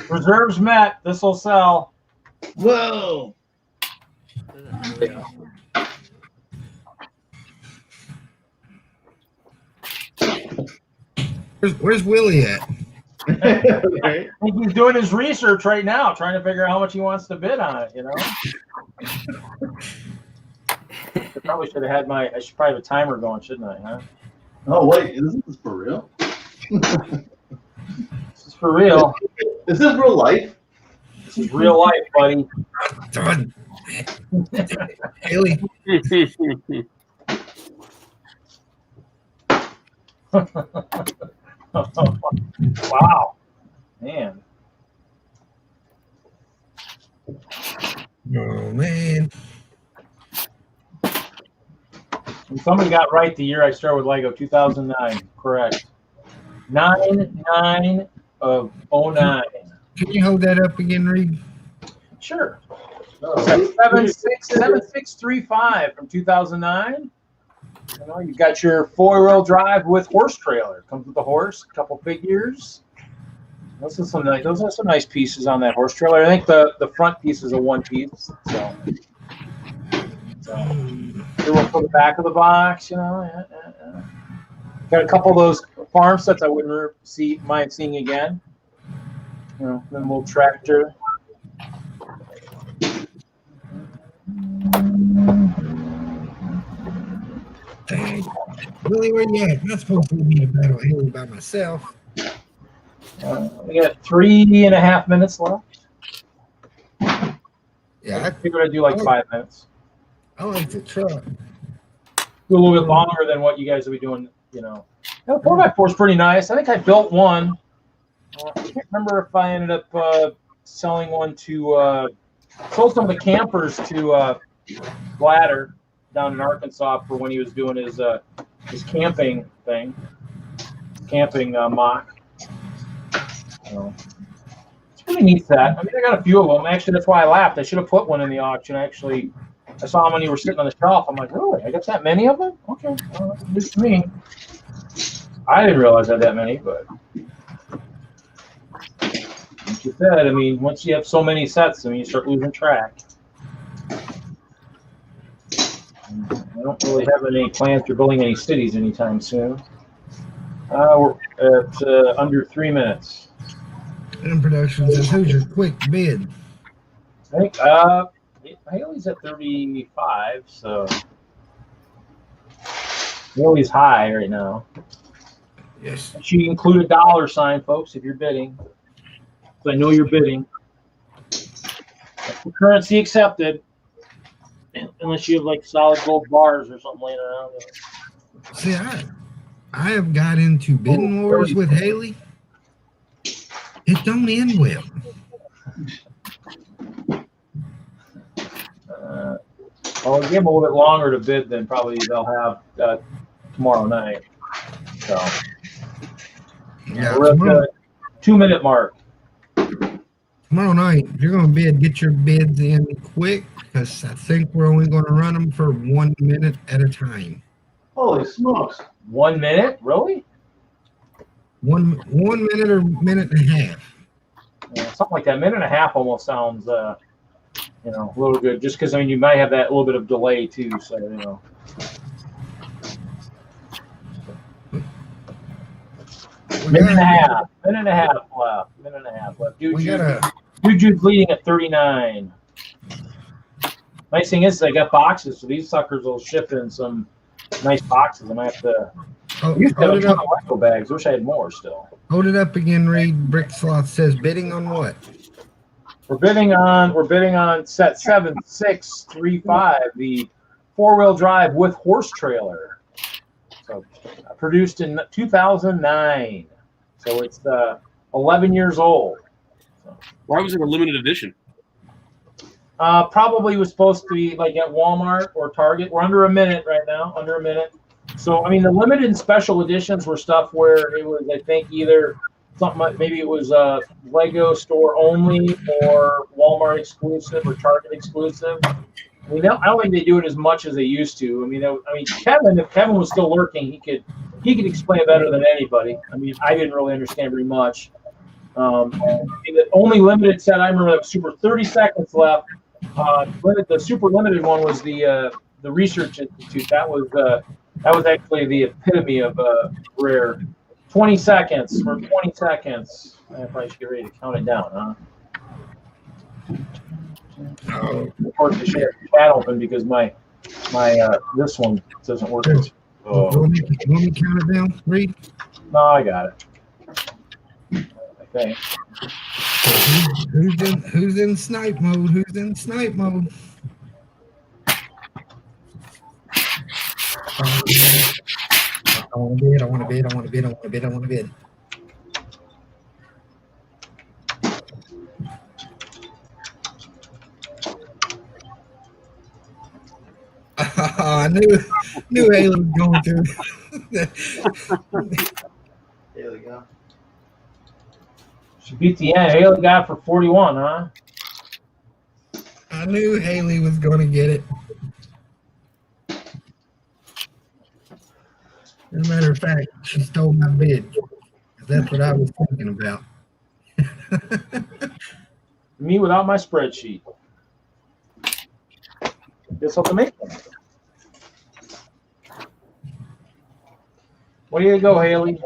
Reserves met. This will sell. Whoa. Where's Willie at? Right? I think he's doing his research right now, trying to figure out how much he wants to bid on it, you know? I probably should have had I should probably have a timer going, shouldn't I, huh? Oh, wait. Isn't this for real? This is for real. Is this real life? This is real life, buddy. Done. Haley. Wow. Man. Oh, man. And somebody got right the year I started with Lego, 2009. Correct. 9/9 of 09. Can you hold that up again, Reed? Sure. 7635 from 2009. You know, you've got your 4-wheel drive with horse trailer. Comes with a horse, a couple figures. Those are some nice pieces on that horse trailer. I think the front piece is a one piece. So they will for the back of the box, you know. Yeah. Got a couple of those farm sets I wouldn't mind seeing again. You know, the little tractor. Dang. Willie, where you at? Not supposed to be a battle Haley by myself. We got 3.5 minutes left. Yeah, I figured I'd do like 5 minutes. I like the truck. Do a little bit longer than what you guys will be doing, you know. The 4x4 is pretty nice. I think I built one. I can't remember if I ended up selling one to, sold some of the campers to Bladder down in Arkansas for when he was doing his camping thing, camping mock. So, it's a pretty neat set. I mean, I got a few of them. Actually, that's why I laughed. I should have put one in the auction. Actually, I saw them when you were sitting on the shelf. I'm like, really? I got that many of them? Okay, well, news to me. I didn't realize I had that many, but like you said, I mean, once you have so many sets, I mean, you start losing track. I don't really have any plans for building any cities anytime soon. We're at under 3 minutes. M.productions says, who's your quick bid? I think Haley's at 35, so Haley's high right now. Yes. She include a $sign, folks, if you're bidding. So I know you're bidding. Currency accepted. Unless you have like solid gold bars or something laying around. See, I have got into bidding wars with Haley. It don't end well. I'll give them a little bit longer to bid than probably they'll have tomorrow night. So Yeah, we're at the 2-minute mark. Tomorrow night, if you're going to bid, get your bids in quick, because I think we're only going to run them for 1 minute at a time. Holy smokes. 1 minute? Really? One minute or minute and a half. Something like that. 1.5 minutes almost sounds, a little good. Just because, I mean, you might have that little bit of delay, too. So, you know. Minute and a half left. Jude's leading at 39. Nice thing is I got boxes, so these suckers will ship in some nice boxes. I might have to. Use a ton of Lego bags. Wish I had more still. Hold it up again, Reed. Brick Sloth says bidding on what? We're bidding on set 7635, the 4-wheel drive with horse trailer. So produced in 2009. So it's 11 years old. So, why was it a limited edition? Probably was supposed to be like at Walmart or Target. We're under a minute right now, under a minute. So, I mean, the limited and special editions were stuff where it was, I think, either something like maybe it was Lego store only or Walmart exclusive or Target exclusive. I mean, I don't think they do it as much as they used to. I mean, Kevin, if Kevin was still lurking, he could explain it better than anybody. I mean, I didn't really understand very much. The only limited set I remember that was super 30 seconds left. The super limited one was the Research Institute. That was actually the epitome of rare. 20 seconds for 20 seconds. I probably should get ready to count it down, huh? Of course, I should have the chat open because my this one doesn't work. Want me to count it down? 3? No, I got it. I think. Who's in snipe mode? Who's in snipe mode? I want to bid. I want to bid. I want to bid. I want to bid. I want to bid. I knew Haley was going to. There we go. She beat the end. Haley got it for 41, huh? I knew Haley was going to get it. As a matter of fact, she stole my bid. That's what I was thinking about. Me without my spreadsheet. Guess I'll have to make one. Where do you go, Haley?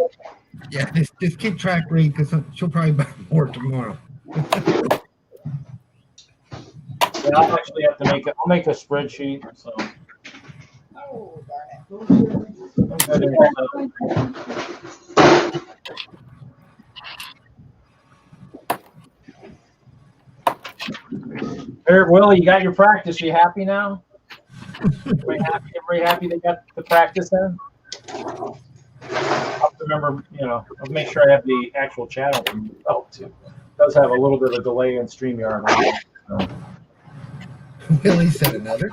Yeah, just keep track, Reed, because she'll probably buy more tomorrow. Yeah, I'll actually have to make it. I'll make a spreadsheet. So. Oh, darn There, Willie, you got your practice. You happy now? Everybody happy they got the practice in? I'll have to remember, I'll make sure I have the actual chat open. Oh, too. It does have a little bit of a delay in StreamYard. So. Willie said another.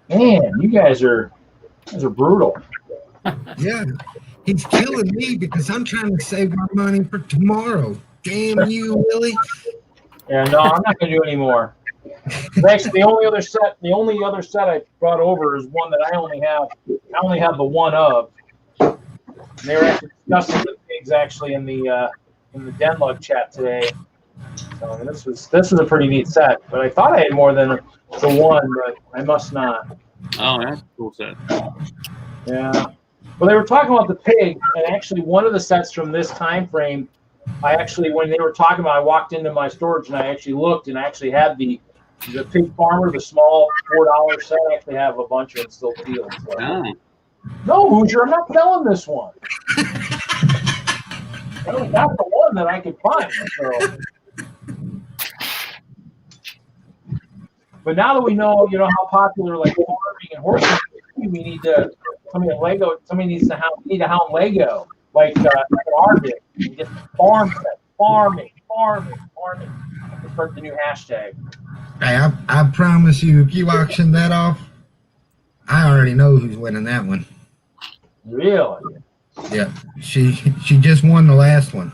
Man, you guys are brutal. Yeah, he's killing me because I'm trying to save my money for tomorrow. Damn you, Willie. Yeah, no, I'm not going to do any more. Actually, the only other set I brought over is one that I only have the one of. And they were actually discussing the pigs actually in the Den Lug chat today. So I mean, this was a pretty neat set, but I thought I had more than the one, but I must not. Oh, that's a cool set. Yeah. Well, they were talking about the pig, and actually one of the sets from this time frame, when they were talking about, I walked into my storage and I actually looked and I actually had the pig farmer, the small $4 set. I actually have a bunch of it still sealed. So. Oh. No, Hoosier, I'm not selling this one. I only got the one that I could find. So. But now that we know, how popular like farming and horse racing, we need to we need to hound Lego like our did. Just farming. To start the new hashtag. Hey, I promise you, if you auction that off, I already know who's winning that one. Really? Yeah, she just won the last one.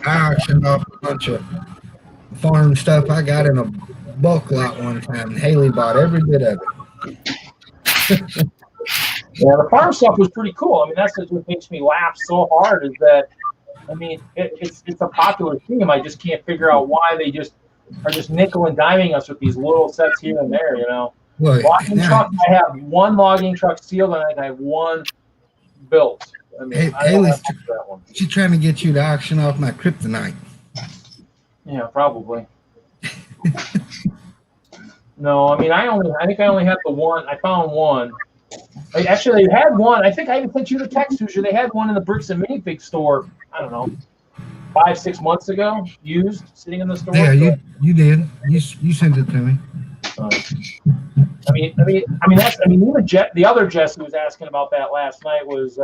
I auctioned off a bunch of farm stuff I got in a bulk lot one time, and Haley bought every bit of it. Yeah, the farm stuff was pretty cool. I mean, that's what makes me laugh so hard is that, I mean, it's a popular theme. I just can't figure out why they just are just nickel and diming us with these little sets here and there, Well, logging truck, I have one logging truck sealed and I have one built. I mean, Haley's she's trying to get you to auction off my kryptonite. Yeah, probably. No, I mean, I think I only had the one. I found one. Actually, they had one. I think I even sent you the text, Hoosier. They had one in the Bricks and Minifig store, I don't know, 5-6 months ago, used, sitting in the store. Yeah, you did. You sent it to me. Even the other Jess who was asking about that last night was,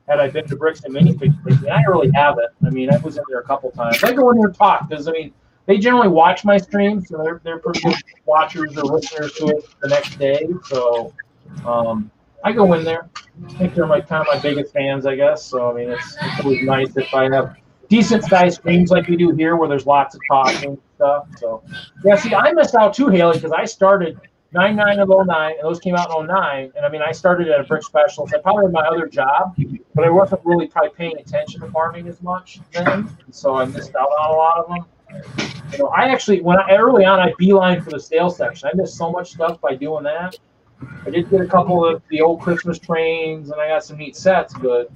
had I been to Bricks and Minifigs lately? I really haven't. I mean, I was in there a couple times. I go in there and talk because, they generally watch my streams, so they're pretty good watchers or listeners to it the next day. So I I go in there. I think they're kind of my biggest fans, I guess. So I mean, it's always nice if I have decent sized streams like we do here, where there's lots of talking and stuff. So yeah, see, I missed out too, Haley, because I started 99 of 09, and those came out in 09. And I mean, I started at a brick specialist. I probably had my other job, but I wasn't really probably paying attention to farming as much then, and so I missed out on a lot of them. You know, I actually, early on, I beeline for the sales section. I missed so much stuff by doing that. I did get a couple of the old Christmas trains, and I got some neat sets, but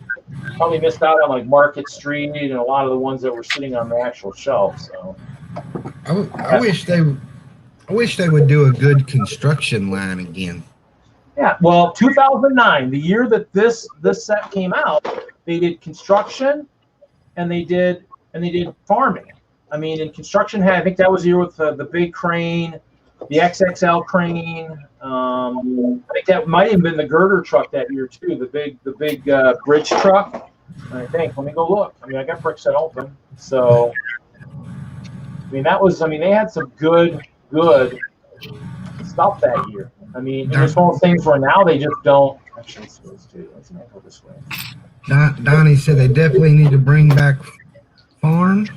probably missed out on like Market Street and a lot of the ones that were sitting on the actual shelf. So I wish they would do a good construction line again. Yeah, well, 2009, the year that this set came out, they did construction, and they did farming. I mean, in construction, I think that was the year with the big crane, the XXL crane. I think that might have been the girder truck that year too, the big bridge truck. I think. Let me go look. I mean, I got Brixo open, so I mean they had some good stuff that year. I mean, there's one of those things where now they just don't. Actually, let's go this way. Donnie said they definitely need to bring back farm.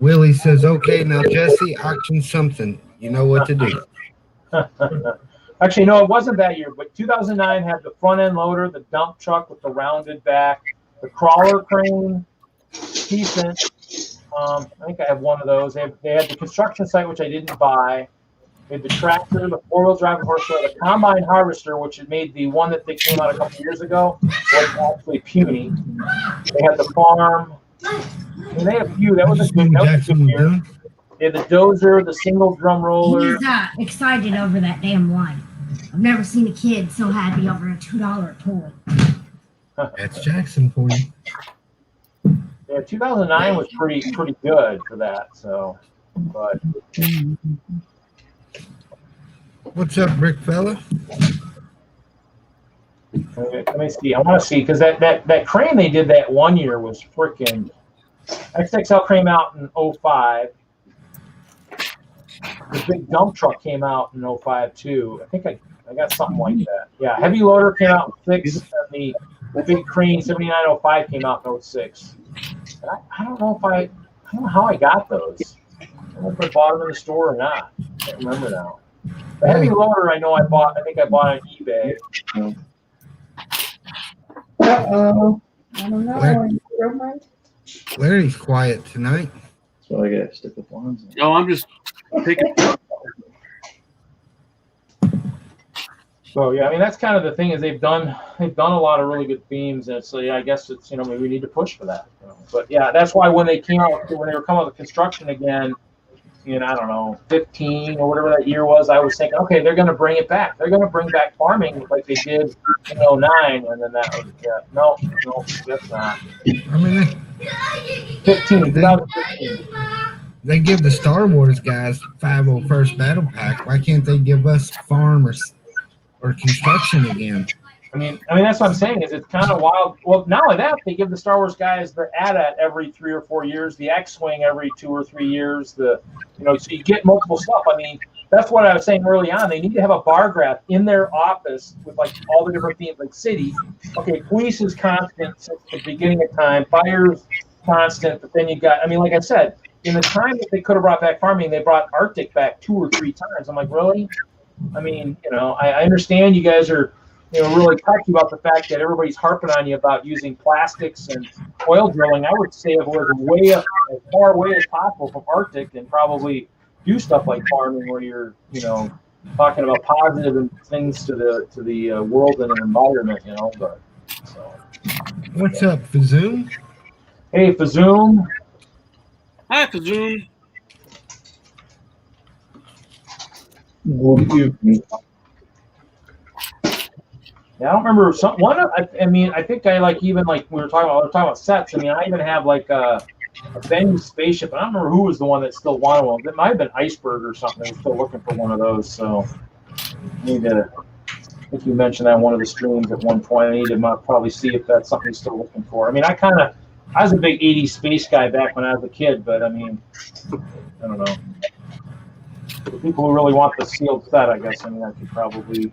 Willie says, okay, now Jesse, auction something. You know what to do. Actually, no, it wasn't that year, but 2009 had the front end loader, the dump truck with the rounded back, the crawler crane, decent. I think I have one of those. They had the construction site, which I didn't buy. They had the tractor, the four-wheel drive horse, the combine harvester, which had made the one that they came out a couple years ago, was actually puny. They had the farm. I mean, they had a few. That was a good year. They had the dozer, the single drum roller. He's excited over that damn line. I've never seen a kid so happy over a $2 toy. That's Jackson for you. Yeah, 2009 was pretty good for that. So, but what's up, Brick Fella? Let me see. I want to see because that crane they did that one year was freaking. XXL came out in 05. The big dump truck came out in 05 too. I think I got something like that. Yeah, heavy loader came out in 06, and the big crane 7905 came out in 06. And I don't know how I got those. I don't know if I bought them in the store or not. I can't remember now. The heavy loader I know I think I bought on eBay. Uh-oh. I don't know. Larry's quiet tonight. That's why I got to stick with ones. Oh, I'm just picking. So yeah, I mean that's kind of the thing is they've done a lot of really good themes, and so yeah, I guess it's maybe we need to push for that. But yeah, that's why when they were coming with the construction again, in I don't know 15 or whatever that year was, I was thinking, okay, they're going to bring it back. They're going to bring back farming like they did in 09, and then that was no, that's not. I mean, 2015. They give the Star Wars guys 501st Battle Pack. Why can't they give us farm or construction again? I mean that's what I'm saying is it's kind of wild. Well, not only that, they give the Star Wars guys the AT-AT every 3 or 4 years, the X-Wing every 2 or 3 years. So you get multiple stuff. I mean, that's what I was saying early on. They need to have a bar graph in their office with like all the different themes, like city. Okay, police is constant since the beginning of time. Fire's constant, but then you got. I mean, like I said, in the time that they could have brought back farming, they brought Arctic back 2 or 3 times. I'm like, really? I mean, I understand you guys are. Really touchy about the fact that everybody's harping on you about using plastics and oil drilling. I would say avoid as far away as possible from Arctic and probably do stuff like farming where you're, talking about positive things to the world and the environment, But so. What's up, Fazoom? Hey, Fazoom. Hi, Fazoom. Good evening. Yeah, I don't remember I think I even we were talking about sets. I mean, I even have like a Benny spaceship. I don't remember who was the one that still wanted one. It might have been Iceberg or something. I'm still looking for one of those. So I think you mentioned that in one of the streams at one point. I need to probably see if that's something you're still looking for. I mean, I was a big 80s space guy back when I was a kid, but I mean, I don't know. For people who really want the sealed set, I guess, I could probably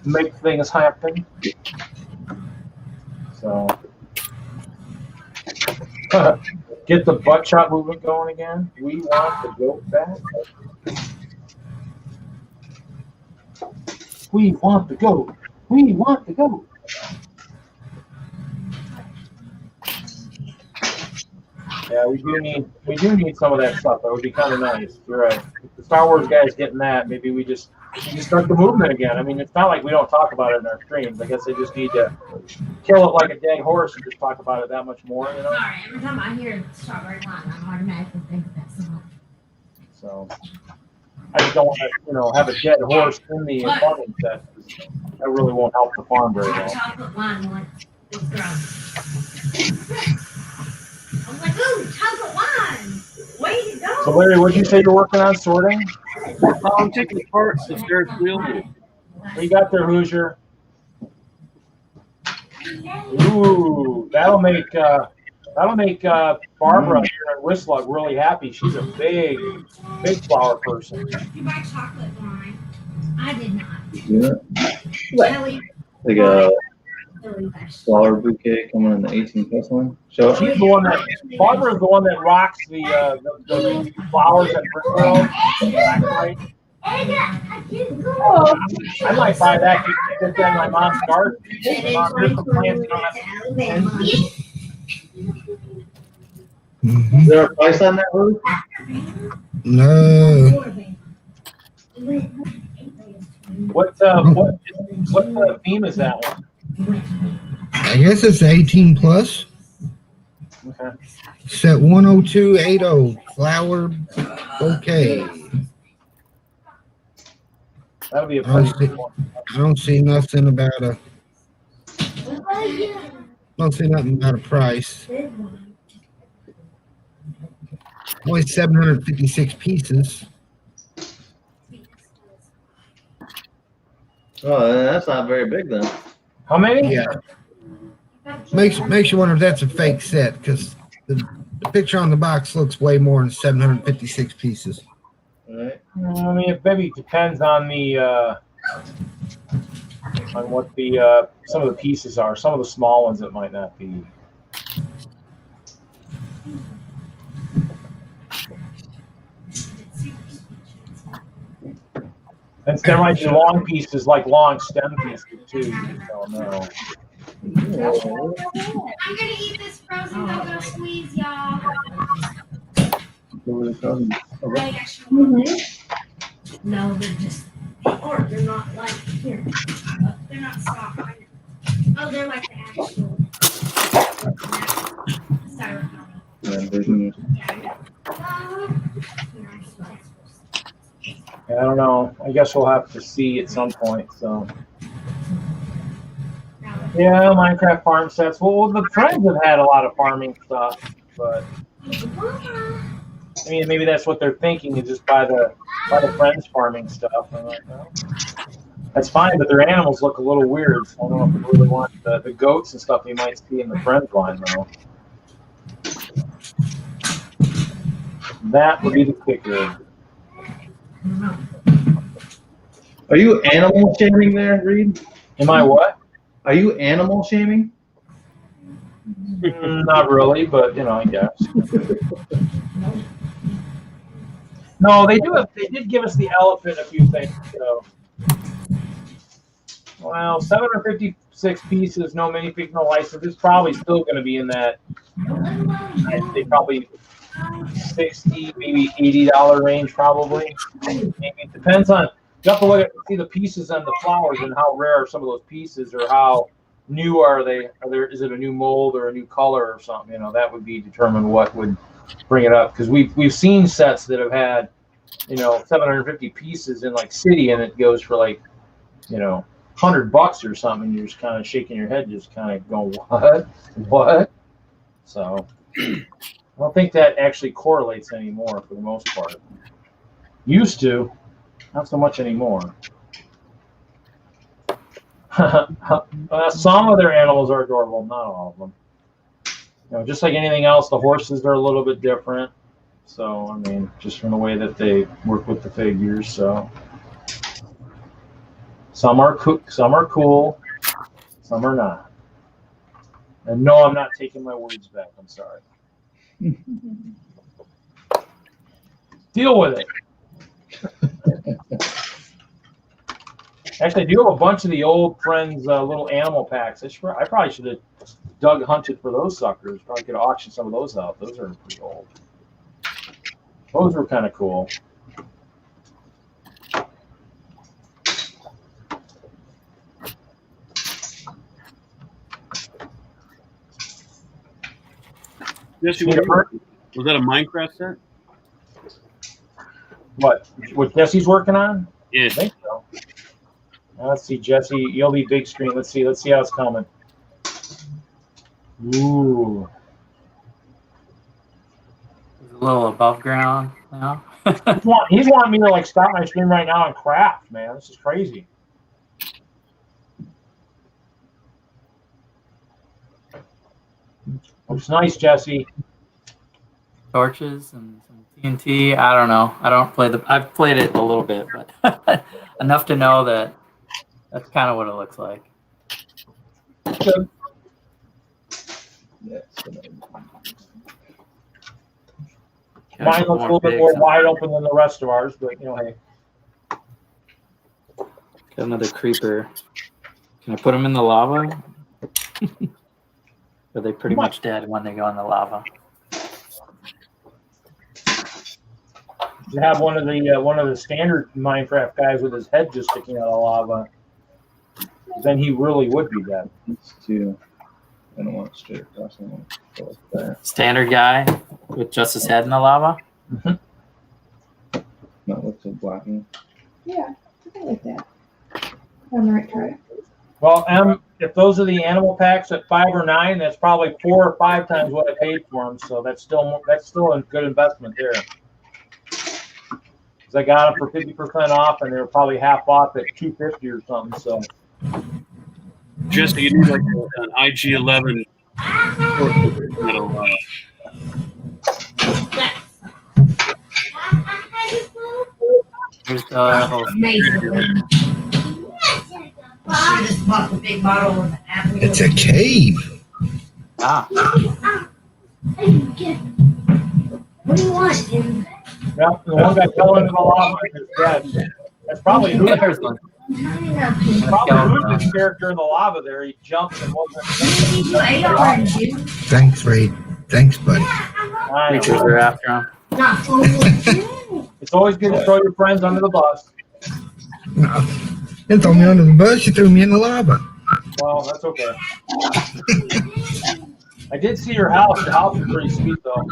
make things happen. So get the butt shot movement going again. We want the goat back. We want the goat. We want the goat. Yeah, we do need some of that stuff. That would be kind of nice. You're right. If the Star Wars guys getting that, maybe we just start the movement again. I mean, it's not like we don't talk about it in our streams. I guess they just need to kill it like a dead horse and just talk about it that much more, you know? Sorry, every time I hear Strawberry Line, I automatically think of that song. So I just don't want to, have a dead horse in the farming set. That really won't help the farm very My well. chocolate wine once was grown. I was like, ooh, chocolate wine! Way to go! So Larry, what'd you say you're working on sorting? I'm taking apart the Ferris wheel. What you got there, Hoosier? Ooh, that'll make Barbara here at Whistler really happy. She's a big flower person. You buy chocolate wine. I did not. Yeah. Kelly, Like a Kelly Bash. flower bouquet coming in the 18+ one. Show She's the one that Barbara's the one that rocks the flowers at Brixo. I might buy that. Keep it in my mom's garden. Is there a price on that, Ruth? No. What theme is that one? I guess it's 18 plus. Okay. Set 10280. Flower bouquet. That'll be a I pretty good one. don't see nothing about a. Don't see nothing about a price. Only 756 pieces. Oh, that's not very big then. How many? Yeah. Makes you wonder if that's a fake set, because the picture on the box looks way more than 756 pieces. All right. I mean, it maybe depends on the on what the some of the pieces are. Some of the small ones it might not be. And there might be long pieces, like long stem pieces too. You just don't know. I'm gonna eat this frozen go-go squeeze, y'all. Like, No, they're just, or they're not like here. they're not soft. Oh, they're like the actual styrofoam. I don't know. I guess we'll have to see at some point. So, yeah, Minecraft farm sets. Well, the friends have had a lot of farming stuff, but I mean, maybe that's what they're thinking is just buy the friends farming stuff. I'm like, well, that's fine, but their animals look a little weird. So I don't know if we really want the goats and stuff you might see in the friends line though. That would be the kicker. Are you animal shaming there, Reed? Am I what? Are you animal shaming? Not really, but I guess. No, they did give us the elephant a few things. So, well, 756 pieces, no minifig, no license. It's probably still going to be in that. I'd say probably $60, maybe $80 range, probably. Maybe it depends on. You have to look at see the pieces on the flowers and how rare are some of those pieces, or how new are they? Is it a new mold or a new color or something? That would be determined what would bring it up, because we've seen sets that have had 750 pieces in like City, and it goes for like $100 or something. And you're just kind of shaking your head, just kind of going what? So I don't think that actually correlates anymore for the most part. Used to. Not so much anymore. Some of their animals are adorable, not all of them. Just like anything else, the horses are a little bit different. So, I mean, just from the way that they work with the figures. So, Some are cool, some are not. And no, I'm not taking my words back. I'm sorry. Deal with it. Actually, I do have a bunch of the old friends' little animal packs. I probably should have hunted for those suckers. Probably could have auctioned some of those out. Those are pretty old. Those were kind of cool. Jesse, was that a Minecraft set? What Jesse's working on? Yeah. I think so. Let's see, Jesse. You'll be big screen. Let's see how it's coming. Ooh. It's a little above ground now. He's wanting me to like stop my stream right now and craft, man. This is crazy. Looks nice, Jesse. Torches and some TNT. I don't know. I don't play I've played it a little bit, but enough to know that that's kind of what it looks like. Good. Mine looks a little bit more wide open than the rest of ours, but hey. Got another creeper. Can I put them in the lava? Are they pretty much dead when they go in the lava? You have one of the standard Minecraft guys with his head just sticking out of lava. Then he really would be dead. It's too. I don't want it straight across. I want it to go like that. Standard guy with just his head in the lava. Not look so blocking. Yeah, I like that. On the right track. Well, if those are the animal packs at 5 or 9, that's probably 4 or 5 times what I paid for them. So that's still a good investment there. Because I got them for 50% off, and they were probably half off at $250 or something. So. Jesse, you need like an IG-11. It's a cave. Ah. What do you want, Jim? Yep, the one guy fell into the lava is dead. That's probably Ruth's character in the lava there. He jumped and wasn't. Thanks, Ray. Thanks, buddy. Creatures are after him. It's always good to throw your friends under the bus. No. You threw me under the bus, you threw me in the lava. Well, that's okay. I did see your house. The house is pretty sweet, though.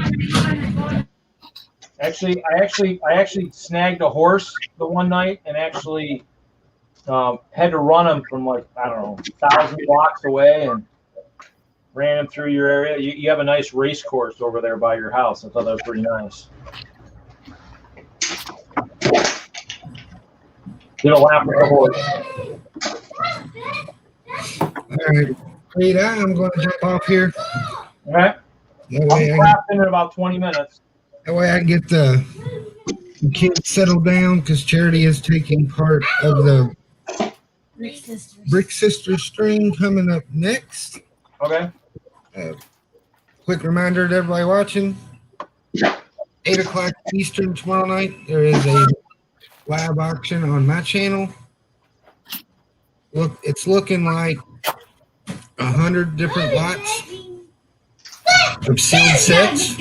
Actually, I actually snagged a horse the one night and actually had to run him from like, I don't know, 1,000 blocks away and ran him through your area. You have a nice race course over there by your house. I thought that was pretty nice. Did a lap with the horse. All right, Rita, I'm going to jump off here. All right. I'll wrap in about 20 minutes. That way I can get the kids settled down because Charity is taking part of the Brick Sisters stream coming up next. Okay. Quick reminder to everybody watching, 8 o'clock Eastern tomorrow night, there is a live auction on my channel. Look, it's looking like 100 different lots of sealed sets.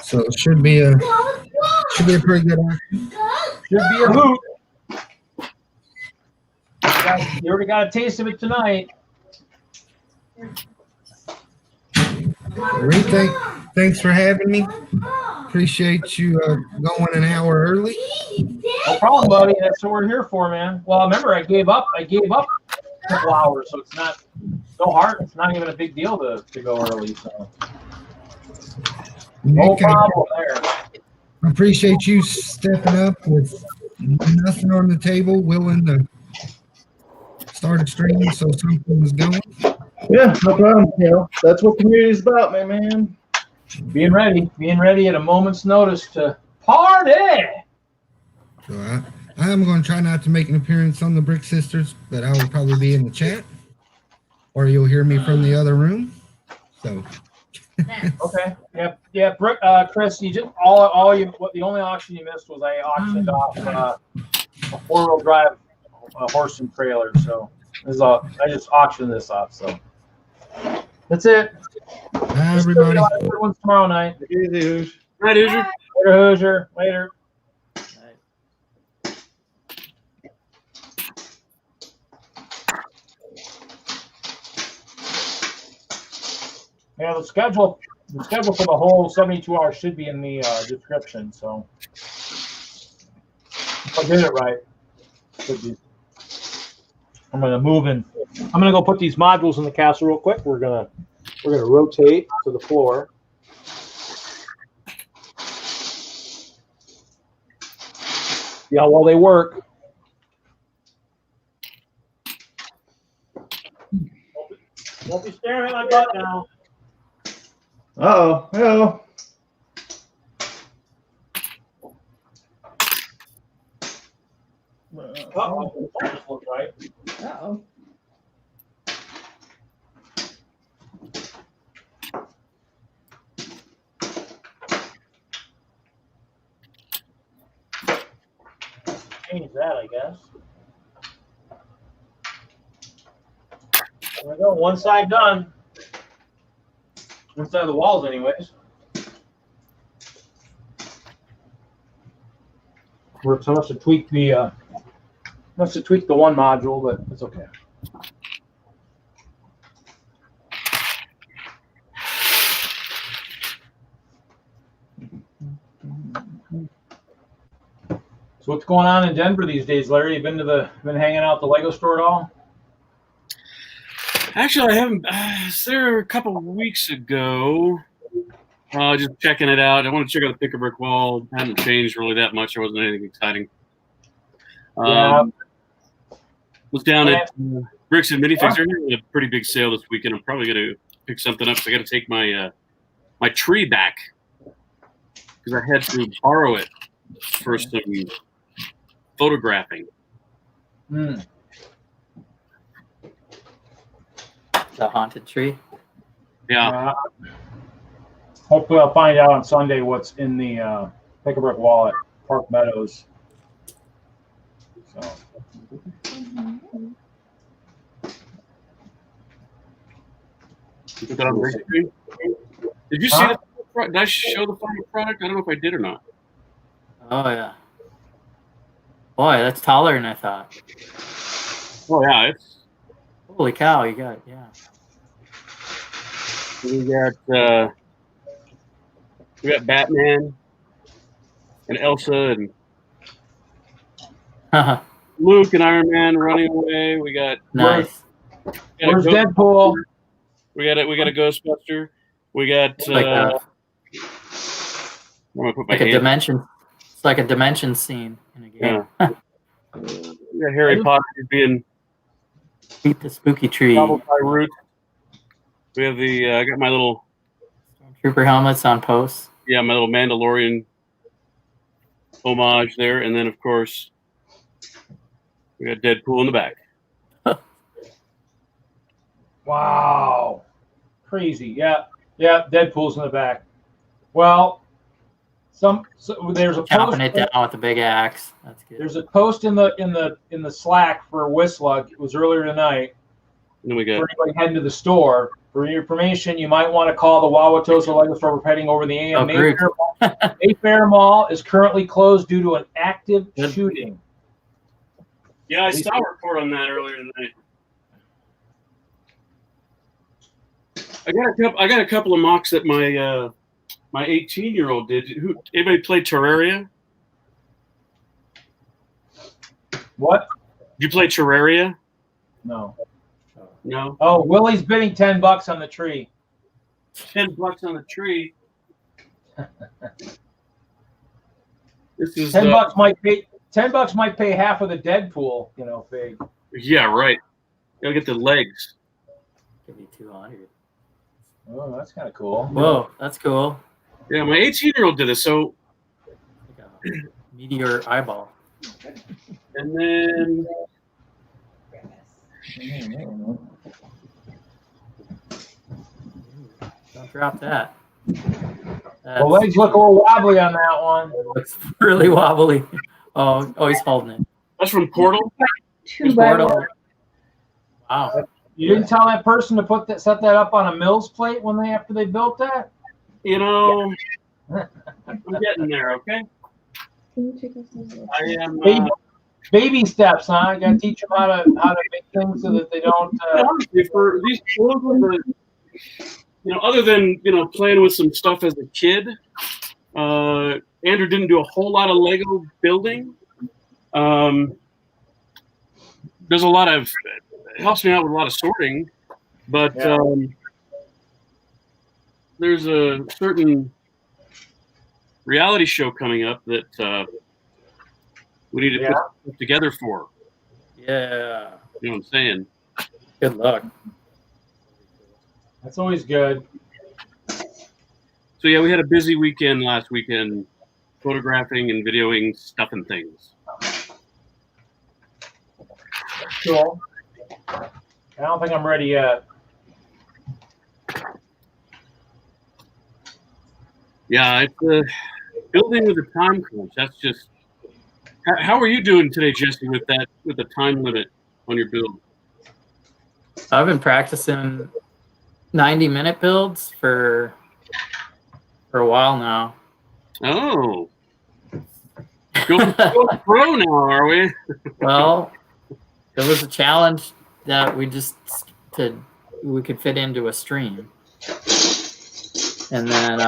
So it should be a pretty good auction. Should be a hoot. You already got a taste of it tonight. Reep, thanks for having me. Appreciate you going an hour early. No problem, buddy. That's what we're here for, man. Well, remember, I gave up a couple hours, so it's not so hard. It's not even a big deal to go early. So no problem there. I appreciate you stepping up with nothing on the table, willing to start a stream so something was going. Yeah, no problem. That's what community is about, my man. Being ready at a moment's notice to party. So I'm going to try not to make an appearance on the Brick Sisters, but I will probably be in the chat, or you'll hear me from the other room. So. Okay. Yeah. Chris, you just the only auction you missed was I auctioned off a 4-wheel drive horse and trailer. So I just auctioned this off. So that's it. Bye, everybody. Good ones tomorrow night. Easy, Hoosier. Right, Hoosier. Later, Hoosier. Later. Yeah, the schedule for the whole 72 hours should be in the description. So if I did it right, should be. I'm gonna move in. I'm gonna go put these modules in the castle real quick. We're gonna rotate to the floor. See how well they work. Don't be staring at my butt now. Uh-oh. Hello. Uh-oh. That just looked right. Uh-oh. Change that, I guess. There we go. One side done. One side of the walls, anyways. We're supposed to tweak the one module, but it's okay. So what's going on in Denver these days, Larry? You been hanging out at the Lego store at all? Actually, I haven't. There a couple of weeks ago. Just checking it out. I want to check out the pick-a-brick wall. Hadn't changed really that much. There wasn't anything exciting. Yeah. Was down at Bricks and Minifix. They're having a pretty big sale this weekend. I'm probably going to pick something up. So I got to take my my tree back because I had to borrow it for some photographing. The haunted tree. Yeah. Hopefully, I'll find out on Sunday what's in the pick-a-brick wall at Park Meadows. So. Did you see the? Did I show the final product? I don't know if I did or not. Oh yeah. Boy, that's taller than I thought. Oh yeah, it's. Holy cow! You got We got Batman and Elsa and Luke and Iron Man running away. We got nice. Where's Deadpool? We got a Ghostbuster. We got like I'm gonna put my hand. dimension. It's like a dimension scene in a game. Yeah. We got Harry Potter being Beat the spooky tree. gobbled by Ruth. We have the I got my little Trooper helmets on post. Yeah, my little Mandalorian homage there, and then of course we got Deadpool in the back. Wow, crazy! Yeah, Deadpool's in the back. Well, there's a chopping it down with a big axe. That's good. There's a post in the Slack for Whistler. It was earlier tonight. And then we got for anybody heading to the store. For your information, you might want to call the Wauwatosa Lego store. We're heading over the AM. Mayfair Mall is currently closed due to an active shooting. Yeah, I saw a report on that earlier tonight. I got a couple of mocks that my 18-year-old did. Anybody play Terraria? What? Did you play Terraria? No. No. Oh, Willie's bidding $10 on the tree. $10 on the tree. This is $10 might pay. $10 might pay half of the Deadpool, fig. Yeah, right. Gotta get the legs. Give me 200. Oh, that's kind of cool. Whoa, that's cool. Yeah, my 18-year-old did this. So like a meteor eyeball. And then Don't drop that. The legs look a little wobbly on that one. Looks really wobbly. Oh, he's holding it. That's from Portal. Portal. Wow. You didn't tell that person to set that up on a Mills plate after they built that? You know, I'm getting there. Okay. I am. Baby steps, huh? I got to teach them how to make things so that they don't. For these, other than playing with some stuff as a kid, Andrew didn't do a whole lot of Lego building. There's a lot of. It helps me out with a lot of sorting, but there's a certain reality show coming up that we need to put stuff together for. Yeah. You know what I'm saying? Good luck. That's always good. So yeah, we had a busy weekend last weekend, photographing and videoing stuff and things. Cool. I don't think I'm ready yet. Yeah, it's building with a time crunch. That's just. How are you doing today, Jesse? With the time limit on your build? I've been practicing 90-minute builds for a while now. Oh, go pro now, are we? Well, it was a challenge that we could fit into a stream, and then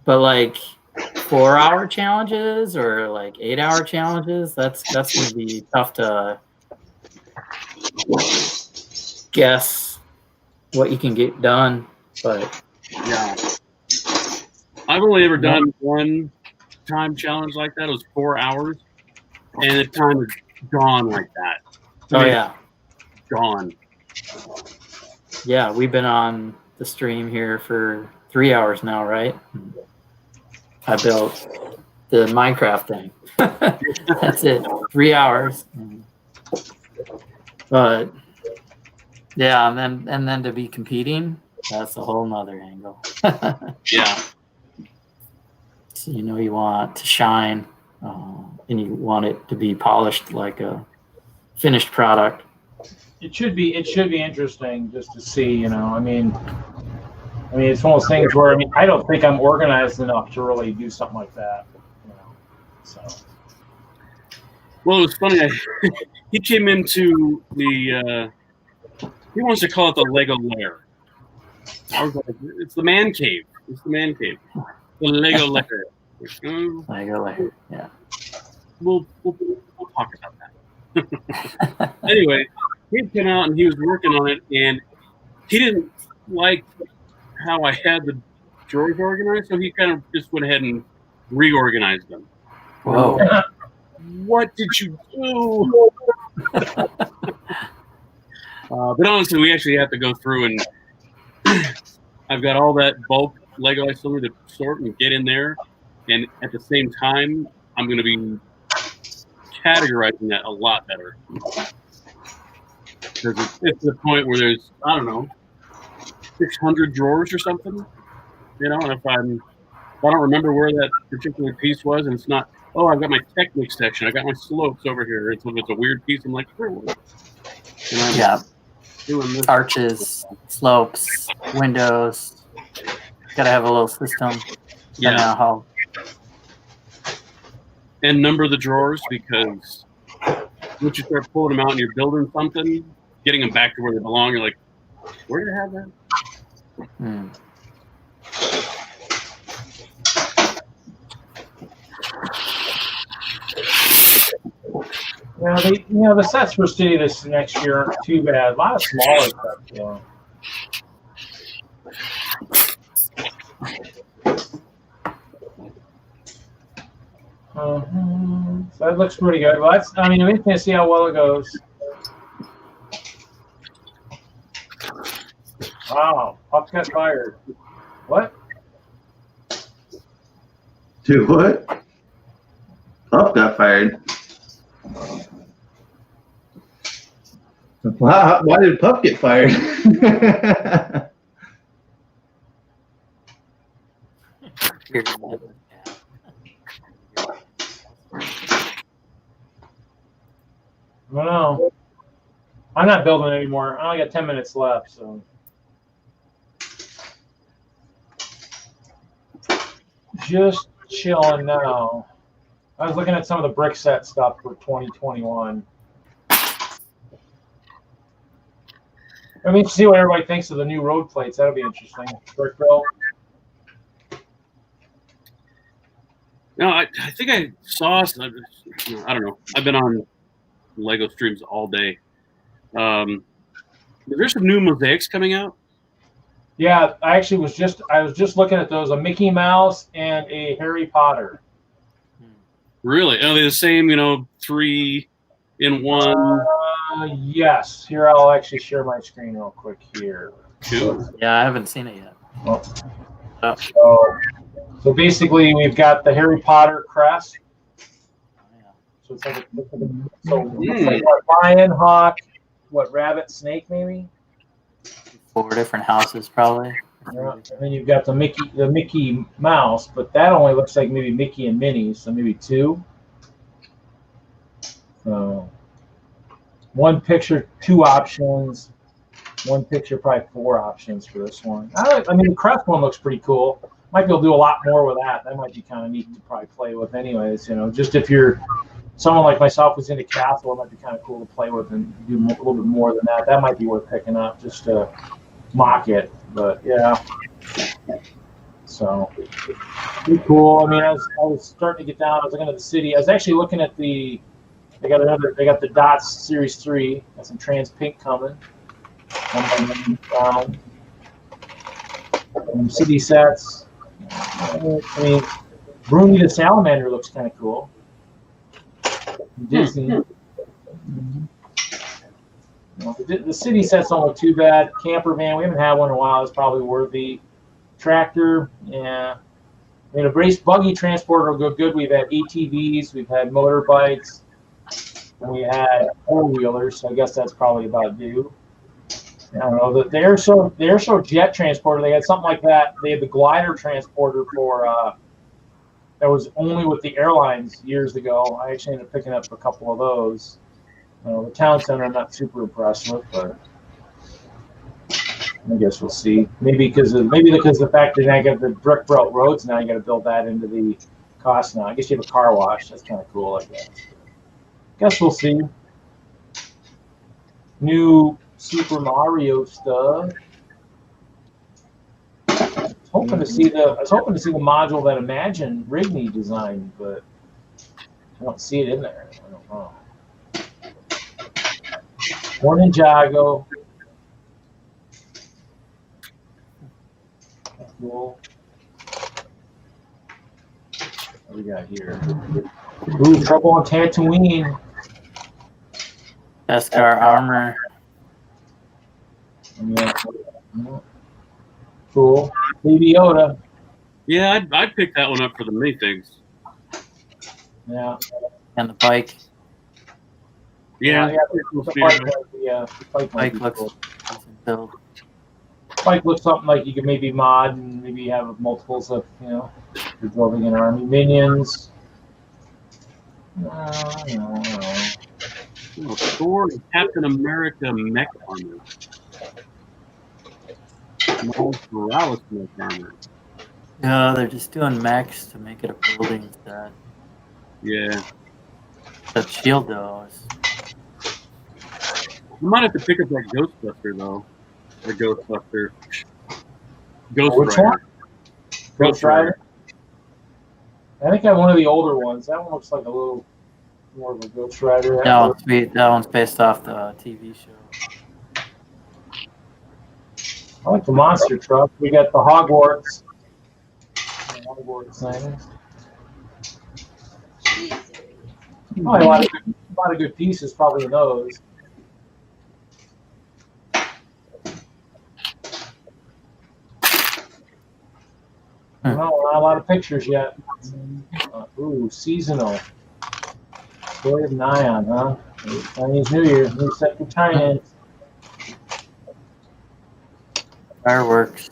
but like 4-hour challenges or like 8-hour challenges, that's gonna be tough to guess what you can get done. But yeah, I've only ever done one time challenge like that. It was 4 hours, and the time is gone like that. Yeah, gone. Yeah, we've been on the stream here for 3 hours now, right? I built the Minecraft thing. That's it, 3 hours. But yeah, and then to be competing, that's a whole nother angle. Yeah. So you want to shine, and you want it to be polished like a finished product. It should be interesting just to see. I mean, it's one of those things where I don't think I'm organized enough to really do something like that. So. Well, it was funny. He came into the. He wants to call it the Lego lair. I was like, it's the man cave. It's the man cave. The Lego lair. Lego lair. Yeah. We'll talk about that. Anyway, he came out and he was working on it, and he didn't like how I had the drawers organized, so he kind of just went ahead and reorganized them. Whoa. What did you do? But honestly, we actually have to go through and I've got all that bulk Lego I still need to sort and get in there. And at the same time, I'm going to be categorizing that a lot better. Because it's the point where there's, I don't know, 600 drawers or something. And if I don't remember where that particular piece was, and it's not, I've got my technique section, I got my slopes over here. It's a weird piece. I'm like, yeah. Arches, slopes, windows. Got to have a little system. Yeah. And number the drawers, because once you start pulling them out and you're building something, getting them back to where they belong, you're like, where did I have that? The sets for City this next year aren't too bad. A lot of smaller stuff. So that looks pretty good. Well, I'm interested to see how well it goes. Wow, Pups got fired. What? Dude, what? Pup got fired. Why did Pup get fired? I don't know. I'm not building anymore. I only got 10 minutes left, so. Just chilling now. I was looking at some of the brick set stuff for 2021. I mean, see what everybody thinks of the new road plates. That'll be interesting. Brick build. No, I think I saw some. I don't know. I've been on Lego streams all day. There's some new mosaics coming out. Yeah, I was just looking at those, a Mickey Mouse and a Harry Potter. Really? Are they the same, 3 in 1? Yes. Here, I'll actually share my screen real quick here. Cool. Yeah, I haven't seen it yet. Oh. So basically, we've got the Harry Potter crest. So it's like what, lion, hawk, what, rabbit, snake, maybe? 4 different houses, probably. Yeah. And then you've got the Mickey Mouse, but that only looks like maybe Mickey and Minnie, so maybe 2. So 1 picture, 2 options. 1 picture, probably 4 options for this one. I mean, the crest one looks pretty cool. Might be able to do a lot more with that. That might be kind of neat to probably play with anyways, just if you're someone like myself who's into castle, it might be kind of cool to play with and do a little bit more than that. That might be worth picking up just to mock it, but yeah. So pretty cool. I mean, I was starting to get down. I was looking at the city. I was actually looking at they got the Dots Series 3. Got some trans pink coming. City sets. I mean, Bruni the Salamander looks kind of cool. Disney. The city sets don't look too bad. Camper van, we haven't had one in a while. It's probably worthy. Tractor, yeah. I mean, a braced buggy transporter will go good. We've had ATVs, we've had motorbikes, and we had 4-wheelers. So I guess that's probably about due. I don't know. The air show jet transporter, they had something like that. They had the glider transporter for that was only with the airlines years ago. I actually ended up picking up a couple of those. The town center I'm not super impressed with, but I guess we'll see. Maybe because of the fact that I got the brick belt roads now, you got to build that into the cost now. I guess you have a car wash. That's kind of cool, I guess. Guess we'll see. New Super Mario stuff. I was hoping to see the module that Imagine Rigney designed, but I don't see it in there. I don't know. One Ninjago. Cool. What do we got here? Ooh, Trouble on Tatooine. Beskar armor. Yeah. Cool. Baby Yoda. Yeah, I'd pick that one up for the minifigs. Yeah. And the bike. Yeah. The bike looks cool. Bike looks something like you could maybe mod and maybe have multiples of, you're building an army. Minions. Thor and Captain America mech armor. Miles Morales mech armor. No, they're just doing mechs to make it a building set. Yeah. That shield though is... You might have to pick up that Ghostbuster though. The Ghostbuster. Which one? Ghost Rider. I think I have one of the older ones. That one looks like a little more of a Ghost Rider. That one's based off the TV show. I like the monster truck. We got the Hogwarts. Hogwarts things. Probably a lot of good pieces probably in those. No, not a lot of pictures yet. Ooh, seasonal. Story of Nyan, huh? Chinese New Year. Reset for China. Fireworks.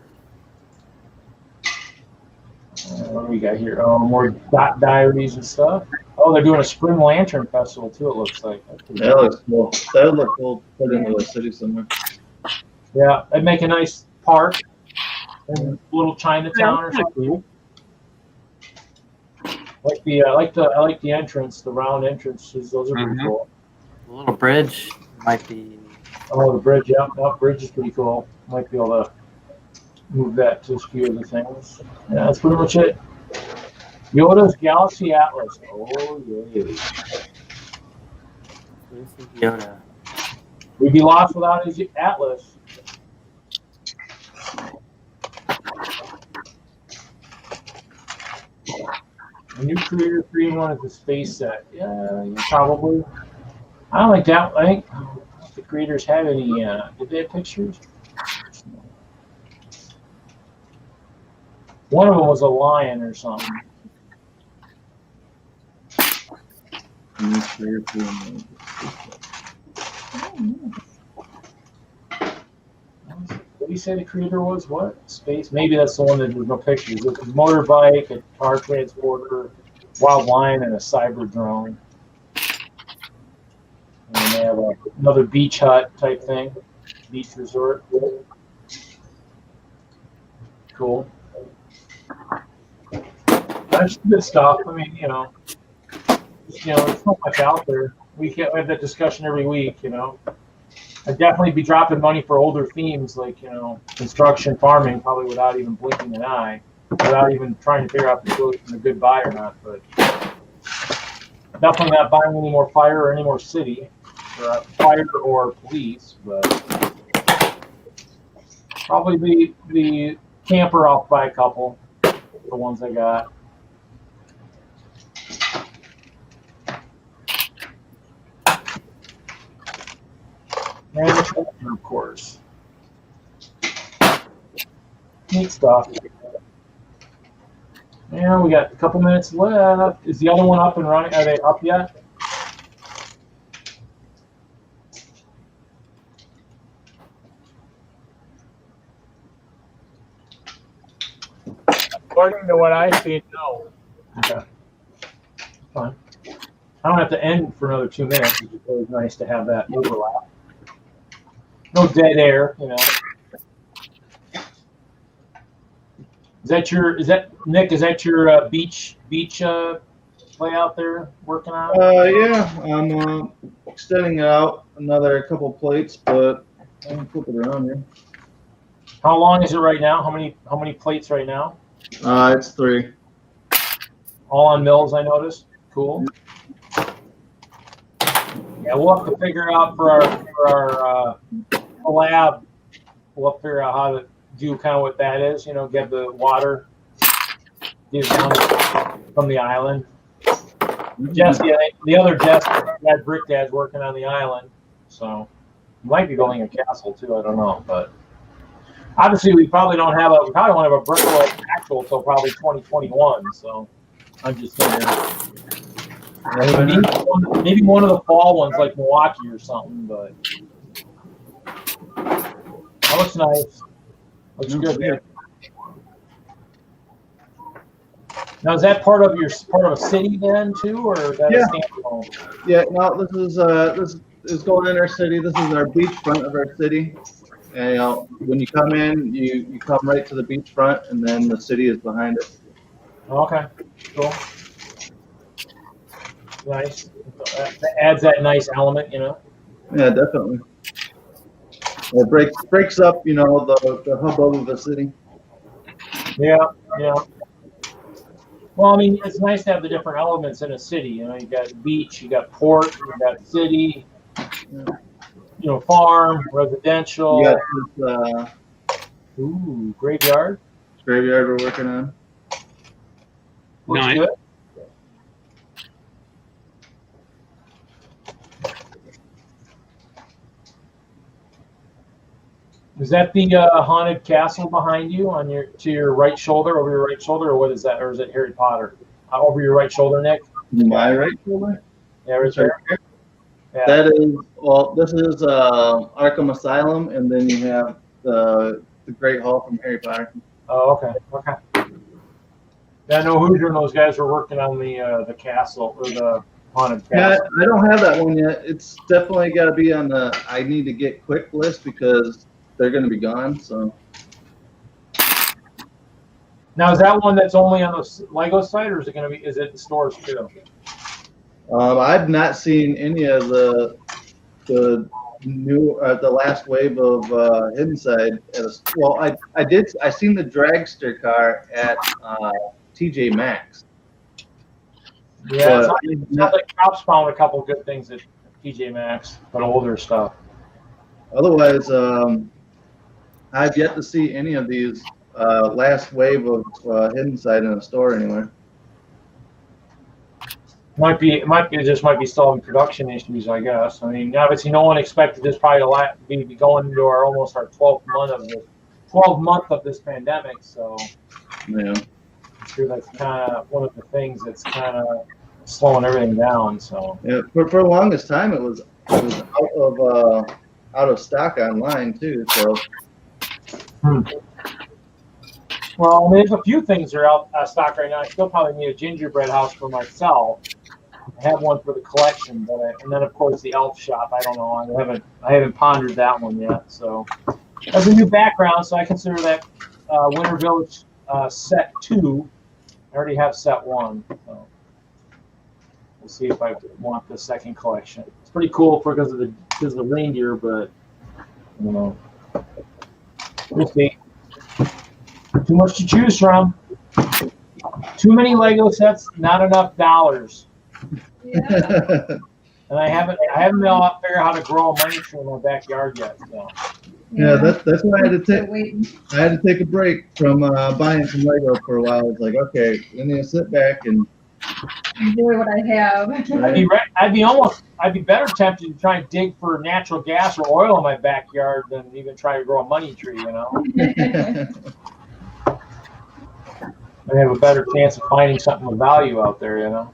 What do we got here? Oh, more dot diaries and stuff. Oh, they're doing a spring lantern festival too. It looks like. That looks cool. That would look cool. Put into a city somewhere. Yeah, I'd make a nice park in a little Chinatown or something. I like the entrance, the round entrances. Those are pretty cool. A little bridge might be. Oh, the bridge. Yeah, that bridge is pretty cool. Might be able to move that to a few of the things. Yeah, that's pretty much it. Yoda's Galaxy Atlas. Oh, yeah. Yoda. We'd be lost without his Atlas. A new Creator 3-in-1 is a space set. Yeah, probably. I don't like that. I think the creators have any. Did they have pictures? One of them was a lion or something. What did you say the creator was? What? Space? Maybe that's the one that there's no pictures. It's a motorbike, a car transporter, wild lion, and a cyber drone. And they have another beach hut type thing. Beach resort. Cool. That's good stuff. I mean, there's so much out there. We have that discussion every week, I'd definitely be dropping money for older themes like, construction, farming, probably without even blinking an eye, without even trying to figure out if it's really a good buy or not. But definitely not buying any more fire or any more city, or fire or police, but probably the camper, I'll buy a couple, the ones I got. And the tractor, of course. Neat stuff. Yeah, we got a couple minutes left. Is the other one up and running? Are they up yet? According to what I see, no. Okay. Fine. I don't have to end for another 2 minutes. It's always nice to have that overlap. No dead air, Is that Nick? Is that your beach layout there working on? Yeah, I'm extending it out another couple plates, but I can flip it around here. How long is it right now? How many plates right now? It's 3. All on mills, I noticed. Cool. Yeah, we'll have to figure out for our collab. We'll have to figure out how to do kind of what that is. Get the water down from the island. Jesse, the other Jesse, that Brick Dad's working on the island, so might be building a castle too. I don't know, but obviously we probably won't have a Brixo actual until probably 2021. So I'm just thinking. Maybe one of the fall ones like Milwaukee or something, but that looks nice. Looks good there. Now is that part of a city then too, or is that a standalone? Yeah, no, this is going in our city. This is our beachfront of our city. And when you come in, you come right to the beachfront, and then the city is behind it. Okay, cool. Nice. That adds that nice element, Yeah, definitely. It breaks up, the hubbub of the city. Yeah. Well, I mean, it's nice to have the different elements in a city. You got beach, you got port, you got city, farm, residential. You got this, graveyard. Graveyard we're working on. Looks good. Is that the haunted castle behind you to your right shoulder, over your right shoulder, or what is that? Or is it Harry Potter? Over your right shoulder, Nick? My right shoulder? Yeah, right there. Yeah. That is, well, this is Arkham Asylum, and then you have the Great Hall from Harry Potter. Oh, okay. Yeah, I know Hoosier and those guys were working on the castle or the haunted castle. Yeah, I don't have that one yet. It's definitely got to be on the I need to get quick list because they're going to be gone. So Now, is that one that's only on the Lego site, or is it going to be? Is it in stores too? I've not seen any of the new the last wave of Hidden Side. Well, I did. I seen the dragster car at TJ Maxx. Yeah, it's not like Cops found a couple good things at TJ Maxx, but older stuff. Otherwise, I've yet to see any of these last wave of Hidden Side in a store anywhere. It might be still in production issues, I guess. I mean, obviously, no one expected this probably to be going into almost our 12th month of this pandemic. So, yeah, I'm sure that's kind of one of the things that's kind of slowing everything down. So, yeah, for the longest time, it was out of stock online too. So, well, I mean, there's a few things that are out of stock right now. I still probably need a gingerbread house for myself. I have one for the collection, and then of course the elf shop. I don't know. I haven't pondered that one yet. So that's a new background. So I consider that Winter Village set 2. I already have set 1. So we'll see if I want the second collection. It's pretty cool because of the reindeer, but you know, we'll see. Too much to choose from. Too many Lego sets, not enough dollars. Yeah. And I haven't figured out how to grow a money tree in my backyard yet. So. Yeah, that's why I had to take a break from buying some Lego for a while. It's like, okay, I need to sit back and enjoy what I have. I'd be better tempted to try and dig for natural gas or oil in my backyard than even try to grow a money tree. You know. I have a better chance of finding something of value out there, you know.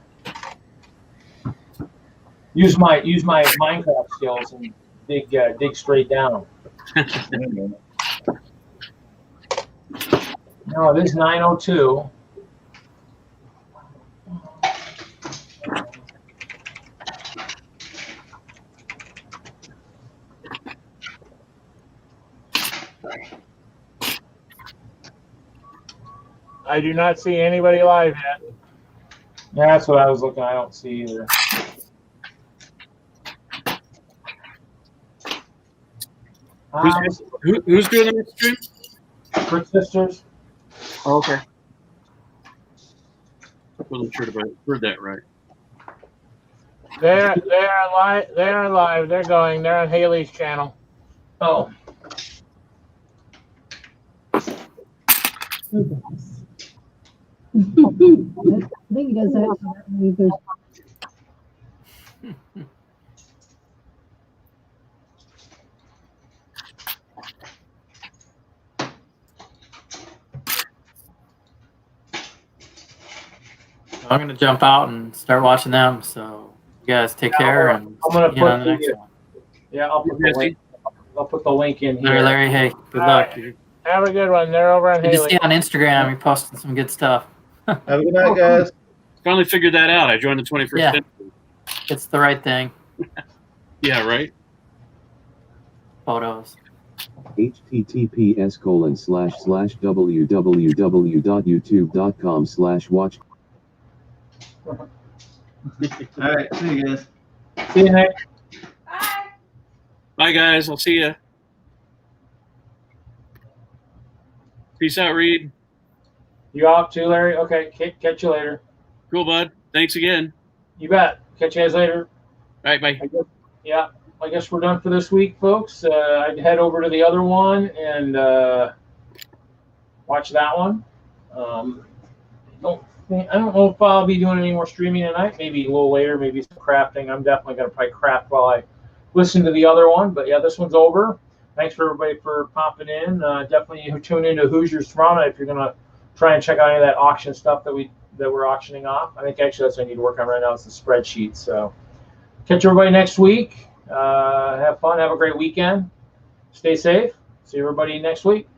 Use my Minecraft skills and dig straight down. No, it is 9:02. I do not see anybody live yet. Yeah, that's what I was looking. I don't see either. Who's doing the stream? Brick Sisters. Oh, okay. I wasn't sure if I heard that right. They are live. They are live. They're going. They're on Haley's channel. Oh. I think he does that. I'm gonna jump out and start watching them. So you guys take care, and I'm gonna see you on the next one. Yeah, I'll put the link. I'll put the link in here. Larry, hey, good luck. Have a good one. They're over on Good to Haley. see you on Instagram. You're posting some good stuff. Have a good night, guys. Finally figured that out. I joined the 21st Yeah. century. It's the right thing. Yeah, right? Photos. https://www.youtube.com/watch. All right, see you guys. See you, Nick. Bye. Bye, guys. I'll see you. Peace out, Reed. You out too, Larry? Okay, catch you later. Cool, bud. Thanks again. You bet. Catch you guys later. All right, bye. I guess we're done for this week, folks. I'd head over to the other one and watch that one. I don't know if I'll be doing any more streaming tonight. Maybe a little later, maybe some crafting. I'm definitely going to probably craft while I listen to the other one. But yeah, this one's over. Thanks for everybody for popping in. Definitely tune into Hoosiers tomorrow night if you're going to try and check out any of that auction stuff that we're auctioning off. I think actually that's what I need to work on right now is the spreadsheet. So catch everybody next week. Have fun. Have a great weekend. Stay safe. See everybody next week.